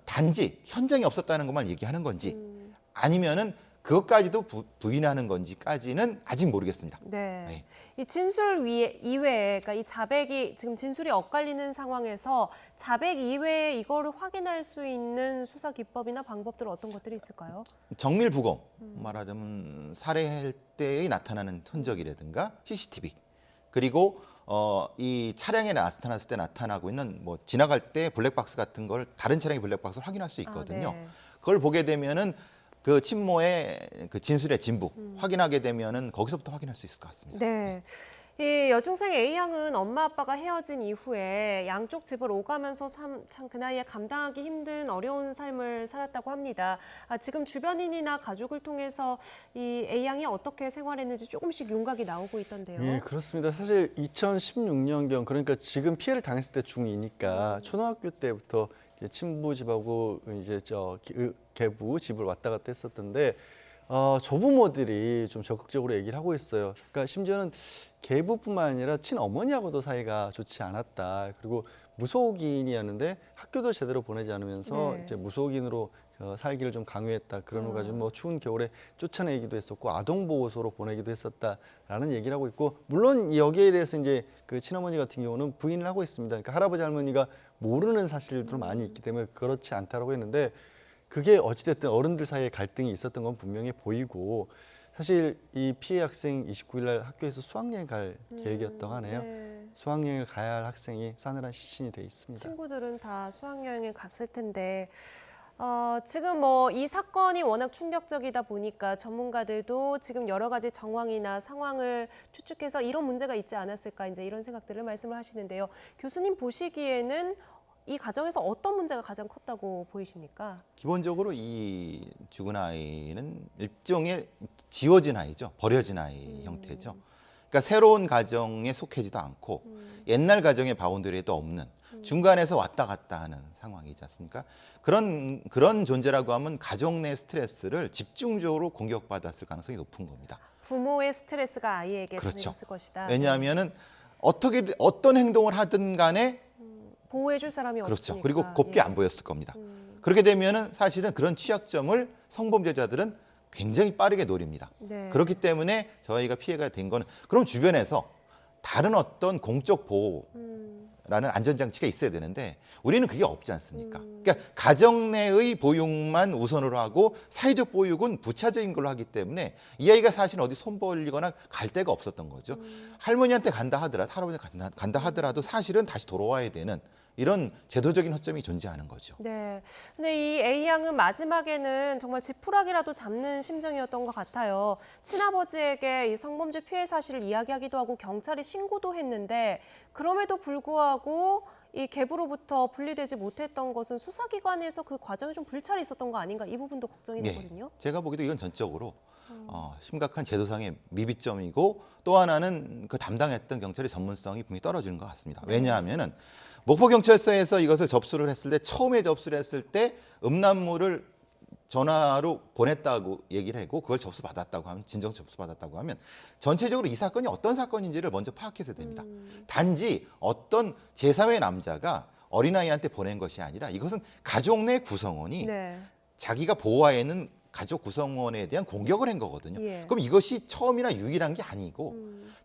Speaker 2: 단지 현장에 없었다는 것만 얘기하는 건지 아니면은 그것까지도 부인하는 건지까지는 아직 모르겠습니다.
Speaker 1: 네.
Speaker 2: 네.
Speaker 1: 이 진술 이외에, 그러니까 이 자백이 지금 진술이 엇갈리는 상황에서 자백 이외에 이거를 확인할 수 있는 수사 기법이나 방법들 어떤 것들이 있을까요?
Speaker 2: 정밀 부검, 말하자면 살해할 때에 나타나는 흔적이라든가 CCTV, 그리고 이 차량에 나타났을 때 나타나고 있는 뭐 지나갈 때 블랙박스 같은 걸 다른 차량의 블랙박스를 확인할 수 있거든요.
Speaker 1: 네.
Speaker 2: 그걸 보게 되면은 그 친모의 그 진술의 진부 확인하게 되면은 거기서부터 확인할 수 있을 것 같습니다.
Speaker 1: 네. 이 여중생 A양은 엄마 아빠가 헤어진 이후에 양쪽 집을 오가면서 참 그 나이에 감당하기 힘든 어려운 삶을 살았다고 합니다. 지금 주변인이나 가족을 통해서 이 A양이 어떻게 생활했는지 조금씩 윤곽이 나오고 있던데요.
Speaker 13: 예, 그렇습니다. 사실 2016년경 그러니까 지금 피해를 당했을 때 중2니까 초등학교 때부터 이제 친부 집하고 이제 계부 집을 왔다 갔다 했었던데 조부모들이 좀 적극적으로 얘기를 하고 있어요. 그러니까 심지어는 계부뿐만 아니라 친어머니하고도 사이가 좋지 않았다. 그리고 무속인이었는데 학교도 제대로 보내지 않으면서
Speaker 1: 네.
Speaker 13: 이제 무속인으로 살기를 좀 강요했다. 그런 거 가지고 뭐 추운 겨울에 쫓아내기도 했었고 아동보호소로 보내기도 했었다라는 얘기를 하고 있고 물론 여기에 대해서 이제 그 친어머니 같은 경우는 부인을 하고 있습니다. 그러니까 할아버지 할머니가 모르는 사실들도 많이 있기 때문에 그렇지 않다라고 했는데 그게 어찌됐든 어른들 사이에 갈등이 있었던 건 분명히 보이고 사실 이 피해 학생 29일 날 학교에서 수학여행 갈 계획이었다고 하네요.
Speaker 1: 네.
Speaker 13: 수학여행을 가야 할 학생이 싸늘한 시신이 돼 있습니다.
Speaker 1: 친구들은 다 수학여행을 갔을 텐데 지금 뭐 이 사건이 워낙 충격적이다 보니까 전문가들도 지금 여러 가지 정황이나 상황을 추측해서 이런 문제가 있지 않았을까 이제 이런 생각들을 말씀을 하시는데요. 교수님 보시기에는 이 가정에서 어떤 문제가 가장 컸다고 보이십니까?
Speaker 2: 기본적으로 이 죽은 아이는 일종의 지워진 아이죠. 버려진 아이 형태죠. 그러니까 새로운 가정에 속해지도 않고 옛날 가정의 바운더리에도 없는 중간에서 왔다 갔다 하는 상황이지 않습니까? 그런 존재라고 하면 가정 내 스트레스를 집중적으로 공격받았을 가능성이 높은 겁니다.
Speaker 1: 부모의 스트레스가 아이에게
Speaker 2: 그렇죠.
Speaker 1: 전해졌을 것이다.
Speaker 2: 왜냐하면은 어떤 행동을 하든 간에
Speaker 1: 보호해줄 사람이
Speaker 2: 그렇죠.
Speaker 1: 없으니까.
Speaker 2: 그리고 곱게 안 보였을 겁니다. 그렇게 되면은 사실은 그런 취약점을 성범죄자들은 굉장히 빠르게 노립니다.
Speaker 1: 네.
Speaker 2: 그렇기 때문에 저희가 피해가 된 거는 그럼 주변에서 다른 어떤 공적 보호라는 안전장치가 있어야 되는데 우리는 그게 없지 않습니까? 그러니까 가정 내의 보육만 우선으로 하고 사회적 보육은 부차적인 걸로 하기 때문에 이 아이가 사실 어디 손 벌리거나 갈 데가 없었던 거죠. 할머니한테 간다 하더라도 할아버지한테 간다 하더라도 사실은 다시 돌아와야 되는 이런 제도적인 허점이 존재하는 거죠.
Speaker 1: 네. 근데 이 A양은 마지막에는 정말 지푸라기라도 잡는 심정이었던 것 같아요. 친아버지에게 이 성범죄 피해 사실을 이야기하기도 하고 경찰에 신고도 했는데 그럼에도 불구하고 이 계부로부터 분리되지 못했던 것은 수사기관에서 그 과정에 좀 불찰이 있었던 거 아닌가 이 부분도 걱정이 되거든요.
Speaker 2: 제가 보기에도 이건 전적으로 심각한 제도상의 미비점이고 또 하나는 그 담당했던 경찰의 전문성이 분명히 떨어지는 것 같습니다. 왜냐하면은 목포경찰서에서 이것을 접수를 했을 때 처음에 접수를 했을 때 음란물을 전화로 보냈다고 얘기를 하고 그걸 접수받았다고 하면 진정서 접수받았다고 하면 전체적으로 이 사건이 어떤 사건인지를 먼저 파악해서 됩니다. 단지 어떤 제3의 남자가 어린아이한테 보낸 것이 아니라 이것은 가족 내 구성원이 자기가 보호하에 있는 가족 구성원에 대한 공격을 한 거거든요. 그럼 이것이 처음이나 유일한 게 아니고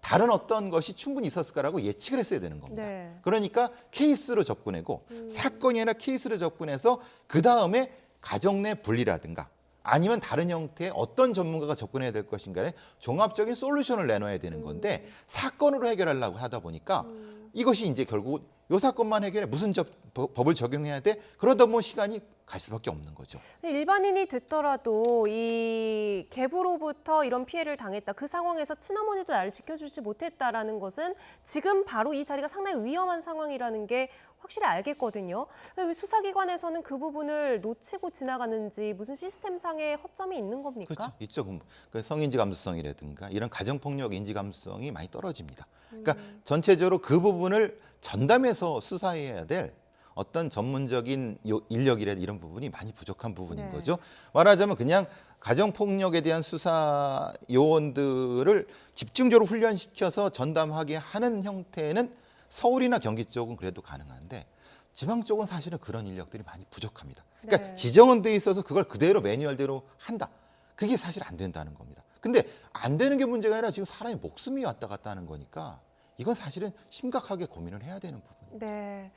Speaker 2: 다른 어떤 것이 충분히 있었을 거라고 예측을 했어야 되는 겁니다. 그러니까 케이스로 접근하고 사건이 아니라 케이스로 접근해서 그다음에 가정 내 분리라든가 아니면 다른 형태의 어떤 전문가가 접근해야 될 것인가에 종합적인 솔루션을 내놔야 되는 건데 사건으로 해결하려고 하다 보니까 이것이 이제 결국 이 사건만 해결해 무슨 법을 적용해야 돼? 그러다 보면 시간이 갈 수밖에 없는 거죠.
Speaker 1: 일반인이 듣더라도 이 계부로부터 이런 피해를 당했다. 그 상황에서 친어머니도 나를 지켜주지 못했다라는 것은 지금 바로 이 자리가 상당히 위험한 상황이라는 게 확실히 알겠거든요. 왜 수사기관에서는 그 부분을 놓치고 지나가는지 무슨 시스템상의 허점이 있는 겁니까?
Speaker 2: 그렇죠. 있죠. 그 성인지 감수성이라든가 이런 가정폭력 인지 감수성이 많이 떨어집니다. 그러니까 전체적으로 그 부분을 전담해서 수사해야 될 어떤 전문적인 인력이라든지 이런 부분이 많이 부족한 부분인 거죠. 말하자면 그냥 가정폭력에 대한 수사 요원들을 집중적으로 훈련시켜서 전담하게 하는 형태는 서울이나 경기 쪽은 그래도 가능한데 지방 쪽은 사실은 그런 인력들이 많이 부족합니다. 그러니까 지정은 돼 있어서 그걸 그대로 매뉴얼대로 한다. 그게 사실 안 된다는 겁니다. 근데 안 되는 게 문제가 아니라 지금 사람의 목숨이 왔다 갔다 하는 거니까 이건 사실은 심각하게 고민을 해야 되는 부분입니다.
Speaker 1: 네.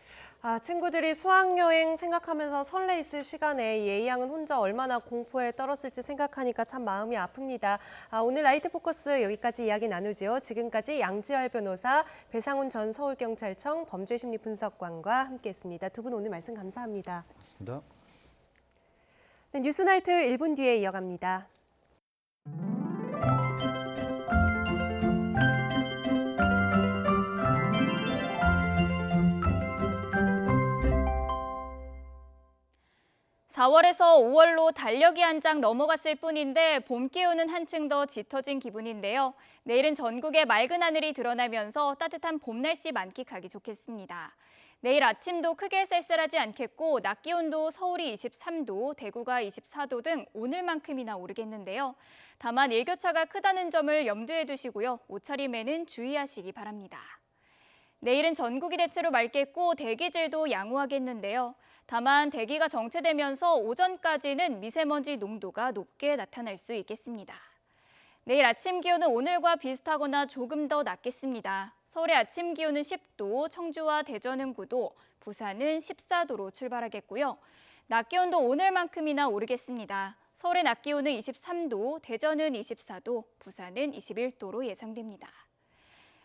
Speaker 1: 친구들이 수학여행 생각하면서 설레 있을 시간에 이 A양은 혼자 얼마나 공포에 떨었을지 생각하니까 참 마음이 아픕니다. 오늘 라이트 포커스 여기까지 이야기 나누죠. 지금까지 양지열 변호사, 배상훈 전 서울경찰청 범죄심리분석관과 함께했습니다. 두 분 오늘 말씀 감사합니다.
Speaker 13: 고맙습니다.
Speaker 1: 네, 뉴스나이트 1분 뒤에 이어갑니다.
Speaker 10: (4월에서) (5월로) 달력이 한 장 넘어갔을 뿐인데 봄 기운은 한층 더 짙어진 기분인데요. 내일은 전국에 맑은 하늘이 드러나면서 따뜻한 봄 날씨 만끽하기 좋겠습니다. 내일 아침도 크게 쌀쌀하지 않겠고 낮 기온도 서울이 23도, 대구가 24도 등 오늘만큼이나 오르겠는데요. 다만 일교차가 크다는 점을 염두에 두시고요. 옷차림에는 주의하시기 바랍니다. 내일은 전국이 대체로 맑겠고 대기질도 양호하겠는데요. 다만 대기가 정체되면서 오전까지는 미세먼지 농도가 높게 나타날 수 있겠습니다. 내일 아침 기온은 오늘과 비슷하거나 조금 더 낮겠습니다. 서울의 아침 기온은 10도, 청주와 대전은 9도, 부산은 14도로 출발하겠고요. 낮 기온도 오늘만큼이나 오르겠습니다. 서울의 낮 기온은 23도, 대전은 24도, 부산은 21도로 예상됩니다.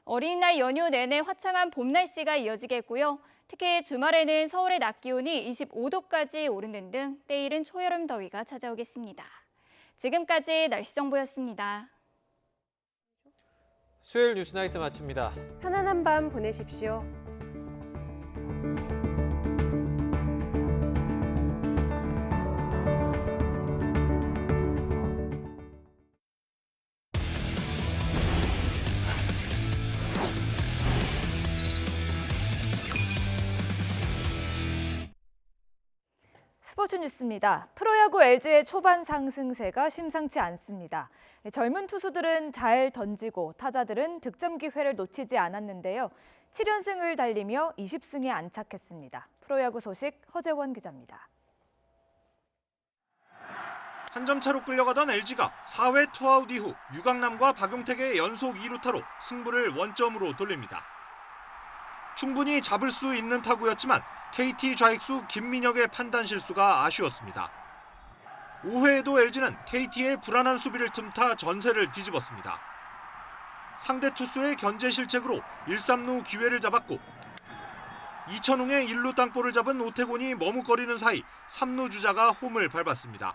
Speaker 10: 어린이날 연휴 내내 화창한 봄 날씨가 이어지겠고요. 특히 주말에는 서울의 낮 기온이 25도까지 오르는 등 때이른 초여름 더위가 찾아오겠습니다. 지금까지 날씨 정보였습니다.
Speaker 11: 수요일 뉴스나이트 마칩니다.
Speaker 1: 편안한 밤 보내십시오.
Speaker 23: 스포츠 뉴스입니다. 프로야구 LG의 초반 상승세가 심상치 않습니다. 젊은 투수들은 잘 던지고 타자들은 득점 기회를 놓치지 않았는데요. 7연승을 달리며 20승에 안착했습니다. 프로야구 소식 허재원 기자입니다.
Speaker 24: 한 점 차로 끌려가던 LG가 4회 투아웃 이후 유강남과 박용택의 연속 2루타로 승부를 원점으로 돌립니다. 충분히 잡을 수 있는 타구였지만 KT 좌익수 김민혁의 판단 실수가 아쉬웠습니다. 5회에도 LG는 KT의 불안한 수비를 틈타 전세를 뒤집었습니다. 상대 투수의 견제 실책으로 1-3루 기회를 잡았고 이천웅의 1루 땅볼을 잡은 오태곤이 머뭇거리는 사이 3루 주자가 홈을 밟았습니다.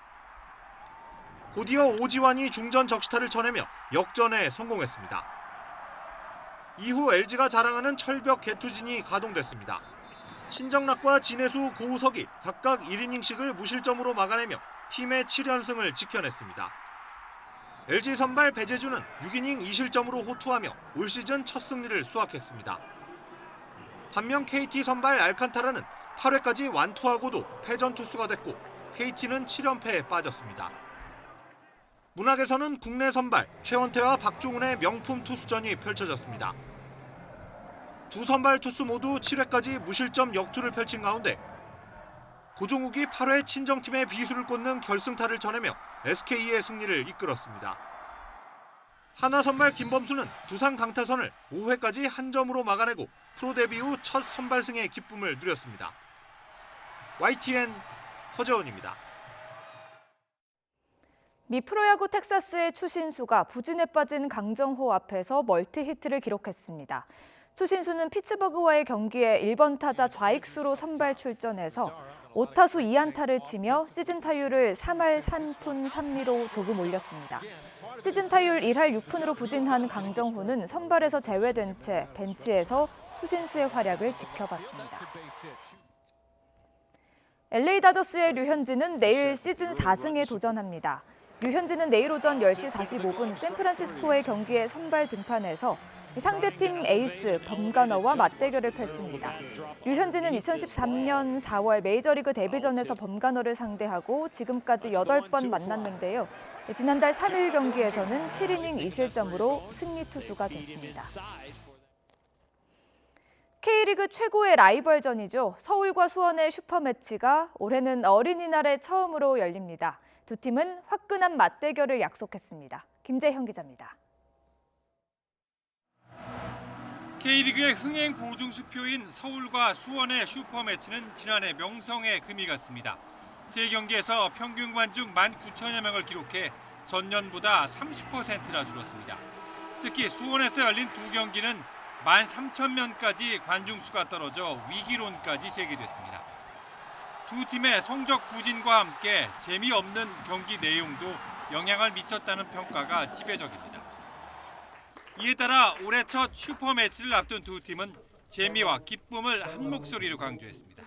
Speaker 24: 곧이어 오지환이 중전 적시타를 쳐내며 역전에 성공했습니다. 이후 LG가 자랑하는 철벽 개투진이 가동됐습니다. 신정락과 진해수, 고우석이 각각 1이닝씩을 무실점으로 막아내며 팀의 7연승을 지켜냈습니다. LG 선발 배재주는 6이닝 2실점으로 호투하며 올 시즌 첫 승리를 수확했습니다. 반면 KT 선발 알칸타라는 8회까지 완투하고도 패전 투수가 됐고 KT는 7연패에 빠졌습니다. 문학에서는 국내 선발 최원태와 박종훈의 명품 투수전이 펼쳐졌습니다. 두 선발 투수 모두 7회까지 무실점 역투를 펼친 가운데 고종욱이 8회 친정팀의 비수를 꽂는 결승타를 쳐내며 SK의 승리를 이끌었습니다. 한화 선발 김범수는 두산 강타선을 5회까지 한 점으로 막아내고 프로 데뷔 후 첫 선발승의 기쁨을 누렸습니다. YTN 허재원입니다.
Speaker 23: 미 프로야구 텍사스의 추신수가 부진에 빠진 강정호 앞에서 멀티히트를 기록했습니다. 추신수는 피츠버그와의 경기에 1번 타자 좌익수로 선발 출전해서 5타수 2안타를 치며 시즌 타율을 3할 3푼 3리로 조금 올렸습니다. 시즌 타율 1할 6푼으로 부진한 강정호는 선발에서 제외된 채 벤치에서 추신수의 활약을 지켜봤습니다. LA 다저스의 류현진은 내일 시즌 4승에 도전합니다. 류현진은 내일 오전 10시 45분 샌프란시스코의 경기에 선발 등판해서 상대팀 에이스 범가너와 맞대결을 펼칩니다. 류현진은 2013년 4월 메이저리그 데뷔전에서 범가너를 상대하고 지금까지 8번 만났는데요. 지난달 3일 경기에서는 7이닝 2실점으로 승리 투수가 됐습니다. K리그 최고의 라이벌전이죠. 서울과 수원의 슈퍼매치가 올해는 어린이날에 처음으로 열립니다. 두 팀은 화끈한 맞대결을 약속했습니다. 김재형 기자입니다.
Speaker 24: K리그의 흥행 보증수표인 서울과 수원의 슈퍼매치는 지난해 명성에 금이 갔습니다. 3경기에서 평균 관중 19,000여 명을 기록해 전년보다 30%나 줄었습니다. 특히 수원에서 열린 2경기는 13,000명까지 관중 수가 떨어져 위기론까지 제기됐습니다. 두 팀의 성적 부진과 함께 재미없는 경기 내용도 영향을 미쳤다는 평가가 지배적입니다. 이에 따라 올해 첫 슈퍼매치를 앞둔 두 팀은 재미와 기쁨을 한 목소리로 강조했습니다.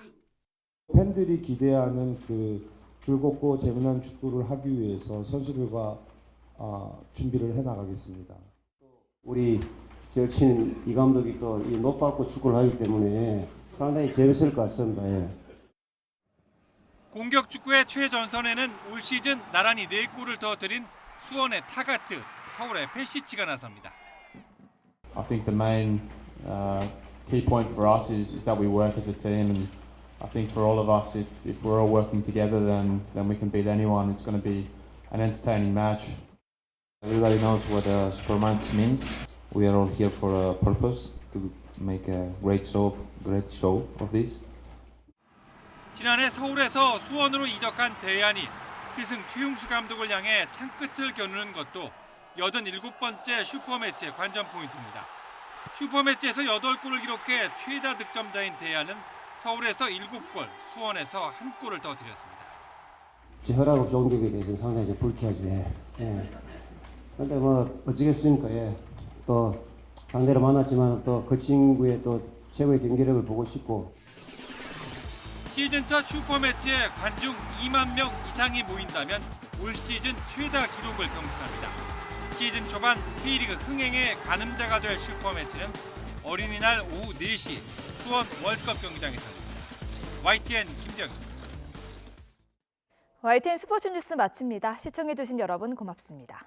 Speaker 11: 팬들이 기대하는 그 즐겁고 재미난 축구를 하기 위해서 선수들과 준비를 해나가겠습니다.
Speaker 12: 우리 절친 이 감독이 또 이 높았고 축구를 하기 때문에 상당히 재밌을 것 같습니다. 예.
Speaker 24: 공격 축구의 최전선에는 올 시즌 나란히 4골을 더 들인 수원의 타가트, 서울의 펠시치가 나섭니다.
Speaker 15: I think the main key point for us is that we work as a team, and I think for all of us, if we're all working together, then we can beat anyone. It's going to be an entertaining match.
Speaker 16: Everybody knows what a supermatch means. We are all here for a purpose, to make a great show of this.
Speaker 24: 지난해 서울에서 수원으로 이적한 대안이 스승 최용수 감독을 향해 창끝을 겨누는 것도 87번째 슈퍼매치의 관전 포인트입니다. 슈퍼매치에서 8골을 기록해 최다 득점자인 대안은 서울에서 7골, 수원에서 1골을 더 들였습니다.
Speaker 12: 허락 없이 온 격에 대해서는 상당히 불쾌하죠. 예. 근데 뭐 어찌겠습니까? 예. 또 상대를 만났지만 또 그 친구의 또 최고의 경기력을 보고 싶고.
Speaker 24: 시즌 첫 슈퍼매치에 관중 2만 명 이상이 모인다면 올 시즌 최다 기록을 경신합니다. 시즌 초반 K리그 흥행의 가늠자가 될 슈퍼매치는 어린이날 오후 4시 수원 월드컵 경기장에서 열립니다. YTN 김재영입니다.
Speaker 23: YTN 스포츠 뉴스 마칩니다. 시청해주신 여러분 고맙습니다.